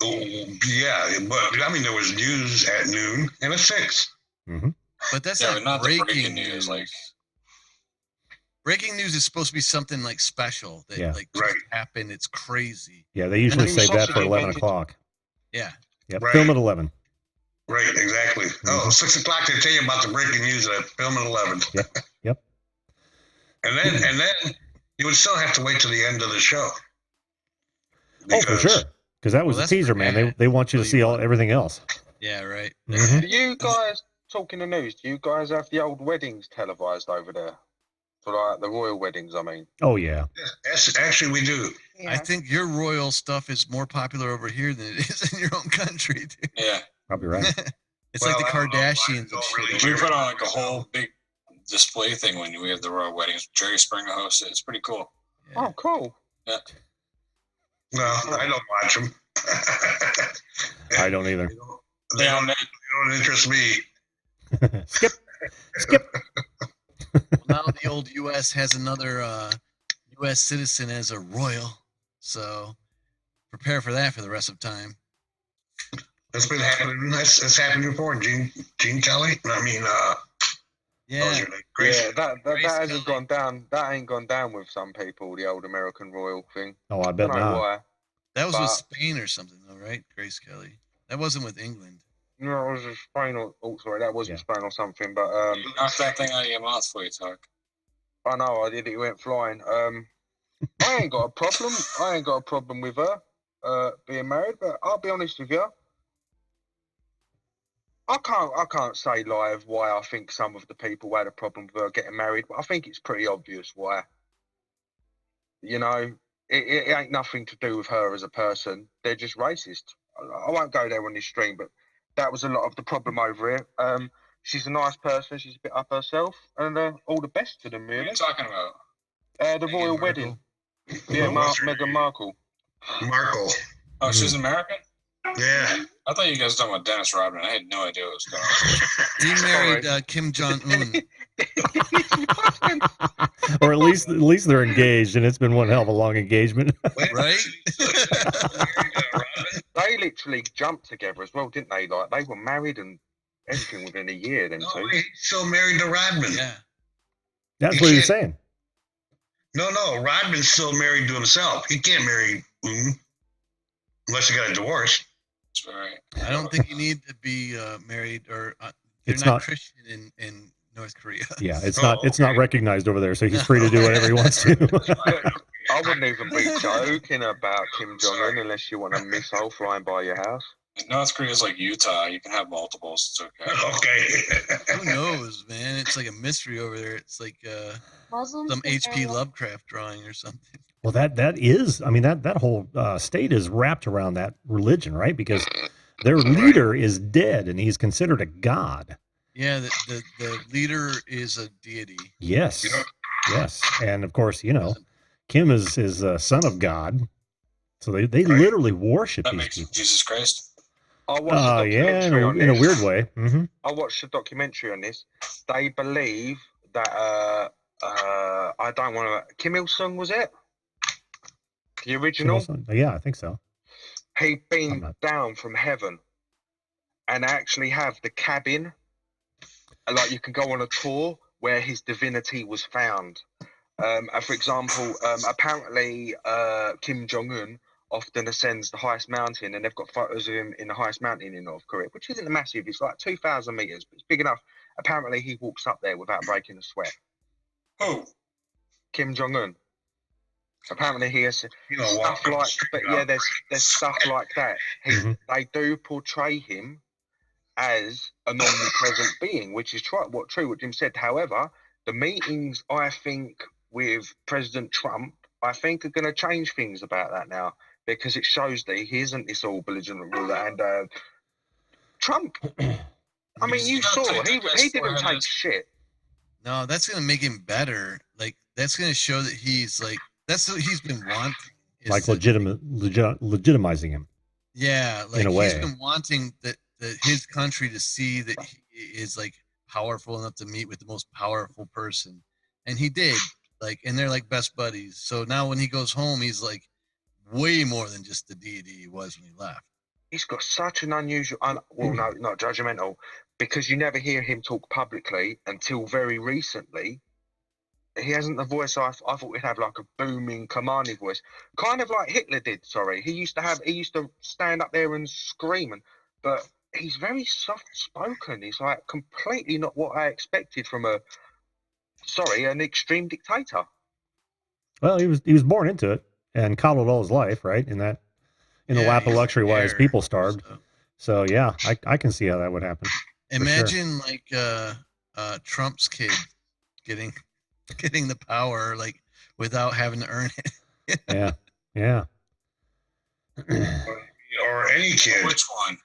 Oh, yeah. But I mean, there was news at noon and at 6. But that's Yeah, not, but not the breaking breaking news. news, like- Breaking news is supposed to be something like special that Yeah. like just Right. happened. It's crazy. Yeah, they usually then save that sausage for 11 invented- o'clock. Yeah. Yep, Right. film at 11. Right, exactly. Oh, 6 o'clock, they tell you about the breaking news at film at 11. Yep. And then you would still have to wait till the end of the show. Oh, for sure. Because that was Well, a that's teaser, for man. ad. They want you to So you see want- everything else. Yeah, right. Mhm. Do you guys, talking the news, do you guys have the old weddings televised over there? For like the royal weddings, I mean. Oh yeah. Yes, actually, we do. Yeah. I think your royal stuff is more popular over here than it is in your own country, dude. Yeah. Probably right. It's Well, like the I don't know. I Kardashians don't of shit. really over We here. put on like a whole big display thing when we have the royal weddings. Jerry Springer hosts it. It's pretty cool. Yeah. Oh, cool. No, I don't watch them. I don't either. They don't interest me. Skip. Well, now the old U.S. has another U.S. citizen as a royal, so prepare for that for the rest of time. That's been happening. That's happened before. Gene Kelly. I mean, Yeah, what was her name? Grace. Yeah, that Grace hasn't Kelly. gone down. That ain't gone down with some people. The old American royal thing. Oh, I I bet don't know not. why. that was with But- Spain or something, though, right? Grace Kelly. That wasn't with England. No, it was in Spain or sorry, that wasn't Spain or something. But Knock that thing out of your mouth before you talk. I know I did. It went flying. I ain't got a problem. I ain't got a problem with her being married. But I'll be honest with you. I can't say live why I think some of the people had a problem with her getting married, but I think it's pretty obvious why. You know, it ain't nothing to do with her as a person. They're just racist. I won't go there on this stream, but that was a lot of the problem over here. She's a nice person. She's a bit up herself, and all the best to them, What are really. you talking about? The royal Markle. wedding. Yeah, What's her Meghan name? Markle. Markle. Oh, she's American? Yeah. I thought you guys were talking about Dennis Rodman. I had no idea what was going on. He married Kim Jong Un. Or at least they're engaged, and it's been one hell of a long engagement. Right? They literally jumped together as well, didn't they? Like they were married and everything within a year. Then No, too. he's still married to Rodman. Yeah. That's You what he was can't- saying. No, Rodman's still married to himself. He can't marry unless he got a divorce. That's right. I don't think you need to be married or they're It's not not- Christian in North Korea. Yeah, it's Oh, not not okay. recognized over there, so he's free to do whatever he wants to. I wouldn't even be joking about Kim Jong Un unless you want a missile flying by your house. North Korea's like Utah. You can have multiples. It's okay. Okay. Who knows, man? It's like a mystery over there. It's like Muslims some can H.P. have- Lovecraft drawing or something. Well, that is, I mean, that whole state is wrapped around that religion, right? Because their leader is dead, and he's considered a god. Yeah, the leader is a deity. Yes, Yeah. yes, and of course, Kim is a son of God, so they Right. literally worship That these makes people. Jesus Christ. I watched a Yeah, documentary on in a this. weird way. Hmm. I watched a documentary on this. They believe that I don't want to. Kim Il Sung was it? The original. Yeah, I think so. He I'm beamed not- down from heaven, and actually have the cabin. Like you can go on a tour where his divinity was found. For example, apparently Kim Jong Un often ascends the highest mountain, and they've got photos of him in the highest mountain in North Korea, which isn't massive. It's like 2,000 meters, but it's big enough. Apparently, he walks up there without breaking a sweat. Oh, Kim Jong Un. Apparently, he has Walk stuff up the like, street but up. yeah, there's stuff like that. Mhm. They do portray him as an omnipresent being, which is true. What Jim said. However, the meetings I think with President Trump, I think are going to change things about that now, because it shows that he isn't this all belligerent ruler. And Trump, I mean, you He's not saw taking he the best didn't for take his- shit. No, that's gonna make him better. Like that's gonna show that he's like that's what he's been wanting. is Like that- legitimizing him. Yeah, like in a he's way. been wanting that his country to see that he is like powerful enough to meet with the most powerful person, and he did. Like, and they're like best buddies. So now when he goes home, he's like way more than just the deity he was when he left. He's got such an unusual, well, no, not judgmental, because you never hear him talk publicly until very recently. He hasn't the voice I thought he'd have, like a booming, commanding voice, kind of like Hitler did. Sorry, he used to stand up there and scream, but he's very soft spoken. He's like completely not what I expected from an extreme dictator. Well, he was born into it and coddled all his life, right? In the lap of he's luxury while his there, people starved. so. So yeah, I can see how that would happen. Imagine like Trump's kid getting the power like without having to earn it. Yeah. Or any kid. Which one?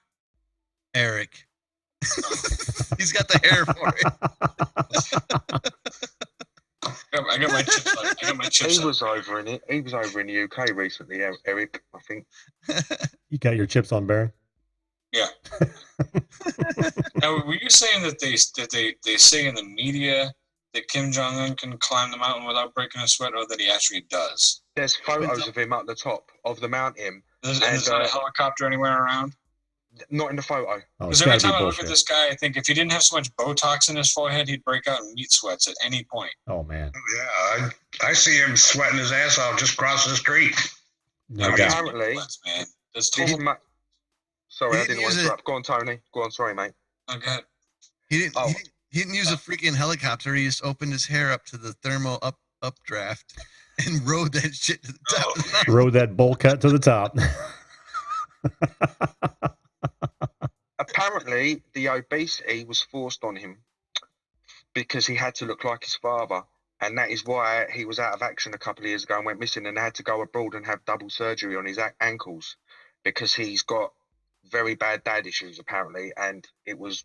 Eric. He's got the hair for it. I got my chips. I got my chips. He was over in the UK recently, Eric, I think. You got your chips on, Baron? Yeah. Now, were you saying that they say in the media that Kim Jong Un can climb the mountain without breaking a sweat, or that he actually does? There's photos of him at the top of the mountain. Is there a helicopter anywhere around? Not in the photo. Oh, Because it's every gotta be time I look bullshit. at this guy, I think if he didn't have so much Botox in his forehead, he'd break out in meat sweats at any point. Oh man. Yeah, I see him sweating his ass off just across the street. No I mean, doubt. Apparently, sweats, man. That's this total. sorry, He I didn't didn't want use to it. interrupt. Go on, Tony. Go on, sorry, mate. Okay. He didn't. Oh. He didn't use a freaking helicopter. He just opened his hair up to the thermal updraft and rode that shit to the top. Of the mountain. Rode that bowl cut to the top. Apparently, the obesity was forced on him because he had to look like his father. And that is why he was out of action a couple of years ago and went missing and had to go abroad and have double surgery on his ankles because he's got very bad dad issues, apparently. And it was,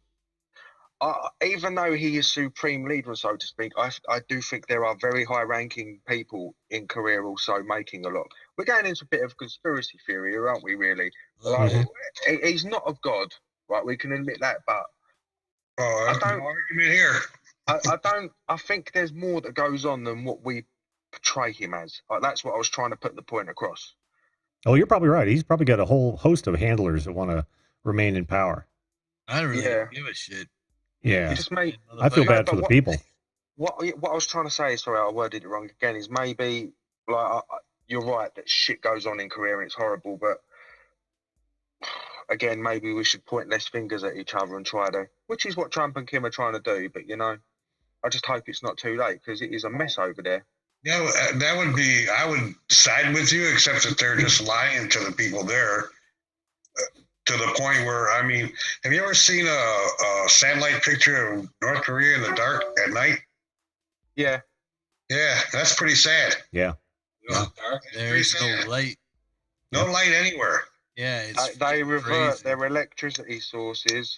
even though he is supreme leader, so to speak, I do think there are very high-ranking people in Korea also making a lot. We're going into a bit of conspiracy theory here, aren't we, really? Like, he's not of God, right? We can admit that, but Oh, I there's don't- no argument here. I think there's more that goes on than what we portray him as. Like, that's what I was trying to put the point across. Oh, you're probably right. He's probably got a whole host of handlers that want to remain in power. I don't really Yeah. give a shit. Yeah. You just made I feel Motherfucker. bad but for the what- people. what I was trying to say. Sorry, I worded it wrong again. Is maybe like you're right that shit goes on in Korea and it's horrible, but again, maybe we should point less fingers at each other and try to, which is what Trump and Kim are trying to do. But I just hope it's not too late because it is a mess over there. Yeah, that would be. I would side with you, except that they're just lying to the people there, to the point where, I mean, have you ever seen a satellite picture of North Korea in the dark at night? Yeah, Yeah, that's pretty sad. Yeah. Yeah. Dark. There's no sad. light. No light anywhere. Yeah, it's they revert crazy. their electricity sources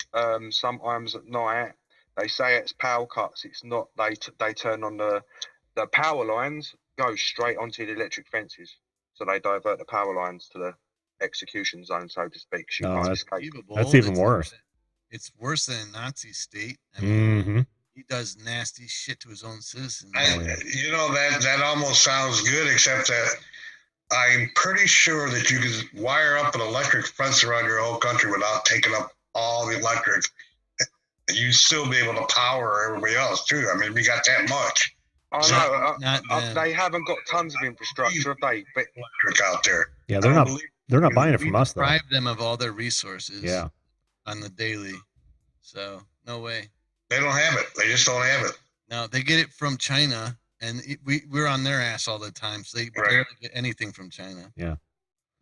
sometimes at night. They say it's power cuts. It's not. They turn on the power lines, go straight onto the electric fences. So they divert the power lines to the execution zone, so to speak. So you No, can't that's- escape. Unbelievable. That's even It's- worse. It's worse than a Nazi state. I mean, Mm-hmm. he does nasty shit to his own citizens. That almost sounds good, except that I'm pretty sure that you could wire up an electric fence around your whole country without taking up all the electric. You'd still be able to power everybody else too. I mean, we got that much I So- know. Not them. They haven't got tons of infrastructure, have they? But electric out there. Yeah, I they're don't not believe- they're not buying it We from us though. deprive them of all their resources. Yeah. On the daily. So no way. They don't have it. They just don't have it. No, they get it from China, and we're on their ass all the time. So they Right. barely get anything from China.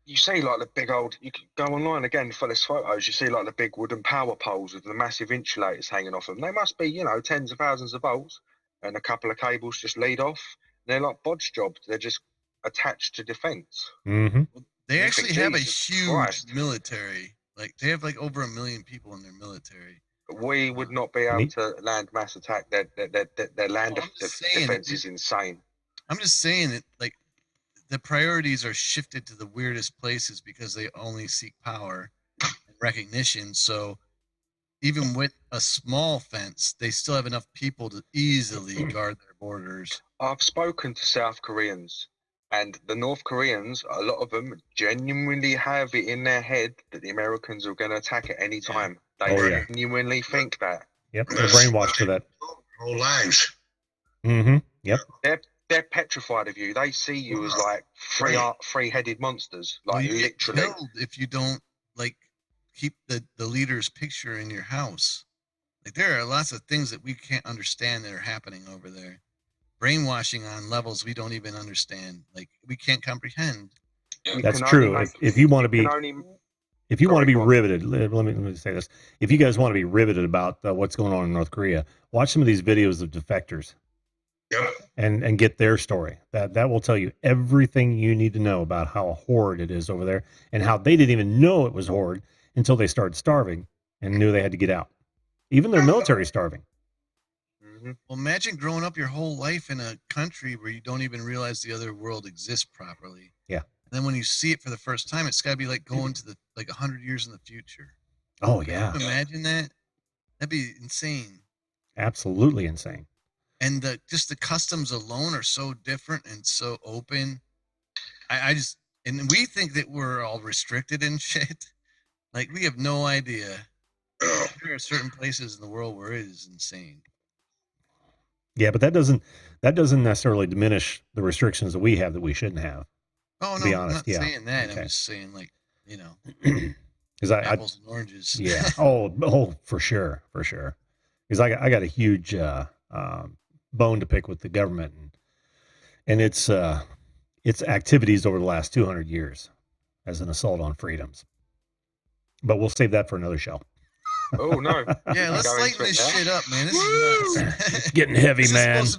you see, like the big old. You can go online again for this photos. You see, like the big wooden power poles with the massive insulators hanging off them. They must be, tens of thousands of volts, and a couple of cables just lead off. They're like bodge jobs. They're just attached to defense. Mm-hmm. They You actually think, have a Jesus huge Christ. military. Like they have like over 1 million people in their military. We would not be able Neat. to land mass attack. Their land I'm just saying, defense is insane. I'm just saying that like the priorities are shifted to the weirdest places because they only seek power and recognition. So even with a small fence, they still have enough people to easily guard their borders. I've spoken to South Koreans, and the North Koreans, a lot of them genuinely have it in their head that the Americans are going to attack at any time. They Oh, yeah. genuinely think that. Yep. They're brainwashed to that. Whole lives. Mm-hmm. Yep. They're petrified of you. They see you as like three-headed monsters, Well, like you get literally. killed if you don't like keep the leader's picture in your house. Like there are lots of things that we can't understand that are happening over there. Brainwashing on levels we don't even understand. Like we can't comprehend. You That's can true. only make- If you want to you be, can only- if you want to Sorry, be go on. riveted, let me say this. If you guys want to be riveted about what's going on in North Korea, watch some of these videos of defectors Yep. and get their story. That will tell you everything you need to know about how horrid it is over there and how they didn't even know it was horrid until they started starving and knew they had to get out. Even their military is starving. Mhm. Well, imagine growing up your whole life in a country where you don't even realize the other world exists properly. Yeah. And then when you see it for the first time, it's got to be like going to 100 years in the future. Oh Can yeah, you imagine that? That'd be insane. absolutely insane. And just the customs alone are so different and so open. And we think that we're all restricted and shit. Like we have no idea. Oh, There are certain places in the world where it is insane. Yeah, but that doesn't necessarily diminish the restrictions that we have that we shouldn't have. Oh To no, be I'm honest, not yeah. saying that. Okay. I'm just saying like, Because I apples and oranges. yeah. Oh, for sure. Because I got a huge bone to pick with the government and its activities over the last 200 years as an assault on freedoms. But we'll save that for another show. Oh no. Yeah, let's Go lighten into it this now. shit up, man. This is nuts. It's getting heavy, man. This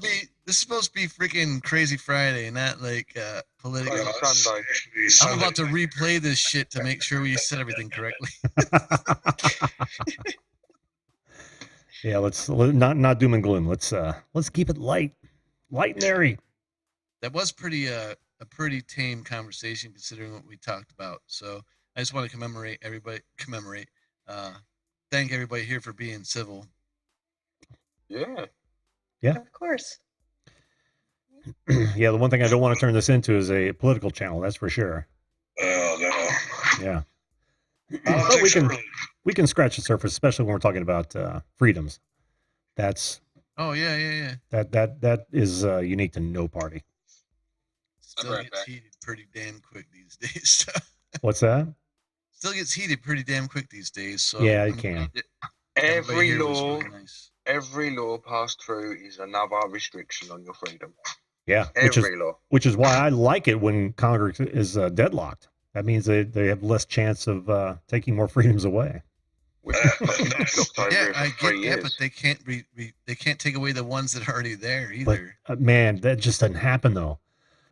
is supposed to be freaking Crazy Friday, not like political. Like a Sunday. I'm about to replay this shit to make sure we said everything correctly. Yeah, let's not doom and gloom. Let's keep it light and airy. That was a pretty tame conversation considering what we talked about. So I just want to thank everybody here for being civil. Yeah. Of course. Yeah, the one thing I don't want to turn this into is a political channel. That's for sure. oh no. Yeah. But Politics are really- we can scratch the surface, especially when we're talking about freedoms. That's Oh yeah. that is unique to no party. Still right gets back. heated pretty damn quick these days. What's that? Still gets heated pretty damn quick these days. So Yeah, it I'm can. glad that everybody Every here was law, really nice. every law passed through is another restriction on your freedom. Yeah, Every law. which is why I like it when Congress is deadlocked. That means they have less chance of taking more freedoms away. Which looked over Yeah, it for I 3 get that, years. but they can't they can't take away the ones that are already there either. But man, that just doesn't happen though.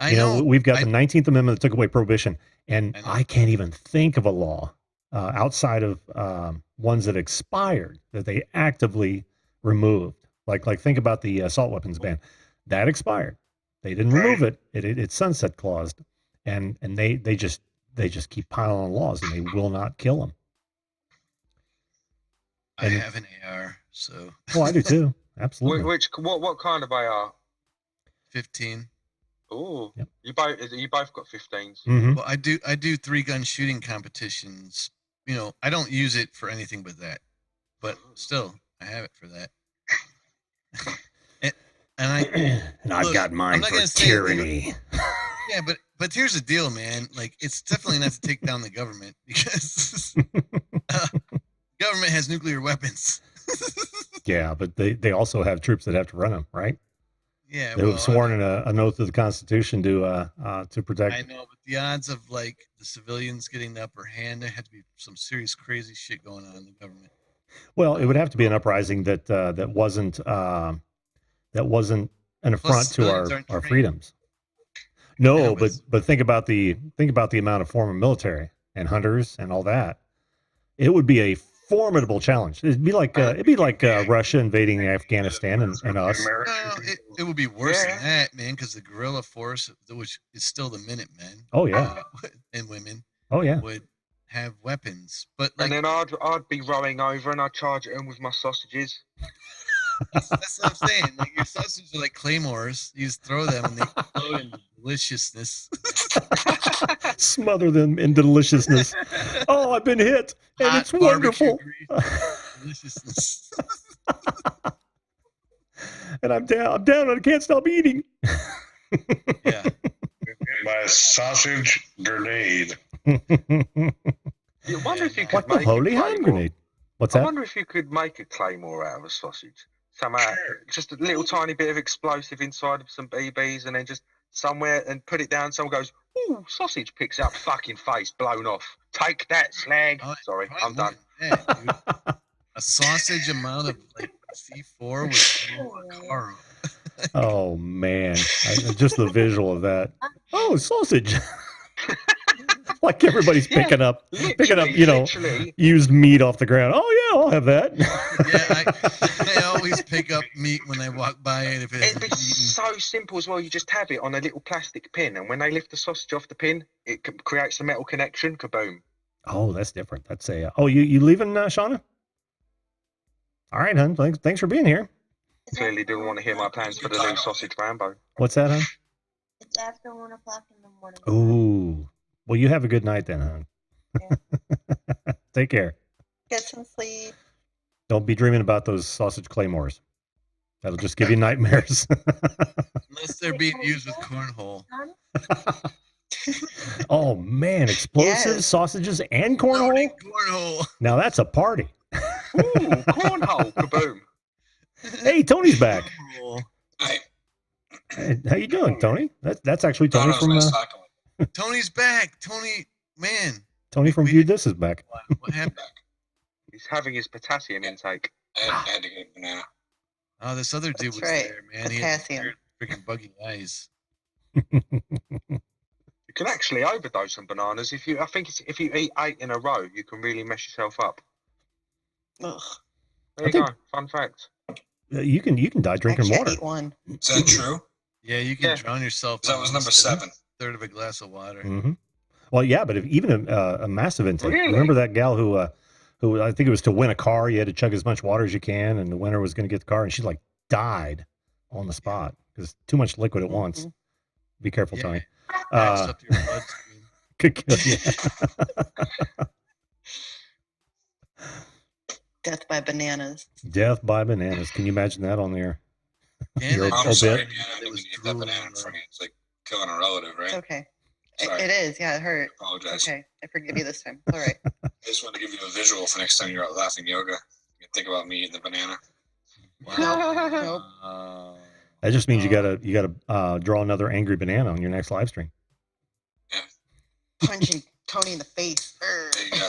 I know. We've got I- the 19th Amendment that took away prohibition, and I know. I can't even think of a law outside of ones that expired that they actively removed. Like think about the assault weapons ban that expired. They didn't remove it. It's sunset claused, and they just keep piling on laws, and they will not kill them. I and- have an AR, so Well, I do too. Absolutely. What kind of AR? 15. Oh, Yep. you both got 15s. Mhm. Well, I do 3-gun shooting competitions. I don't use it for anything but that, but still, I have it for that. and I And I've Look, got I'm mine not for gonna say- tyranny. yeah, but here's the deal, man. Like, it's definitely not to take down the government because government has nuclear weapons. Yeah, but they also have troops that have to run them, right? Yeah, They have sworn in an oath of the Constitution to protect. I know, but the odds of like the civilians getting the upper hand, there had to be some serious crazy shit going on in the government. Well, it would have to be an uprising that wasn't an affront to civilians aren't our trained. freedoms. I No, know, but think about the amount of former military and hunters and all that. It would be a formidable challenge. It'd be like Russia invading Afghanistan and us. No, it would be worse Yeah. than that, man, because the guerrilla force, which is still the Minutemen, Oh yeah, and women, oh yeah. would have weapons. But like, And then I'd be rowing over and I'd charge it in with my sausages. that's what I'm saying. Like your sausages are like claymores. You just throw them and they flow in deliciousness. Smother them in deliciousness. Oh, I've been hit, and Hot it's barbecue wonderful. grease, deliciousness. And I'm down, and I can't stop eating. Yeah. My sausage grenade. You wonder if you could What the make a holy hand claymore. grenade? What's I that? wonder if you could make a claymore out of a sausage. Somehow, Sure. just a little tiny bit of explosive inside of some BBs, and then just somewhere and put it down. Someone goes, "Ooh, sausage!" Picks up, fucking face blown off. Take that, slag. Oh, Sorry, probably I'm done. more than that, dude. A sausage amount of like C4 would blow a car up. Oh man, just the visual of that. Oh, sausage! Like everybody's Yeah, picking up, literally. used meat off the ground. Oh yeah, I'll have that. Yeah, I always pick up meat when I walk by it if it It'd be hasn't been eaten. so simple as well. You just have it on a little plastic pin, and when they lift the sausage off the pin, it creates a metal connection. Kaboom! Oh, that's different. That's a. Oh, you leaving, Shauna? All right, hun. Thanks for being here. Clearly didn't want to hear my plans for the new sausage Rambo. What's that, hun? It's after 1 o'clock in the morning. Ooh. Well, you have a good night then, hun. Yeah. Take care. Get some sleep. Don't be dreaming about those sausage claymores. That'll just give you nightmares. Unless they're being used with cornhole. Oh man, explosives, Yes. sausages, and cornhole. Loading cornhole. Now that's a party. Ooh, cornhole! Kaboom! Hey, Tony's back. Cornhole. Hey, Hey, how you doing, Tony? That's actually thought Tony it was from nice talking with Tony's back. Tony, man, Tony from we- Viewed This Is back. what happened? He's having his potassium intake. you. I had to get a banana. Oh, this other dude That's was right. there, man. He had Potassium. weird freaking buggy eyes. You can actually overdose on bananas if you. I think if you eat 8 in a row, you can really mess yourself up. Ugh. There you think- go. Fun fact. You can die drinking Actually, water. I ate one. Is that true? Yeah, you can Yeah. drown yourself. That in was number almost a 7. third of a glass of water. Hmm. Well, yeah, but if even a massive intake. Really? Remember that gal who I think it was to win a car, you had to chug as much water as you can, and the winner was going to get the car, and she like died on the spot because too much liquid at once. Mhm. Be careful, Yeah. Tony. Backs up your bloodstream. Could kill you. Death by bananas. Death by bananas. Can you imagine that on there? Damn You're it. a I'm bit. sorry, man. I It didn't was mean to eat that drooling banana in on front of you. It's like killing a relative, right? It's okay. Sorry. It is. Yeah, it hurt. Apologize. Okay. I forgive you this time. All right. I just wanted to give you a visual for next time you're out laughing yoga. You think about me eating the banana. Nope. That just means you gotta draw another angry banana on your next live stream. Punching Tony in the face. Urgh. There you go.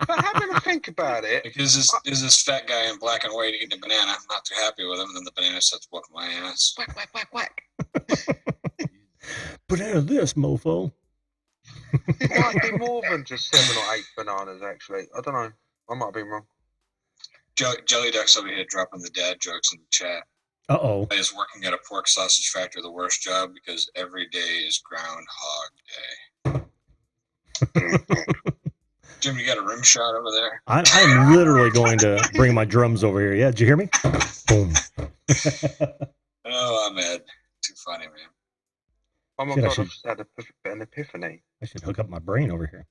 But having a think about it, Because this fat guy in black and white eating a banana. I'm not too happy with him. And then the banana starts whooping my ass. Whack, whack, whack, whack. Banana this, mofo. it might be more than just 7 or 8 bananas. Actually, I don't know. I might be wrong. Jelly Duck's over here dropping the dad jokes in the chat. Uh-oh. Is working at a pork sausage factory the worst job because every day is Groundhog Day. Jim, you got a rim shot over there? I'm literally going to bring my drums over here. Yeah, did you hear me? Boom. Oh, Ahmed. Too funny, man. Oh my Shit, I god, should- I've just had an epiphany. I should hook up my brain over here.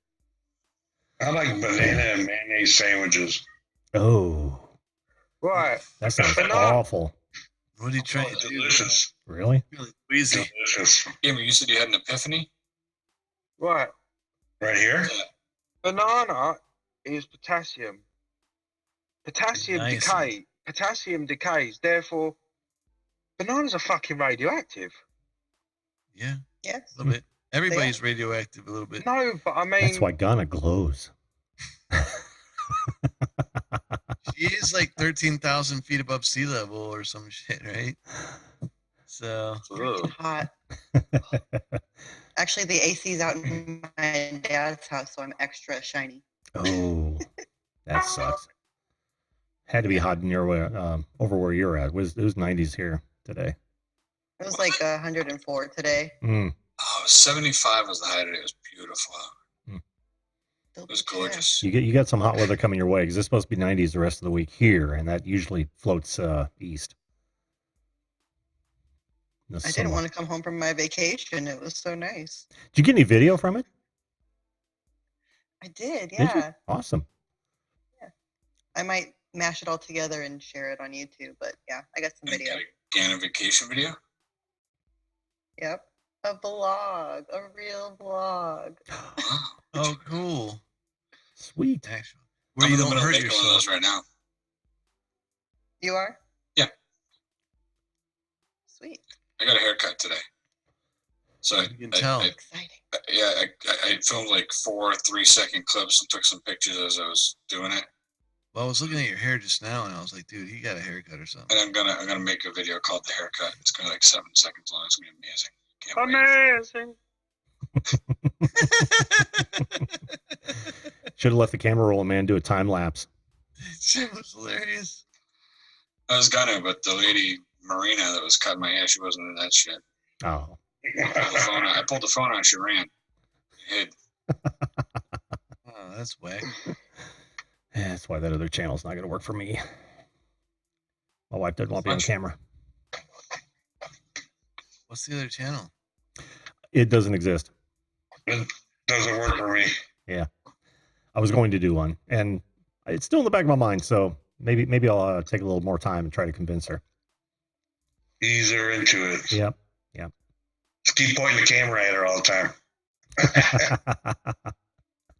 I like banana and mayonnaise sandwiches. Oh, Right. that sounds Banana. awful. What are you trying Oh, to do? delicious. Really? Really queasy. Delicious. Gamer, you said you had an epiphany? Right. Right here? Banana is potassium. Potassium Nice. Potassium decays. Therefore, bananas are fucking radioactive. Yeah, Yes. a little bit. Everybody's radioactive a little bit. No, but I mean, That's why Ghana glows. She is like 13,000 feet above sea level or some shit, right? So, ugh. Hot. Actually, the AC's out in my dad's house, so I'm extra shiny. Oh, that sucks. Had to be hot near where, over where you're at. It was 90s here today. It was like 104 today. Mm. Oh, 75 was the height of it. It was beautiful. It was gorgeous. You got some hot weather coming your way because it's supposed to be 90s the rest of the week here, and that usually floats east. I didn't want to come home from my vacation. It was so nice. Did you get any video from it? I did, Did you? yeah. Awesome. I might mash it all together and share it on YouTube, but yeah, I got some You video. got a Ghana vacation video? Yep. A vlog, a real vlog. Wow. oh, cool. Sweet. Actually, where I'm you in the don't middle of hurt making one of yourself. those right now. You are? Yeah. Sweet. I got a haircut today. So You can tell. Exciting. I filmed like 4 3-second clips and took some pictures as I was doing it. Well, I was looking at your hair just now, and I was like, dude, he got a haircut or something. And I'm gonna make a video called The Haircut. It's gonna be like 7 seconds long. It's gonna be amazing. Can't wait. Amazing. Should have let the camera roll, man. Do a time lapse. Shit was hilarious. I was gonna, but the lady Marina that was cutting my hair, she wasn't in that shit. Oh, I pulled the phone out. She ran. Hid. Oh, that's whack. yeah, that's why that other channel's not going to work for me. My wife doesn't want to be on camera. What's the other channel? It doesn't exist. It doesn't work for me. I was going to do one, and it's still in the back of my mind. So maybe I'll take a little more time and try to convince her. Ease her into it. Yep. Just keep pointing the camera at her all the time.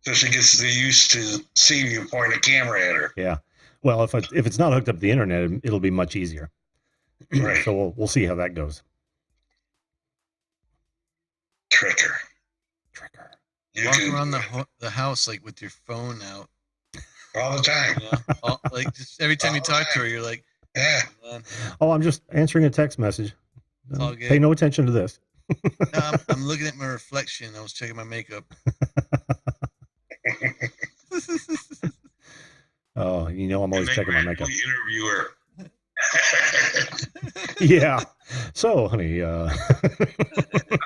So she gets used to seeing you point the camera at her. Yeah. Well, if it's not hooked up to the internet, it'll be much easier. Right. So we'll see how that goes. Trick her. You Walk can around the house like with your phone out. all the time. You know? Like just every time you talk to her, you're like, Yeah. man. Oh, I'm just answering a text message. It's all good. Pay no attention to this. No, I'm looking at my reflection. I was checking my makeup. Oh, I'm always checking my makeup. Interviewer. Yeah. So, honey, How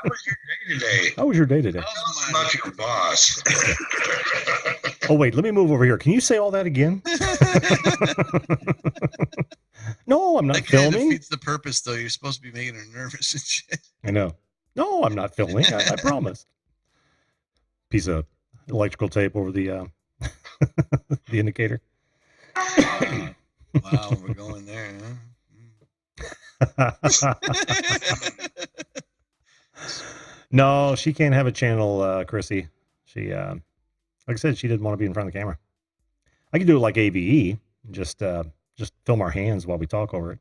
was your day today? how was your day today? Tell us about your boss. Oh, wait, let me move over here. Can you say all that again? No, I'm not That kind of filming. defeats the purpose, though. You're supposed to be making her nervous and shit. I know. No, I'm not filming. I promise. Piece of electrical tape over the the indicator. Wow, we're going there, huh? No, she can't have a channel, Chrissy. She, like I said, she didn't want to be in front of the camera. I could do it like AVE, just film our hands while we talk over it.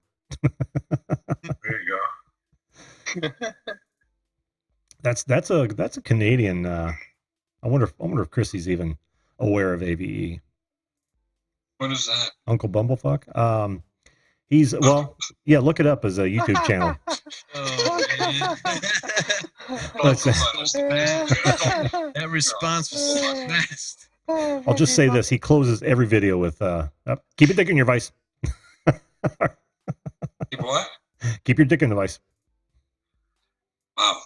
There you go. That's a Canadian. I wonder if Chrissy's even aware of AVE. What is that? Uncle Bumblefuck. He's look it up as a YouTube channel. Oh, man. Let's say- That response was so fast. I'll just say this: he closes every video with "Keep your dick in your vice." People what? Keep your dick in the vice. Wow.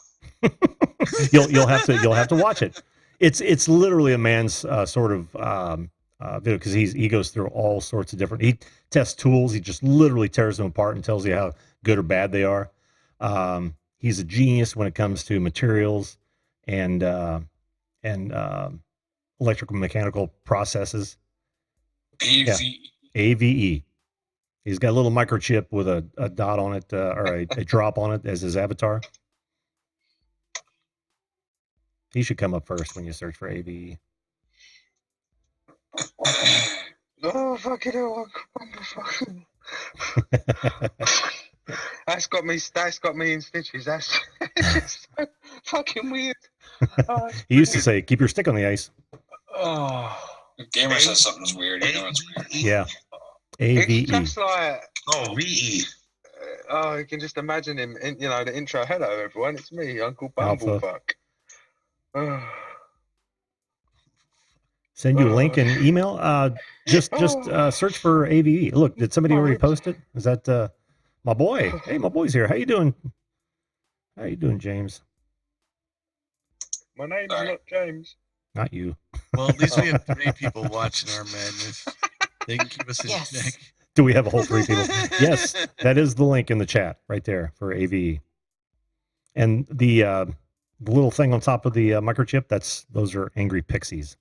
You'll have to watch it. It's literally a man's sort of video, because he goes through all sorts of different. He tests tools. He just literally tears them apart and tells you how good or bad they are. He's a genius when it comes to materials and electrical mechanical processes. AV. AVE. He's got a little microchip with a dot on it, or a drop on it as his avatar. He should come up first when you search for AVE. Oh, fucking hell. That's got me in stitches. That's just so fucking weird. Oh, He used to say, "Keep your stick on the ice." oh. The gamer says something's weird. You know it's weird. Yeah. It's AVE. just like, VE. oh, you can just imagine him, the intro. Hello, everyone. It's me, Uncle Alpha. Bumblefuck. Oh. Send you a link and email. Just search for AVE. Look, did somebody already post it? Is that my boy? Hey, my boy's here. How you doing? How you doing, James? My name's Sorry. not James. Not you. Well, at least we have 3 people watching our madness. They can keep us in Yes. check. Do we have a whole 3 people? Yes, that is the link in the chat right there for AVE. And the little thing on top of the microchip, those are angry pixies.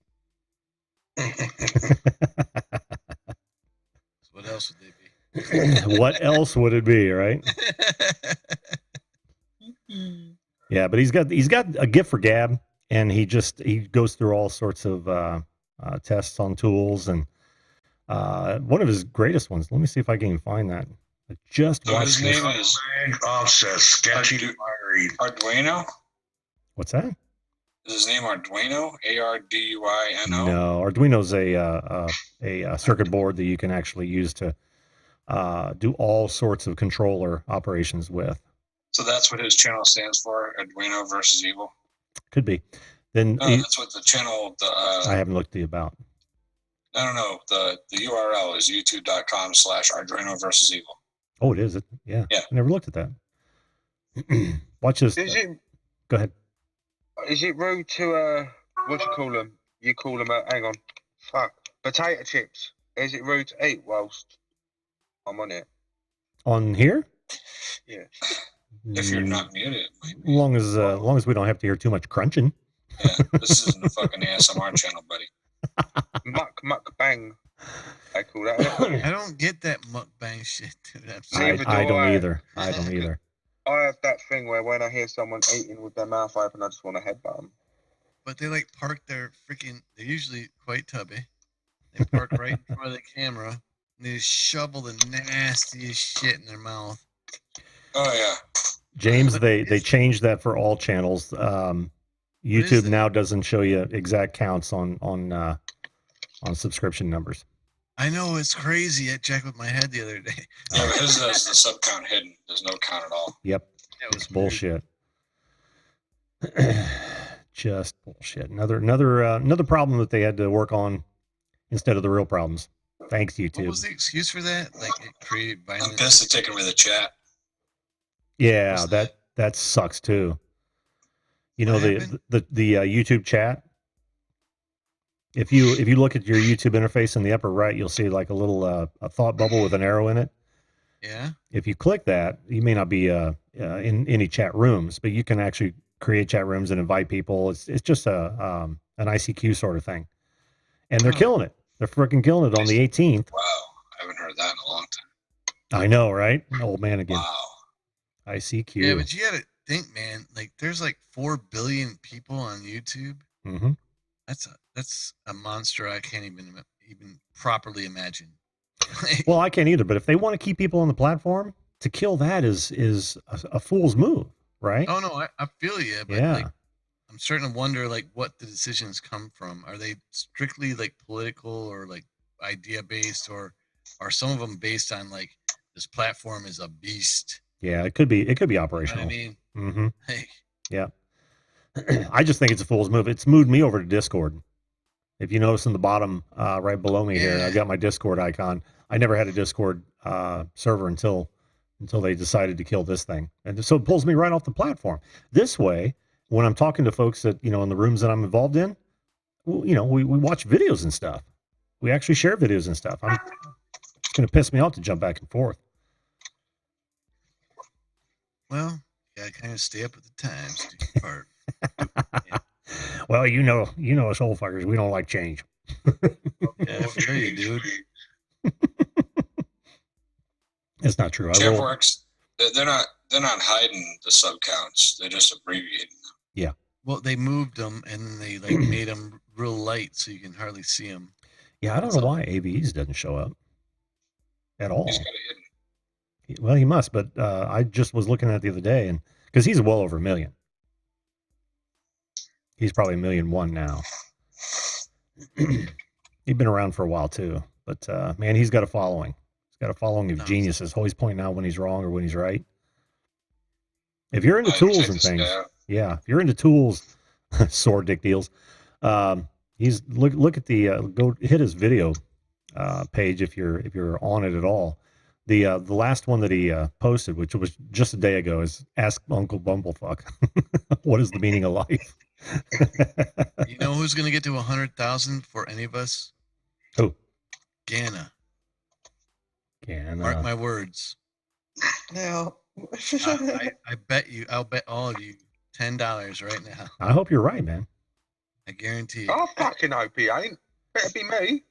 What else would they be? What else would it be, right? Yeah, but he's got a gift for gab, and he goes through all sorts of tests on tools, and one of his greatest ones. Let me see if I can even find that. I just So watched his this. name is Offset, sketchy wiring. Arduino. What's that? Is his name Arduino? Arduino? No, Arduino's a circuit board that you can actually use to do all sorts of controller operations with. So that's what his channel stands for, Arduino versus Evil. Could be. Then No, that's what the channel. I haven't looked at the about. No. The URL is youtube.com/Arduino versus Evil. Oh, it is. Yeah. Yeah. I never looked at that. Watch this. Is it Go ahead. rude to what you call them? You call them hang on, fuck, potato chips. Is it rude to eat whilst I'm on it? On here? Yeah. If you're not muted, As long as we don't have to hear too much crunching. yeah, this isn't a fucking ASMR channel, buddy. Muck bang. I call that. I don't get that mukbang shit, dude. I'm Neither sorry. do I don't I. either. I don't either. I have that thing where when I hear someone eating with their mouth open, I just want to headbutt them. But they like park their freaking. They're usually quite tubby. They park right in front of the camera. And they just shovel the nastiest shit in their mouth. Oh yeah. James, But they it's- changed that for all channels. YouTube it? now doesn't show you exact counts on subscription numbers. I know it's crazy. I checked with my head the other day. Yeah, but his has the sub count hidden. There's no count at all. Yep, That was it's weird. bullshit. Just bullshit. Another problem that they had to work on instead of the real problems. Thanks, What YouTube. was the excuse for that? Like it created I'm violence. pissed at taking away the chat. Yeah, What's that sucks too. You know What the happened? the YouTube chat. If you look at your YouTube interface in the upper right, you'll see like a little a thought bubble with an arrow in it. Yeah. If you click that, you may not be in any chat rooms, but you can actually create chat rooms and invite people. It's just an ICQ sort of thing, and they're Oh. killing it. They're freaking killing it on the 18th. Wow, I haven't heard that in a long time. I know, right? Old man again. Wow. ICQ. Yeah, but you gotta think, man. Like, there's like 4 billion people on YouTube. hmm That's a monster I can't even properly imagine. Well, I can't either. But if they want to keep people on the platform, to kill that is a fool's move, right? Oh no, I feel you, but Yeah. like I'm starting to wonder like what the decisions come from. Are they strictly like political or like idea based, or are some of them based on like this platform is a beast? Yeah, it could be You know what operational. I mean? hmm Like, Yeah. I just think it's a fool's move. It's moved me over to Discord. If you notice in the bottom right below me here, Yeah. I got my Discord icon. I never had a Discord server until they decided to kill this thing, and so it pulls me right off the platform. This way, when I'm talking to folks that in the rooms that I'm involved in, we watch videos and stuff. We actually share videos and stuff. It's going to piss me off to jump back and forth. well, yeah, kind of stay up with the times. Do your part. Well, us old fuckers, we don't like change. Yeah, I feel you, dude. It's not true. I Chat will. works. They're not hiding the sub counts. They're just abbreviating them. Well, they moved them and then they like made them real light so you can hardly see them. Yeah, I don't know why AVEs doesn't show up at all. He's got it hidden. Well, he must, but I just was looking at it the other day, and because he's well over 1 million. He's probably 1.1 million now. He's been around for a while too, but man, he's got a following. He's got a following of Nice. geniuses, always pointing out when he's wrong or when he's right. If you're into Check tools and this things, guy out. yeah, if you're into tools, sword dick deals, he's look at the go hit his video page if you're on it at all. The last one that he posted, which was just a day ago, is Ask Uncle Bumblefuck. What is the meaning of life? You know who's gonna get to 100,000 for any of us? Who? Ghana. Yeah, Mark my words. No. I bet you. I'll bet all of you $10 right now. I hope you're right, man. I guarantee you. I fucking hope he ain't. Better be me.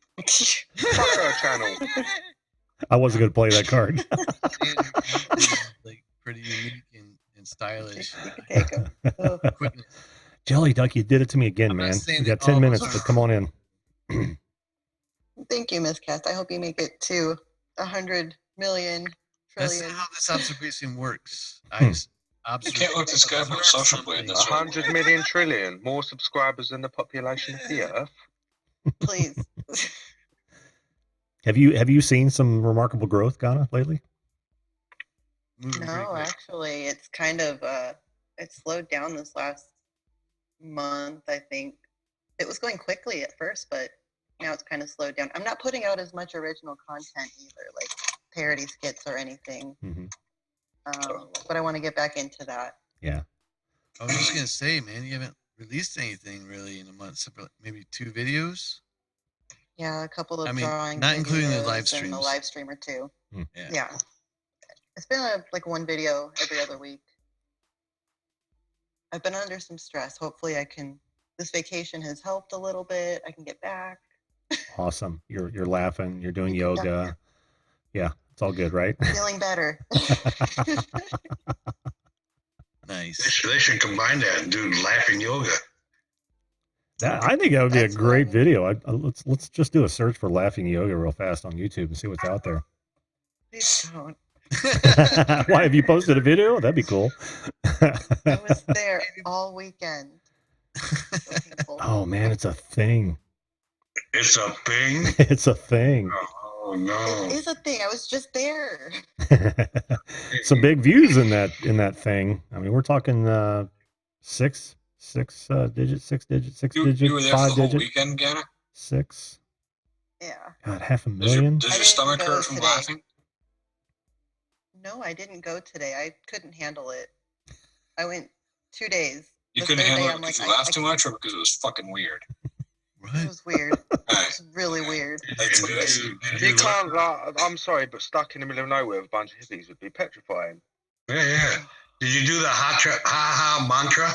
Fuck her channel. I wasn't going to play that card. Like pretty unique and stylish. We can take 'em. Oh, Quickness. Jelly Duck, you did it to me again, I'm not man. saying You that got 10 all of us minutes, are- but come on in. Thank you, Miss Cast. I hope you make it to 100 million That's trillion. not how this observation works. You can't look this guy up on Social Blade. That's right. 100 million trillion, more subscribers than the population of the Earth. Please. Have you seen some remarkable growth, Ghana, lately? Moving pretty No, quick. actually, it's kind of it slowed down this last month. I think it was going quickly at first, but now it's kind of slowed down. I'm not putting out as much original content either, like parody skits or anything. Mm-hmm. But I want to get back into that. Yeah. I was just gonna say, man, you haven't released anything really in a month. Except for maybe 2 videos. Yeah, a couple of I mean, drawing, not including the videos live and streams. a live stream or 2. Yeah. Yeah, it's been like 1 video every other week. I've been under some stress. Hopefully, I can. This vacation has helped a little bit. I can get back. Awesome. You're laughing. You're doing Yeah. yoga. Yeah, it's all good, right? Feeling better. Nice. They should combine that and do laughing yoga. I think that would be That's a great right. video. Let's just do a search for laughing yoga real fast on YouTube and see what's out there. Please don't. Why have you posted a video? That'd be cool. I was there all weekend. So painful. Oh man, it's a thing. It's a thing. It's a thing. Oh no. It is a thing. I was just there. Some big views in that thing. I mean, we're talking six digits, You were there for 5 the whole digit, weekend, Ghana? 6. Yeah. God, 500,000. Does I your didn't stomach go hurt from today. laughing? No, I didn't go today. I couldn't handle it. I went 2 days. You The couldn't third handle day, it I'm because like, you I laughed too can't- much or because it was fucking weird? It What? was weird. It Alright. was really weird. You can't, like, I'm sorry, but stuck in the middle of nowhere with a bunch of hippies would be petrifying. Yeah. Did you do the ha mantra?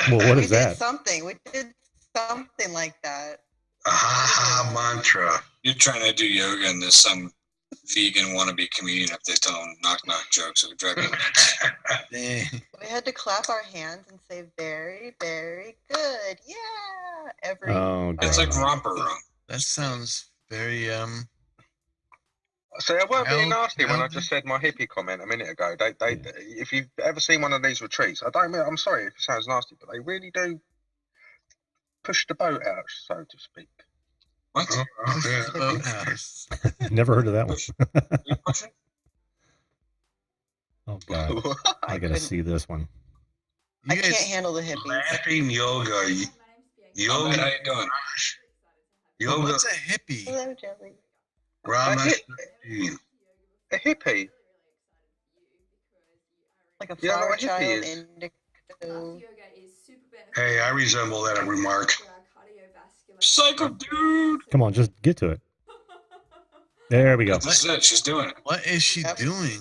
Well, what We is did that? something. We did something like that. A ha mantra. You're trying to do yoga and there's some vegan wannabe comedian up there telling knock jokes. It would drive me nuts. Dang. We had to clap our hands and say very, very good. Yeah. Every Oh, It's like God. romper room. That sounds very So I weren't being How- nasty when how I just said my hippie comment a minute ago. They if you've ever seen one of these retreats, I'm sorry if it sounds nasty, but they really do push the boat out, so to speak. What? Yeah. boathouse. Never heard of that one. You pushing? Oh God, I gotta couldn't- see this one. I You can't guys, handle the hippies. Laughing yoga. Oh, man, Yoga. how you doing? Yoga. what's a hippie? Hello, Jelly. Rama. A hippie? Like a You don't know flower what hippie child is? indigo. Hey, I resemble that remark. Psycho dude! Come on, just get to it. There we go. This is it. She's doing it. What is she Yep. doing?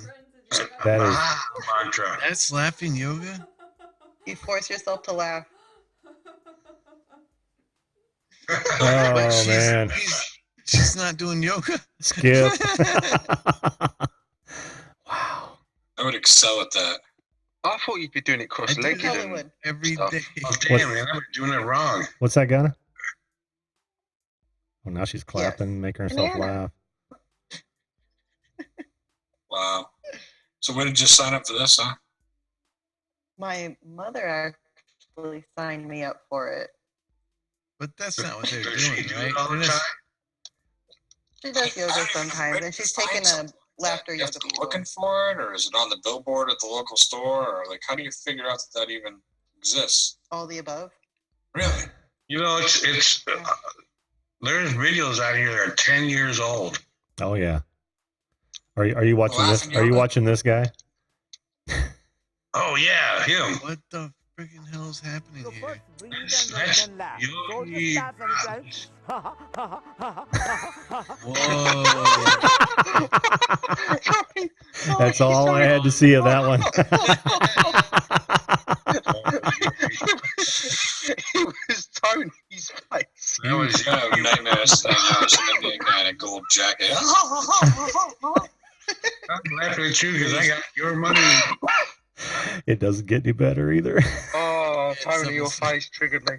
That is. Ha mantra. That's laughing yoga? You force yourself to laugh. Oh she's, man, she's not doing yoga? skip. Wow. I would excel at that. I thought you'd be doing it I do cross-legged. that Probably and- would. every Stuff. day. Oh, damn, man, I'm doing it wrong. What's that, Ghana? Oh, now she's clapping, making herself Banana. laugh. Wow. So where did you sign up for this, huh? My mother actually signed me up for it. But that's not what they're Does she doing, do right? it all the They're just- time? She does yoga sometimes, and she's taken a laughter You have yoga to be before. looking for it, or is it on the billboard at the local store, or like how do you figure out that even exists? All the above. Really? You know, it's there's videos out here that are 10 years old. Oh yeah. Are you watching this? Laughing Are you yoga? watching this guy? Oh yeah, him. What the freaking hell is happening here? That's yogi. Whoa. That's all I had to see of that one. It was Tony's face. That was He's gonna have nightmares saying some Indian guy in a gold jacket. I'm laughing at you because I got your money. It doesn't get any better either. Oh, It's Tony, your something- face triggered me.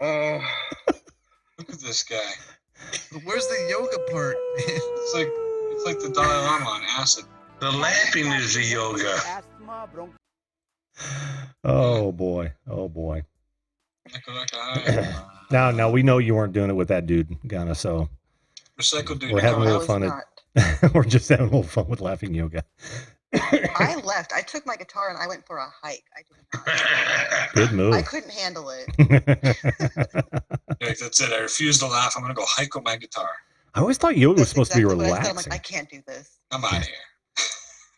Look at this guy. But where's the yoga part, man? It's like the Dalai Lama on acid. The laughing is the yoga. Oh boy. Oh boy. Like, Now we know you weren't doing it with that dude, Ghana. So recycle dude. we're having a I little was fun. not. We're just having a little fun with laughing yoga. I left. I took my guitar and I went for a hike. I did not. Good move. I couldn't handle it. Like, that's it. I refuse to laugh. I'm gonna go hike with my guitar. I always thought yoga was That's supposed to be exactly what I said. I'm relaxing. like, I can't do this. I'm out of here.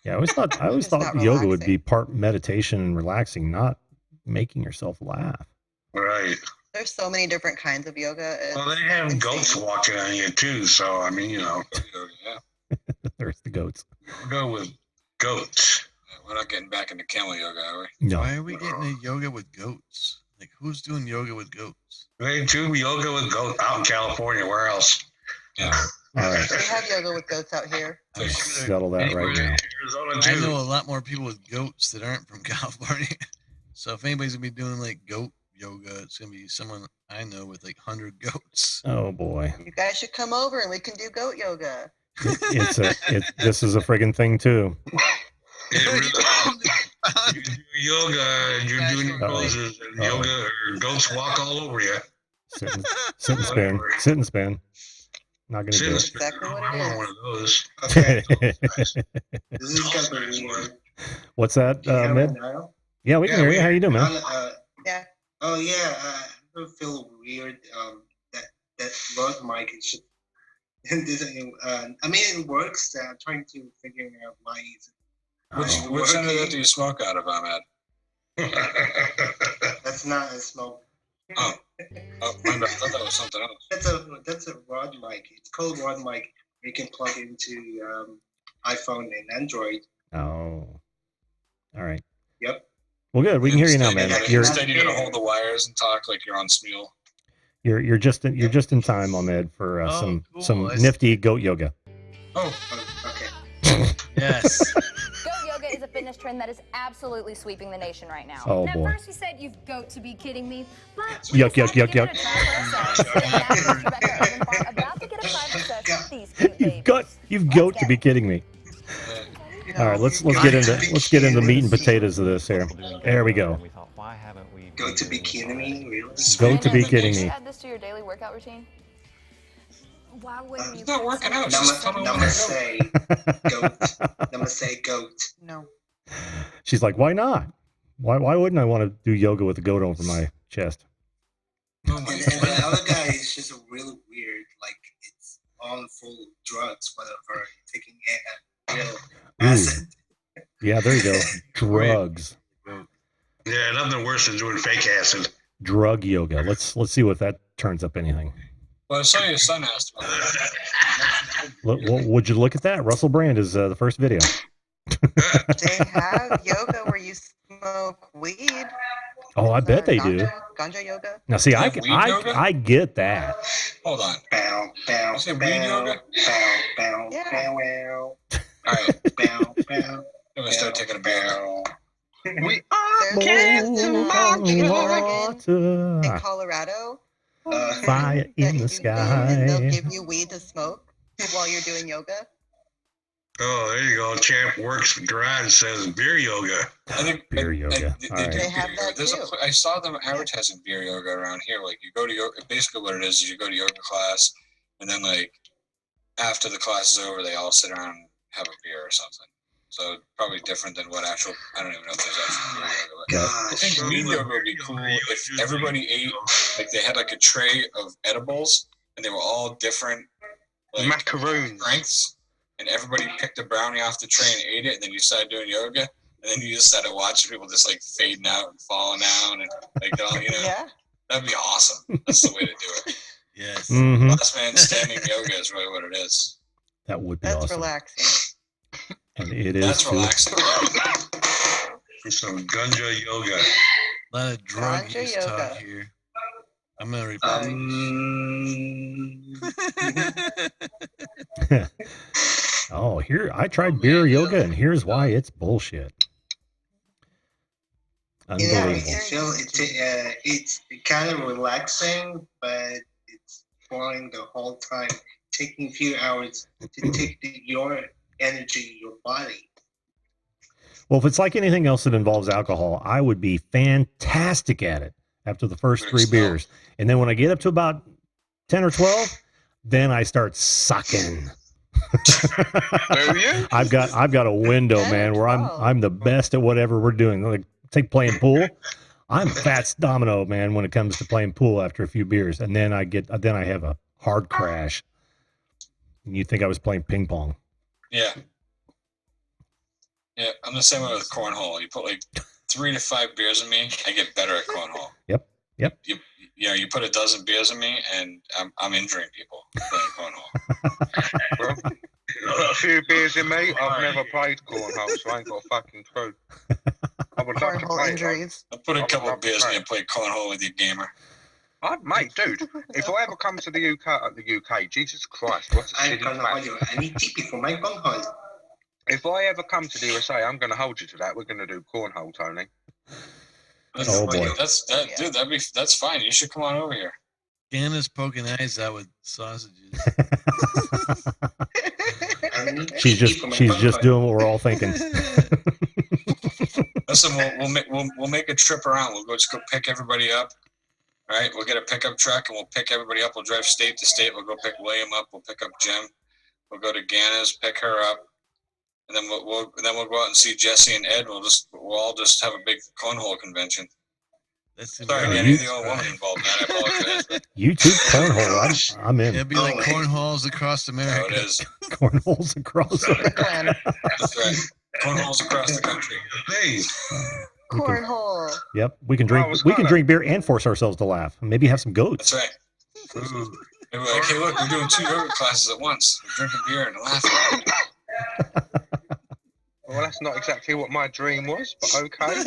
Yeah, I always It's thought not yoga would be relaxing. part meditation and relaxing, not making yourself laugh. Right. There's so many different kinds of yoga. Well, they have Insane. goats walking on you too. So I mean, Yeah. There's the goats. we'll go with goats. We're not getting back into camel yoga, are we? No. Why are we getting a yoga with goats? Like, who's doing yoga with goats? They do yoga with goats out in California. Where else? Yeah. All right. We have yoga with goats out here. Let's settle that right now. Arizona I too. know a lot more people with goats that aren't from California. So if anybody's gonna be doing like goat yoga, it's gonna be someone I know with like 100 goats. Oh boy. You guys should come over and we can do goat yoga. This is a friggin' thing too. It really- you do yoga and you're doing your Uh-oh. poses and Uh-oh. yoga or goats walk all over you. Sit and spin. Sit and spin. Not gonna do Sit and it. Exactly what I it want is. one of those. Okay. This is Gabriel. What's that, Do you hear me Mid? now? Yeah, we can hear you. How you doing, man? Yeah. Oh yeah, I don't feel weird. That Rode mic is just. I mean, it works. I'm trying to figure out why it's. Oh. Which end of that do you smoke out of, Ahmed? That's not a smoke. Oh, my bad. I thought that was something else. That's a Rode mic. It's called Rode mic. You can plug into iPhone and Android. Oh. All right. Yep. Well, good. We can hear you now, man. Instead, You're instead you gotta hold the wires and talk like you're on Smule. you're just in time, Ahmed, for Oh, some cool. some I see. nifty goat yoga. Oh, Okay. Yes. Goat yoga is a fitness trend that is absolutely sweeping the nation right now. Oh and at boy. first we said you've got to be kidding me, but Yuck, we yuck, decided to yuck, give it a try for ourselves. Today, Matt and Rebecca Urban are about to get a private session with these cute babies. You've got to be kidding me. All right, let's get into meat and potatoes of this here. There we go. Go to be kidding me, really? Go to be Brandon, kidding did you me. add this to your daily workout routine? Why wouldn't you? It's not working out. Number, Just tell me number what say goat. Number say goat. No. She's like, why not? Why wouldn't I want to do yoga with a goat over my chest? Oh my And the God. other guy is just really weird. Like it's all full of drugs, whatever. Taking real acid. Yeah, there you go. Drugs. Yeah, nothing worse than doing fake acid. Drug yoga. Let's see if that turns up anything. Well, I saw your son asked about that. Would you look at that? Russell Brand is the first video. They have yoga where you smoke weed. Oh, I bet they do. Ganja yoga. Now, see, They I have weed yoga? I get that. Hold on. Bow, bow, You said bow, weed yoga? bow, bow, Yeah. bow, bow, All right. bow, bow. I'm gonna start taking a bath. We There's in Oregon, Water, in Colorado. fire that in you the can go and they'll sky. give you weed to smoke while you're doing yoga. Oh, there you go. Champ Works Garage says beer yoga. I think Beer yoga. They, All do right. They have beer that yoga. There's too. I saw them advertising beer yoga around here. Like you go to yoga. Basically, what it is you go to yoga class, and then like after the class is over, they all sit around and have a beer or something. So probably different than what actual. I don't even know if there's actual beer yoga. But I gosh. think weed yoga would be cool if everybody ate like they had like a tray of edibles and they were all different like Macaroons. strengths, and everybody picked a brownie off the tray and ate it, and then you started doing yoga, and then you just started watching people just like fading out and falling down, and like all, you know, Yeah. that'd be awesome. That's the way to do it. Yes. Mhm. Last man standing yoga is really what it is. That would be That's awesome. relaxing. And it is That's too. relaxing. Some Ganja yoga. A lot of drug Ganja use yoga. talk here. I'm gonna reply. Oh, here I tried beer yoga, and here's why it's bullshit. Unbelievable. It's kind of relaxing, but it's boring the whole time. Taking a few hours to take your energy, your body. Well, if it's like anything else that involves alcohol, I would be fantastic at it after the first 3 beers. And then when I get up to about 10 or 12, then I start sucking. I've got a window, man, where I'm the best at whatever we're doing. Like take playing pool. I'm Fats Domino, man, when it comes to playing pool after a few beers. And then I have a hard crash. And you think I was playing ping pong. Yeah. Yeah, I'm the same way with cornhole. You put like 3 to 5 beers in me, I get better at cornhole. Yep. You put a dozen beers in me, and I'm injuring people playing cornhole. A few beers in me, I've never played cornhole, so I ain't got a fucking clue. I would love to play injuries. I put a couple of beers in and play cornhole with you, gamer. Mate, dude, if I ever come to the UK, Jesus Christ, what's a city I need TP for my cornhole. If I ever come to the USA, I'm going to hold you to that. We're going to do cornhole, Tony. Oh boy, that's fine. You should come on over here. Ganna's poking eyes out with sausages. she's just doing what we're all thinking. Listen, we'll make a trip around. We'll just go pick everybody up. All right, we'll get a pickup truck and we'll pick everybody up. We'll drive state to state. We'll go pick William up. We'll pick up Jim. We'll go to Ganna's, pick her up. And then we'll go out and see Jesse and Ed. We'll all just have a big cornhole convention. Sorry, again, you're the only woman involved, man. I apologize. You too, cornhole. I'm in. It'd be like cornholes across America. Oh, it is. Cornholes across America. That's right. Cornholes across the country. Hey. Cornhole. Yep, we can drink beer and force ourselves to laugh. Maybe have some goats. That's right. Ooh. Okay, look, we're doing 2 yoga classes at once. We're drinking beer and laughing. Well, that's not exactly what my dream was, but okay. I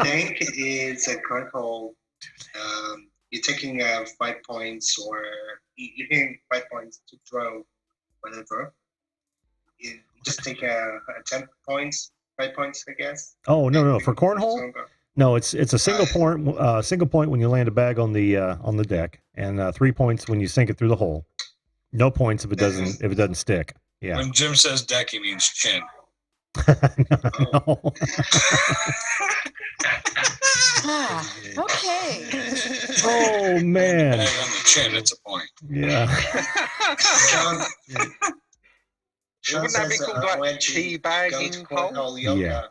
think it's a cornhole. You're taking 5 points, or you're getting 5 points to throw, whatever. You just take 10 points, 5 points, I guess. Oh no! For cornhole, no. It's a single point when you land a bag on the deck, and 3 points when you sink it through the hole. No points if it doesn't stick. Yeah. When Jim says deck, he means chin. No. Okay. Oh man. On the chin, it's a point. Yeah. Wouldn't that be called like teabagging hole? Yeah.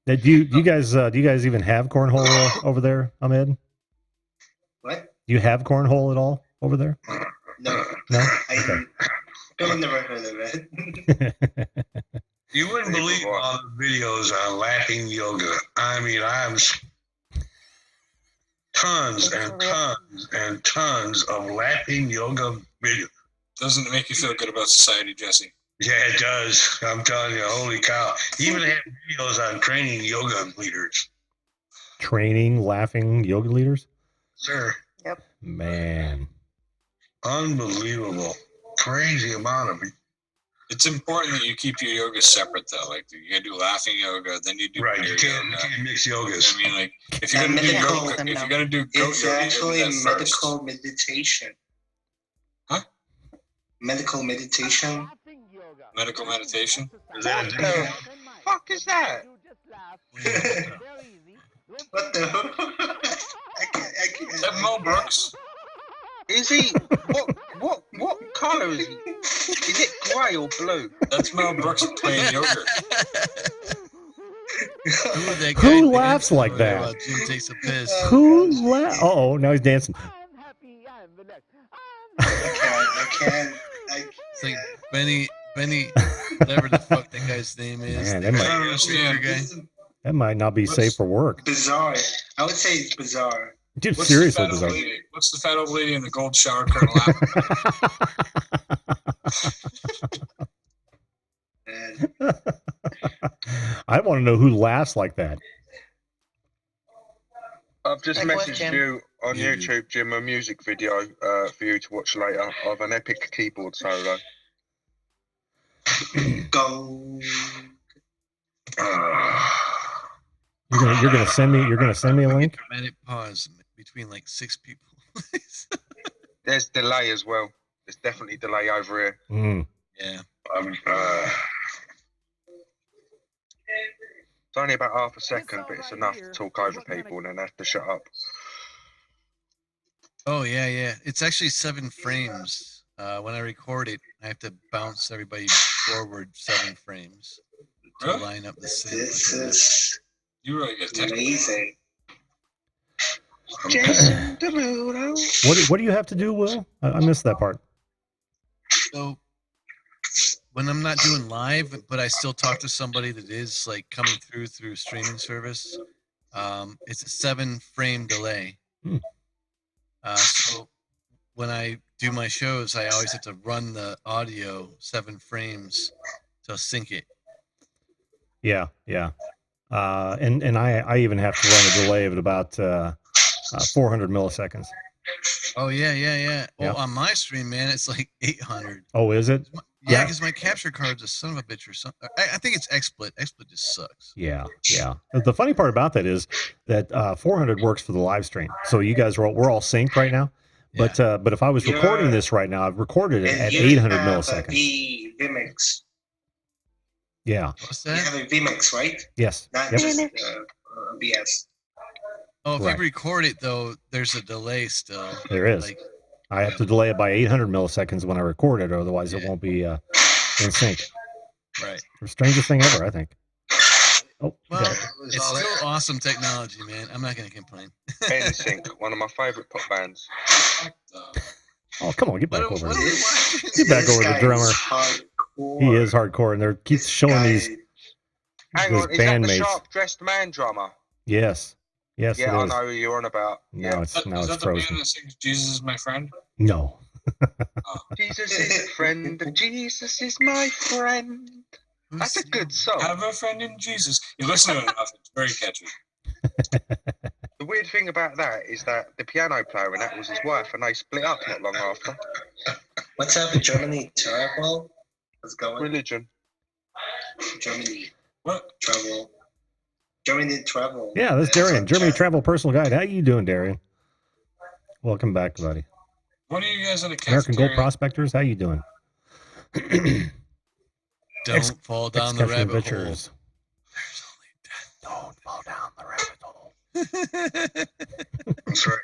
Do you guys even have cornhole over there, Ahmed? What? Do you have cornhole at all over there? No. No. Okay. I've never heard of it. You wouldn't believe all the videos on laughing yoga. I mean, I'm tons and tons and tons of laughing yoga videos. Doesn't it make you feel good about society, Jesse? Yeah, it does. I'm telling you, holy cow. Even have videos on training yoga leaders. Training laughing yoga leaders? Sir. Yep. Man. Unbelievable. Crazy amount of it. It's important that you keep your yoga separate, though. Like, you gotta do laughing yoga, then you do right. You can't mix yogas. I mean, like, if you're gonna do yoga, if you're gonna do yoga, it's actually medical meditation. Huh? Medical meditation. Medical meditation? Is that what the fuck is that? What the? I can't. Is that Mel Brooks? Is he? What colour is he? Is it grey or blue? That's Mel Brooks playing yoga. Who laughs like that? Jim takes a piss. Who laughs? Oh, now he's dancing. I can't. It's like Benny, whatever the fuck that guy's name is. Man, that might not be safe for work. Bizarre. I would say it's bizarre. Dude, seriously bizarre. What's the fat old lady in the gold shower curtain laughing? I want to know who laughs like that. I've just messaged you on YouTube, Jim, a music video for you to watch later of an epic keyboard solo. Go. You're gonna send me a link. Dramatic pause between like 6 people. There's delay as well. There's definitely delay over here. Mm. Yeah. It's only about half a second, but it's enough to talk over people and then have to shut up. Oh yeah, yeah. It's actually 7 frames. When I record it, I have to bounce everybody forward 7 frames to Really? line up the same. This is You really get technical. amazing. Jason Derulo. What do you have to do, Will? I missed that part. So when I'm not doing live, but I still talk to somebody that is like coming through streaming service, it's a 7 frame delay. Hmm. So when I do my shows, I always have to run the audio 7 frames to sync it. Yeah, yeah. And I even have to run a delay of about 400 milliseconds. Oh yeah, yeah, yeah. Yeah. Well, on my stream, man, it's like 800. Oh, is it? Yeah, Yeah. because my capture card's a son of a bitch or something. I think it's XSplit. XSplit just sucks. Yeah, yeah. The funny part about that is that 400 works for the live stream. So you guys we're all synced right now. But if I was recording this right now, I've recorded it And at you 800 have milliseconds. The vMix. Yeah. What's You that? have a vMix, right? Yes. Not Yep. just BS. Oh, if Right. you record it though, there's a delay still. There is. Like, I have to delay it by 800 milliseconds when I record it, or otherwise it Yeah. won't be in sync. right. The strangest thing ever, I think. Oh, Well, yeah. it's still awesome technology, man. I'm not gonna complain. NSYNC, one of my favourite pop bands. Oh, come on, get back What over are here. we watching? Get back This over the guy is drummer. hardcore. He is hardcore, and they're keeps showing Guy- these Hang those on, is that the bandmates. sharp-dressed man drummer? Yes, yes, Yeah, I it is. know who you're on about. Now it's Is now it's that the band frozen. that sings "Jesus is my friend"? No. Jesus is a friend, Jesus is my friend. That's a good song. Have a friend in Jesus. You listen to it enough; it's very catchy. The weird thing about that is that the piano player and that was his wife, and they split up not long after. What's up in Germany? Travel? What's going? Religion. Germany What? travel. Germany travel. Yeah, that's That's Darian, on Germany chat. Travel Personal Guide. How you doing, Darian? Welcome back, buddy. What are you guys at a American Gold cafeteria? Prospectors. How you doing? Don't fall down the Excursion rabbit hole. Adventures. Don't fall down the rabbit hole. That's right.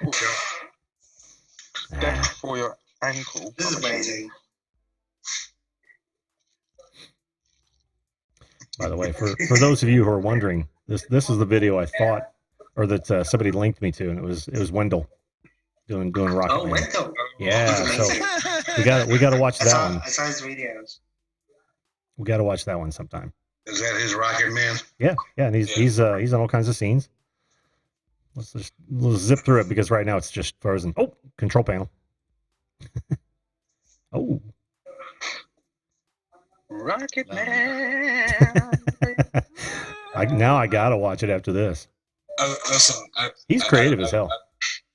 Yeah. Death for your ankle. This is amazing. By the way, for those of you who are wondering, this is the video I thought, or that somebody linked me to, and it was Wendell doing Rocket Oh, Man. Wendell. Yeah, He's so amazing. we got to watch I that saw, one. I saw his videos. We got to watch that one sometime. Is that his Rocket Man? Yeah, and he's on all kinds of scenes. Let's zip through it because right now it's just frozen. Oh, control panel. Oh. Rocket Man. Now I gotta watch it after this. Listen, He's creative as hell.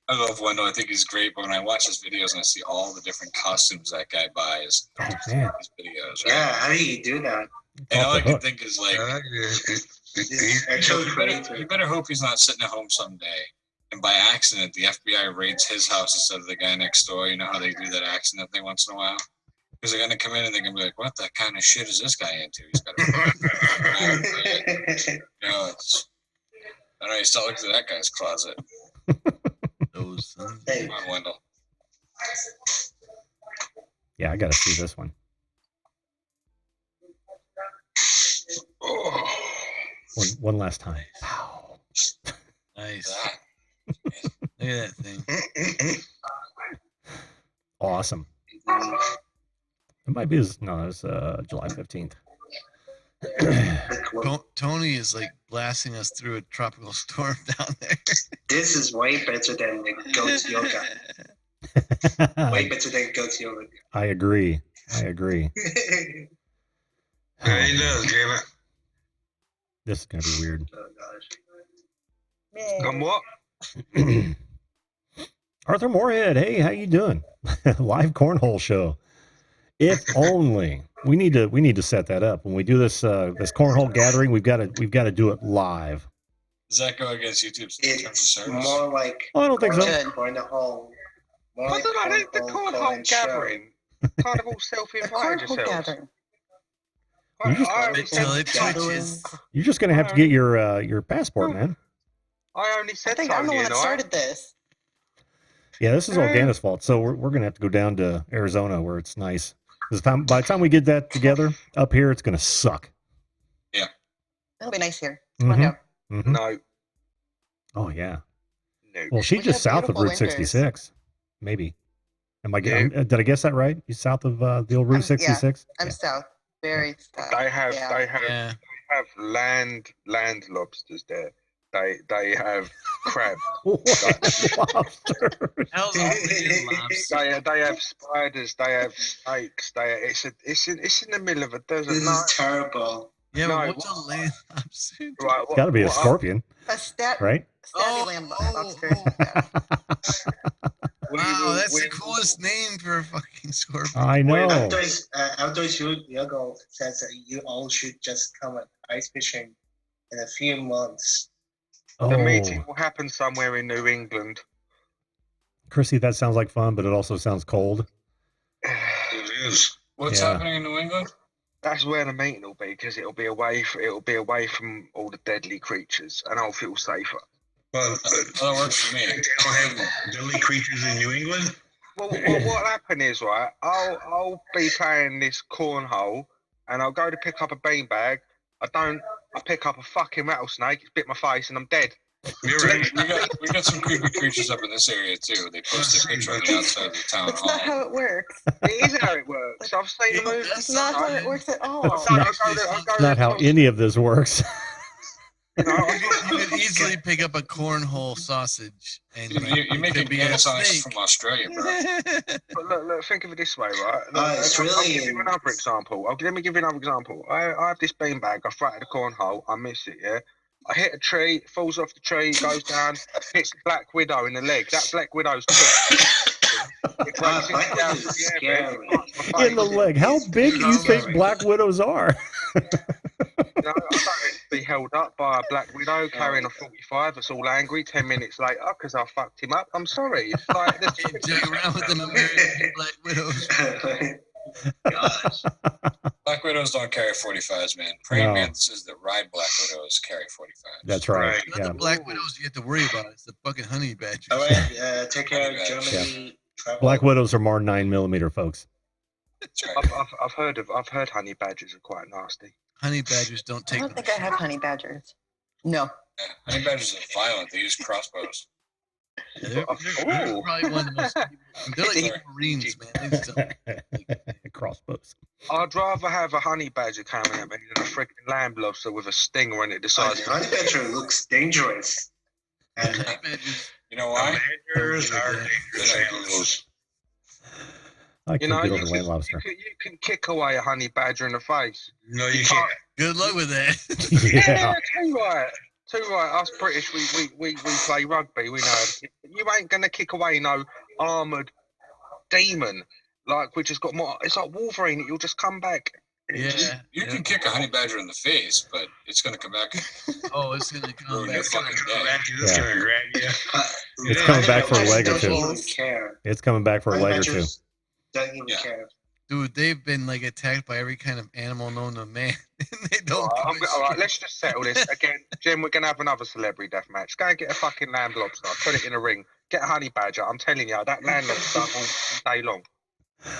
I love Wendell. I think he's great. But when I watch his videos and I see all the different costumes that guy buys, Oh man, his videos, right? Yeah, how do you do that? It's And off all the I can hook. think is like, He's actually creative. you better hope he's not sitting at home someday, and by accident the FBI raids his house instead of the guy next door. You know how they do that accident thing once in a while? Because they're gonna come in and they're gonna be like, "What the kind of shit is this guy into? He's got a you know, it's, I don't know. You start looking at that guy's closet. Those sons. Hey, Come on, Wendell. Yeah, I gotta see this one. One last time. Pow. Nice. That. Look at that thing. Awesome. It might be it's July 15th. Tony is like blasting us through a tropical storm down there. this is way better than goat yoga. Way better than goat yoga. I agree. Yeah, he does, damn it. This is gonna be weird. Oh gosh. And what? Arthur Moorhead, hey, how you doing? Live cornhole show. If only we need to set that up when we do this this cornhole gathering. We've got to do it live. Does that go against YouTube's terms of It's service? more like Oh, I don't think so. cornhole. More I like don't know, the cornhole cornhole show. gathering. Kind of all A self-invited cornhole yourselves. gathering. You just- I only Until said it twitches. You're just gonna have to get your passport, man. I only I said think I'm the Tony one and that I. started this. Yeah, this is Organa's fault. So we're gonna have to go down to Arizona where it's nice. By the time we get that together up here, it's gonna suck. It'll be nice here. Come on Mhm. down. Mhm. No, Oh yeah. no. Well, she's We just have south of beautiful Route winters. 66, maybe. Am I? Yeah. Did I guess that right? You south of the old Route Yeah, 66? I'm south. Very south. They have Yeah. Yeah. they have land lobsters there. They have crab. What? Lobster. Hell's a freaking lobster. They have spiders. They have snakes. It's in the middle of a desert. This No, is terrible. Yeah, No, but what's a land lobster? right, It's got to be a what I- scorpion, A stat right? stabby lamb lobster. we Wow, will- that's we the coolest name for a fucking scorpion. I know. Outdoors Yogo says that you all should just come at ice fishing in a few months. The meeting Oh, will happen somewhere in New England. Chrissy, that sounds like fun, but it also sounds cold. It is. What's Yeah. happening in New England? That's where the meeting will be because it'll be away from all the deadly creatures, and I'll feel safer. Well, That works for me. They don't have deadly creatures in New England. Well, what'll happen is, right, I'll be playing this cornhole, and I'll go to pick up a beanbag. I pick up a fucking rattlesnake. It's bit my face, and I'm dead. You're Dude, right. we got some creepy creatures up in this area too. They posted a picture on the outside of the town That's not hall. how it works. It is how it works. I've seen the movie. That's not how it works at all. That's not how any of this works. You could easily pick up a cornhole sausage and Dude, it you're making could be a penis on ice snake. from Australia, bro. But look, think of it this way, right? It's I'll really- give you another example. Let me give you another example. I have this beanbag. I throw it at the cornhole. I miss it, yeah? I hit a tree, it falls off the tree, goes down, hits the Black Widow in the leg. That Black Widow's it breaks Black into down Widow's to the scary. air, it hits my In the face. leg. How big do you think Scary. black widows are? You know, I don't need to be held up by a Black Widow carrying a 45 that's all angry 10 minutes later because I fucked him up. I'm sorry. It's like this. Can't joke around with them American black widows. Gosh. Black widows don't carry 45s, man. Praying No. mantises that ride black widows carry 45s. That's right. Right. Not Yeah. the black widows you have to worry about. It's the fucking honey badgers. All right, take care, Germany. Travel. Black widows are more 9mm, folks. That's right. I've heard honey badgers are quite nasty. Honey badgers don't I take. don't think I have honey badgers. No. Yeah. Honey badgers are violent. They use crossbows. They're Oh. probably one of the most. They're like Sorry. Marines, man. They just don't- Crossbows. I'd rather have a honey badger coming at me than a freaking lamb lobster with a stinger in it the size of Honey badger looks dangerous. And Honey badgers. You know why? Badgers are Yeah. dangerous animals. I You can know, get you over land lobster. can kick away a honey badger in the face. No, you can't. Good luck with that. Yeah. Too right. Us British, we play rugby. We know you ain't gonna kick away no armored demon. Like we just got more. It's like Wolverine. You'll just come back. Yeah. You can kick a honey badger in the face, but it's going to come back. Oh, it's gonna come Ruin back. your fucking day. It's Yeah. gonna grab you. It's coming back for a leg or Don't two. even care. It's coming back for a Honey leg or two. badgers don't even Yeah. care. Dude, they've been like attacked by every kind of animal known to man. They don't. All give a right, shit. let's just settle this again. Jim, we're gonna have another celebrity death match. Go and get a fucking land lobster. Put it in a ring. Get a honey badger. I'm telling you, that land lobster all day long.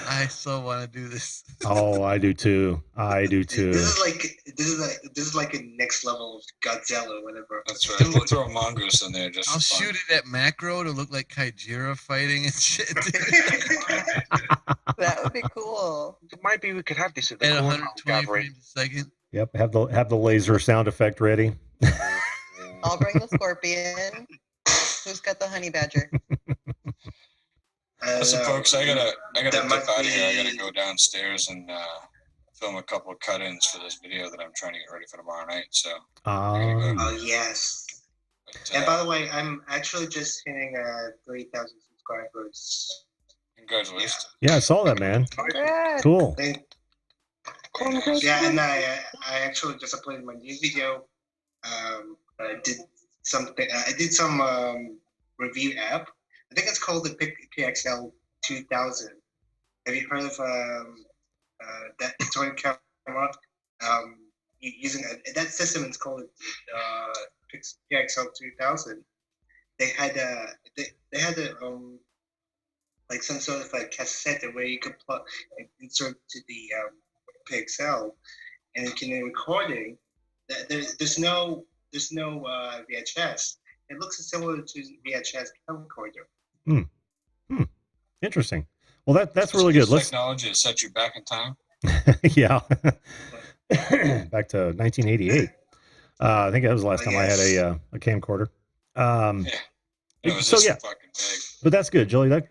I so want to do this. Oh, I do too. I do too. This is like a next level of Godzilla or whatever. That's right. We'll throw a mongoose in there just I'll for fun. shoot it at macro to look like Kaijira fighting and shit. That would be cool. Maybe we could have this at the At cornhole 120 gathering. frames a second. Yep. Have the laser sound effect ready. I'll bring the scorpion. Who's got the honey badger? Listen, folks, I gotta that dip might out of here. I be- gotta go downstairs and film a couple of cut-ins for this video that I'm trying to get ready for tomorrow night. So, Oh yes. but, And by the way, I'm actually just hitting 3,000 subscribers. Congratulations. Yeah, I saw that, man. Congrats. Cool. Yeah, and I actually just uploaded my new video. I did something. I did some review app. I think it's called the PXL 2000. Have you heard of that toy camera? Using that system is called PXL 2000. They had they had a like some sort of like cassette where you could plug and insert to the PXL, and it can do recording. There's no VHS. It looks similar to VHS camcorder. Interesting. Well, that's really good. Let's Technology has set you back in time. yeah. Back to 1988. I think that was the last time I had a camcorder. Yeah. It was So, just yeah. fucking big. But that's good, Joey. That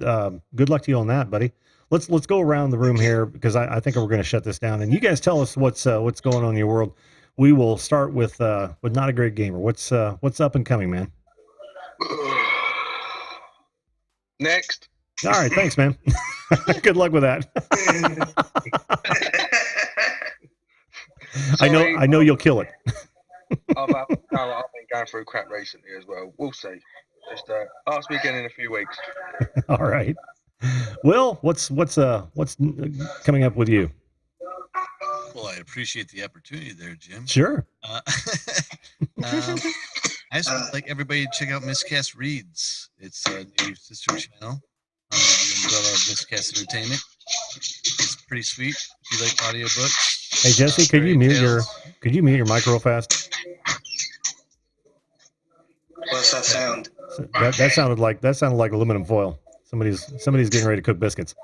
good luck to you on that, buddy. Let's go around the room here because I think we're going to shut this down. And you guys tell us what's going on in your world. We will start with Not a Great Gamer. What's up and coming, man? Next. All right, thanks, man. Good luck with that. I know you'll kill it. I've been going through crap recently as well. We'll see. Just ask me again in a few weeks. All right. Will, what's coming up with you? Well, I appreciate the opportunity there, Jim. Sure. I just would like everybody to check out Miscast Reads. It's a new sister channel under the umbrella of Miscast Entertainment. It's pretty sweet. If you like audiobooks. Hey Jesse, could you mute your mic real fast? What's that sound? That sounded like aluminum foil. Somebody's getting ready to cook biscuits.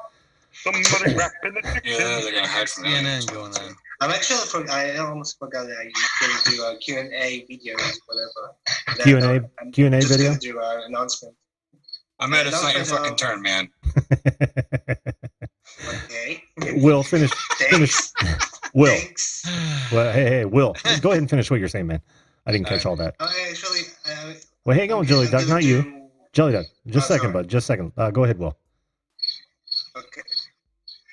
Somebody wrapping the chicken. Yeah, they're gonna hide from aliens. CNN going on. I almost forgot that you can do Q&A videos, whatever. Q&A just video? gonna do an announcement. Ahmed, it's not your fucking turn, man. Okay. Will, finish. Will. Thanks. Well, hey, Will, go ahead and finish what you're saying, man. I didn't catch all that. Actually, Well, hang on, Jelly Duck, not you. do- Jelly Duck, just a second, sorry. bud. Just a second. Go ahead, Will. Okay.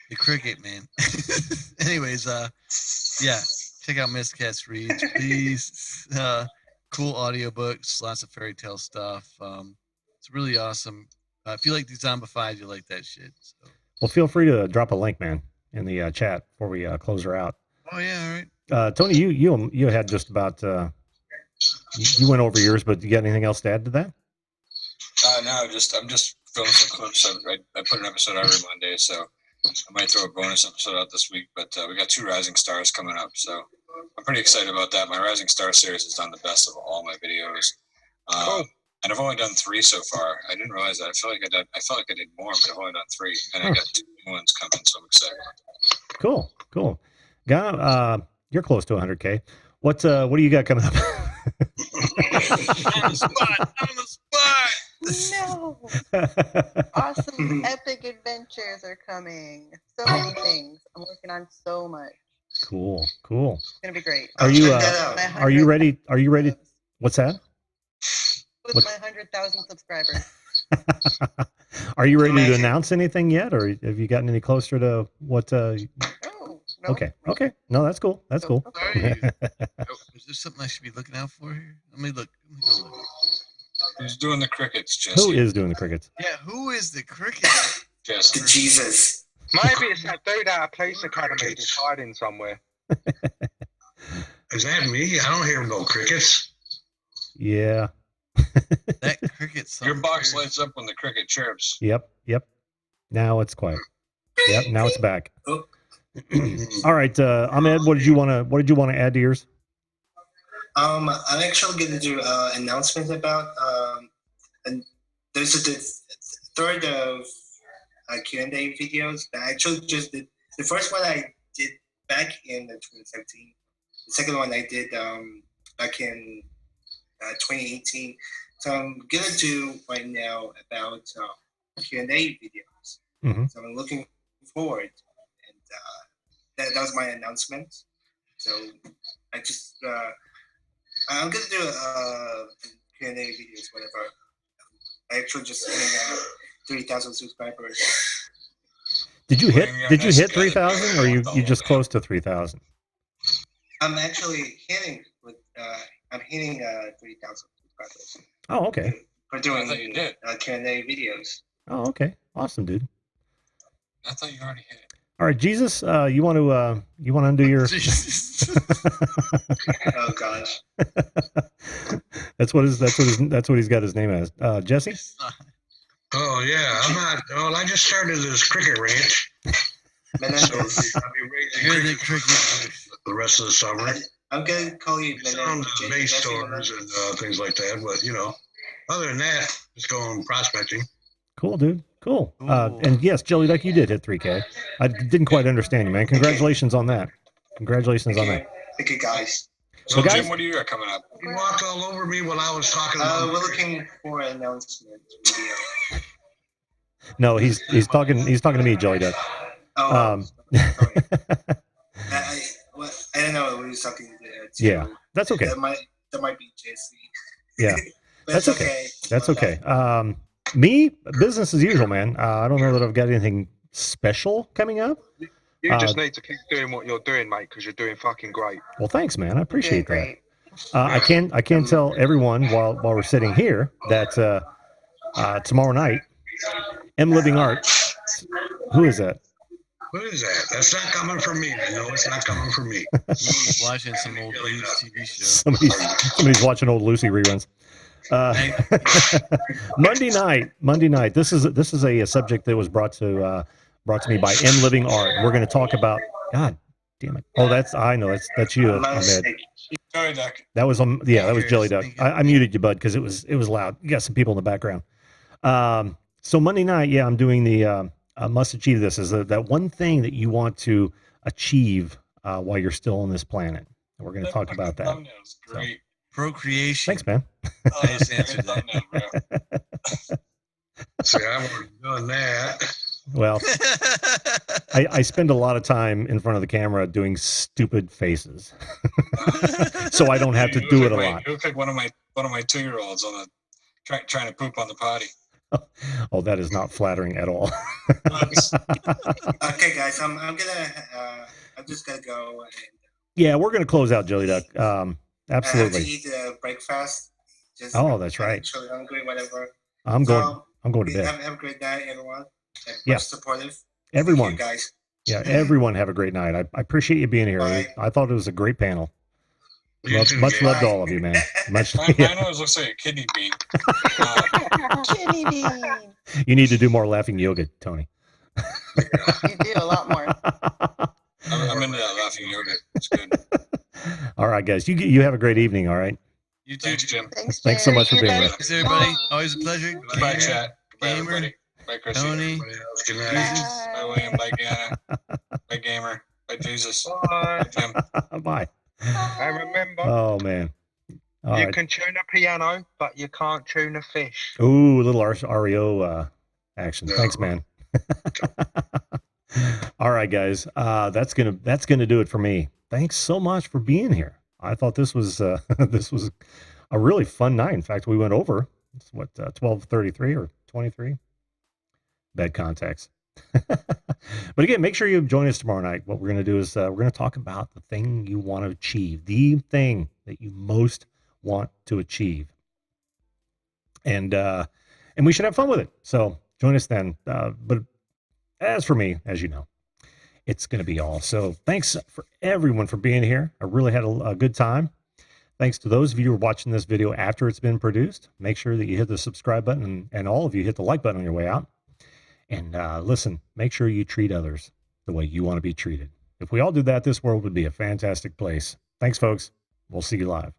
The cricket, man. Anyways, yeah, check out Miscast Reads, please. Cool audiobooks, lots of fairy tale stuff. It's really awesome. If you like the zombified, you like that shit. So. Well, feel free to drop a link, man, in the chat before we close her out. Oh yeah, all right. Tony, you had just about you went over yours, but you got anything else to add to that? No, I'm just filming some clips. I put an episode out every Monday, so I might throw a bonus episode out this week. But we got 2 Rising Stars coming up, so I'm pretty excited about that. My Rising Star series has done the best of all my videos, and I've only done 3 so far. I didn't realize that. I felt like I did more, but I've only done 3, and I got 2 new ones coming, so I'm excited. Cool. Guy, you're close to 100K. What do you got coming up? On the spot. No. Awesome epic adventures are coming. So many things. I'm working on so much. Cool. It's gonna be great. Are you Check that out. My are you 100,000 ready? What's that? With my 100,000 subscribers. Are you ready to Amazing. announce anything yet, or have you gotten any closer to what? Oh, no. Okay. No, that's cool. That's cool. Sorry. Is there something I should be looking out for here? Let me go look. Who's doing the crickets, Jesse? Who is doing the crickets? Yeah, who is the cricket? Jesse? To Jesus. Maybe it's that dude out of Police Academy just hiding somewhere. Is that me? I don't hear no crickets. Yeah. That cricket song. Your box lights up when the cricket chirps. Yep. Now it's quiet. Yep. Now it's back. Oh. All right, Ahmed, what did you want to add to yours? I'm actually going to do an announcement about and there's the third of Q&A videos that I actually just did. The first one I did back in 2017. The second one I did back in 2018. So I'm going to do right now about Q&A videos. Mm-hmm. So I'm looking forward, and that was my announcement. So I just I'm gonna do Q&A videos whenever. I actually just hitting 3,000 subscribers. Did you Putting your hit next 3,000 or you just $1,000 close to 3,000? I'm actually hitting with I'm hitting 3,000 subscribers Oh, okay. for I doing thought you did. Q&A videos. Oh, okay. Awesome, dude. I thought you already hit it. All right, Jesus, you want to undo your Oh gosh. That's what he's got his name as. Jesse? Oh yeah, I'm not. Well, I just started this cricket ranch. Menendez. I'll be raising You're the crickets cricket. the rest of the summer. I'm gonna call you Some Menendez. base Jesse stores and things like that. But other than that, just going prospecting. Cool, dude. Cool. Cool. And yes, Jelly Duck, you did hit 3K. I didn't quite understand you, man. Congratulations on that. Congratulations on that. Thank you, guys. So, Well, guys- Jim, what do you got coming up? You walked all over me when I was talking about. We're looking for an announcement video. No, he's talking to me, Jelly Duck. Oh, sorry. Um, I don't know. We were talking to Yeah, that's okay. That might be Jesse. Yeah, But that's it's okay. That's okay. Me, business as usual, man. I don't know that I've got anything special coming up. You just need to keep doing what you're doing, mate, because you're doing fucking great. Well, thanks, man. I doing appreciate that. great. I can tell everyone while we're sitting here that tomorrow night, M Living Art. Who is that? What is that? That's not coming from me. No, it's not coming from me. Someone's watching some old blues TV show. Somebody's watching old Lucy reruns. Monday night. This is a subject that was brought to me by M Living Art. We're going to talk about. God damn it! Oh, that's you, Ahmed. Sorry, Duck. That was that was Jelly Duck. I muted you, bud, because it was loud. You got some people in the background. So Monday night, yeah, I'm doing the must achieve this is that one thing that you want to achieve while you're still on this planet. And we're going to talk about that. Thumbnail's great. Procreation. Thanks, man. I just answered that. Thumbnail, bro. See, I haven't done that. Well, I spend a lot of time in front of the camera doing stupid faces, so I don't have to do it a lot. You look like one of my 2-year-olds on the trying to poop on the potty. Oh, that is not flattering at all. Okay, guys, I'm just gonna go. And, Yeah, we're gonna close out Jelly Duck. I have Absolutely. to eat breakfast. Just, Oh, that's right. Actually hungry, whatever. I'm going to bed. Have a great night, everyone. And Yeah. much supportive. Everyone. Thank you, guys. Yeah, everyone have a great night. I appreciate you being here. Bye. I thought it was a great panel. You too, Much man. love to all of you, man. Much. Mine Yeah. always looks like a kidney bean. Kidney bean. You need to do more laughing yoga, Tony. You do a lot more. I'm into that laughing yoga. It's good. All right, guys. You have a great evening. All right. You too. Thanks, Jim. Thanks so much for being here. Thanks, everybody. Always a pleasure. Goodbye, Gamer, chat. Goodbye, Gamer, everybody. Bye, Chrissy. Tony. Everybody else, good night. Jesus. Bye, William. Bye, Deanna. Bye, Gamer. Bye, Jesus. Bye. Bye, Jim. Bye. And remember, Oh man. All you right. can tune a piano, but you can't tune a fish. Ooh, a little REO action. Yeah. Thanks, man. All right, guys. That's gonna do it for me. Thanks so much for being here. I thought this was this was a really fun night. In fact, we went over. It's 12:33 or 23. Bad context. But again, make sure you join us tomorrow night. What we're going to do is we're going to talk about the thing you want to achieve, the thing that you most want to achieve, and we should have fun with it. So join us then. But as for me, as you know, it's going to be all. So thanks for everyone for being here. I really had a good time. Thanks to those of you who are watching this video after it's been produced. Make sure that you hit the subscribe button and all of you hit the like button on your way out. And listen, make sure you treat others the way you want to be treated. If we all did that, this world would be a fantastic place. Thanks, folks. We'll see you live.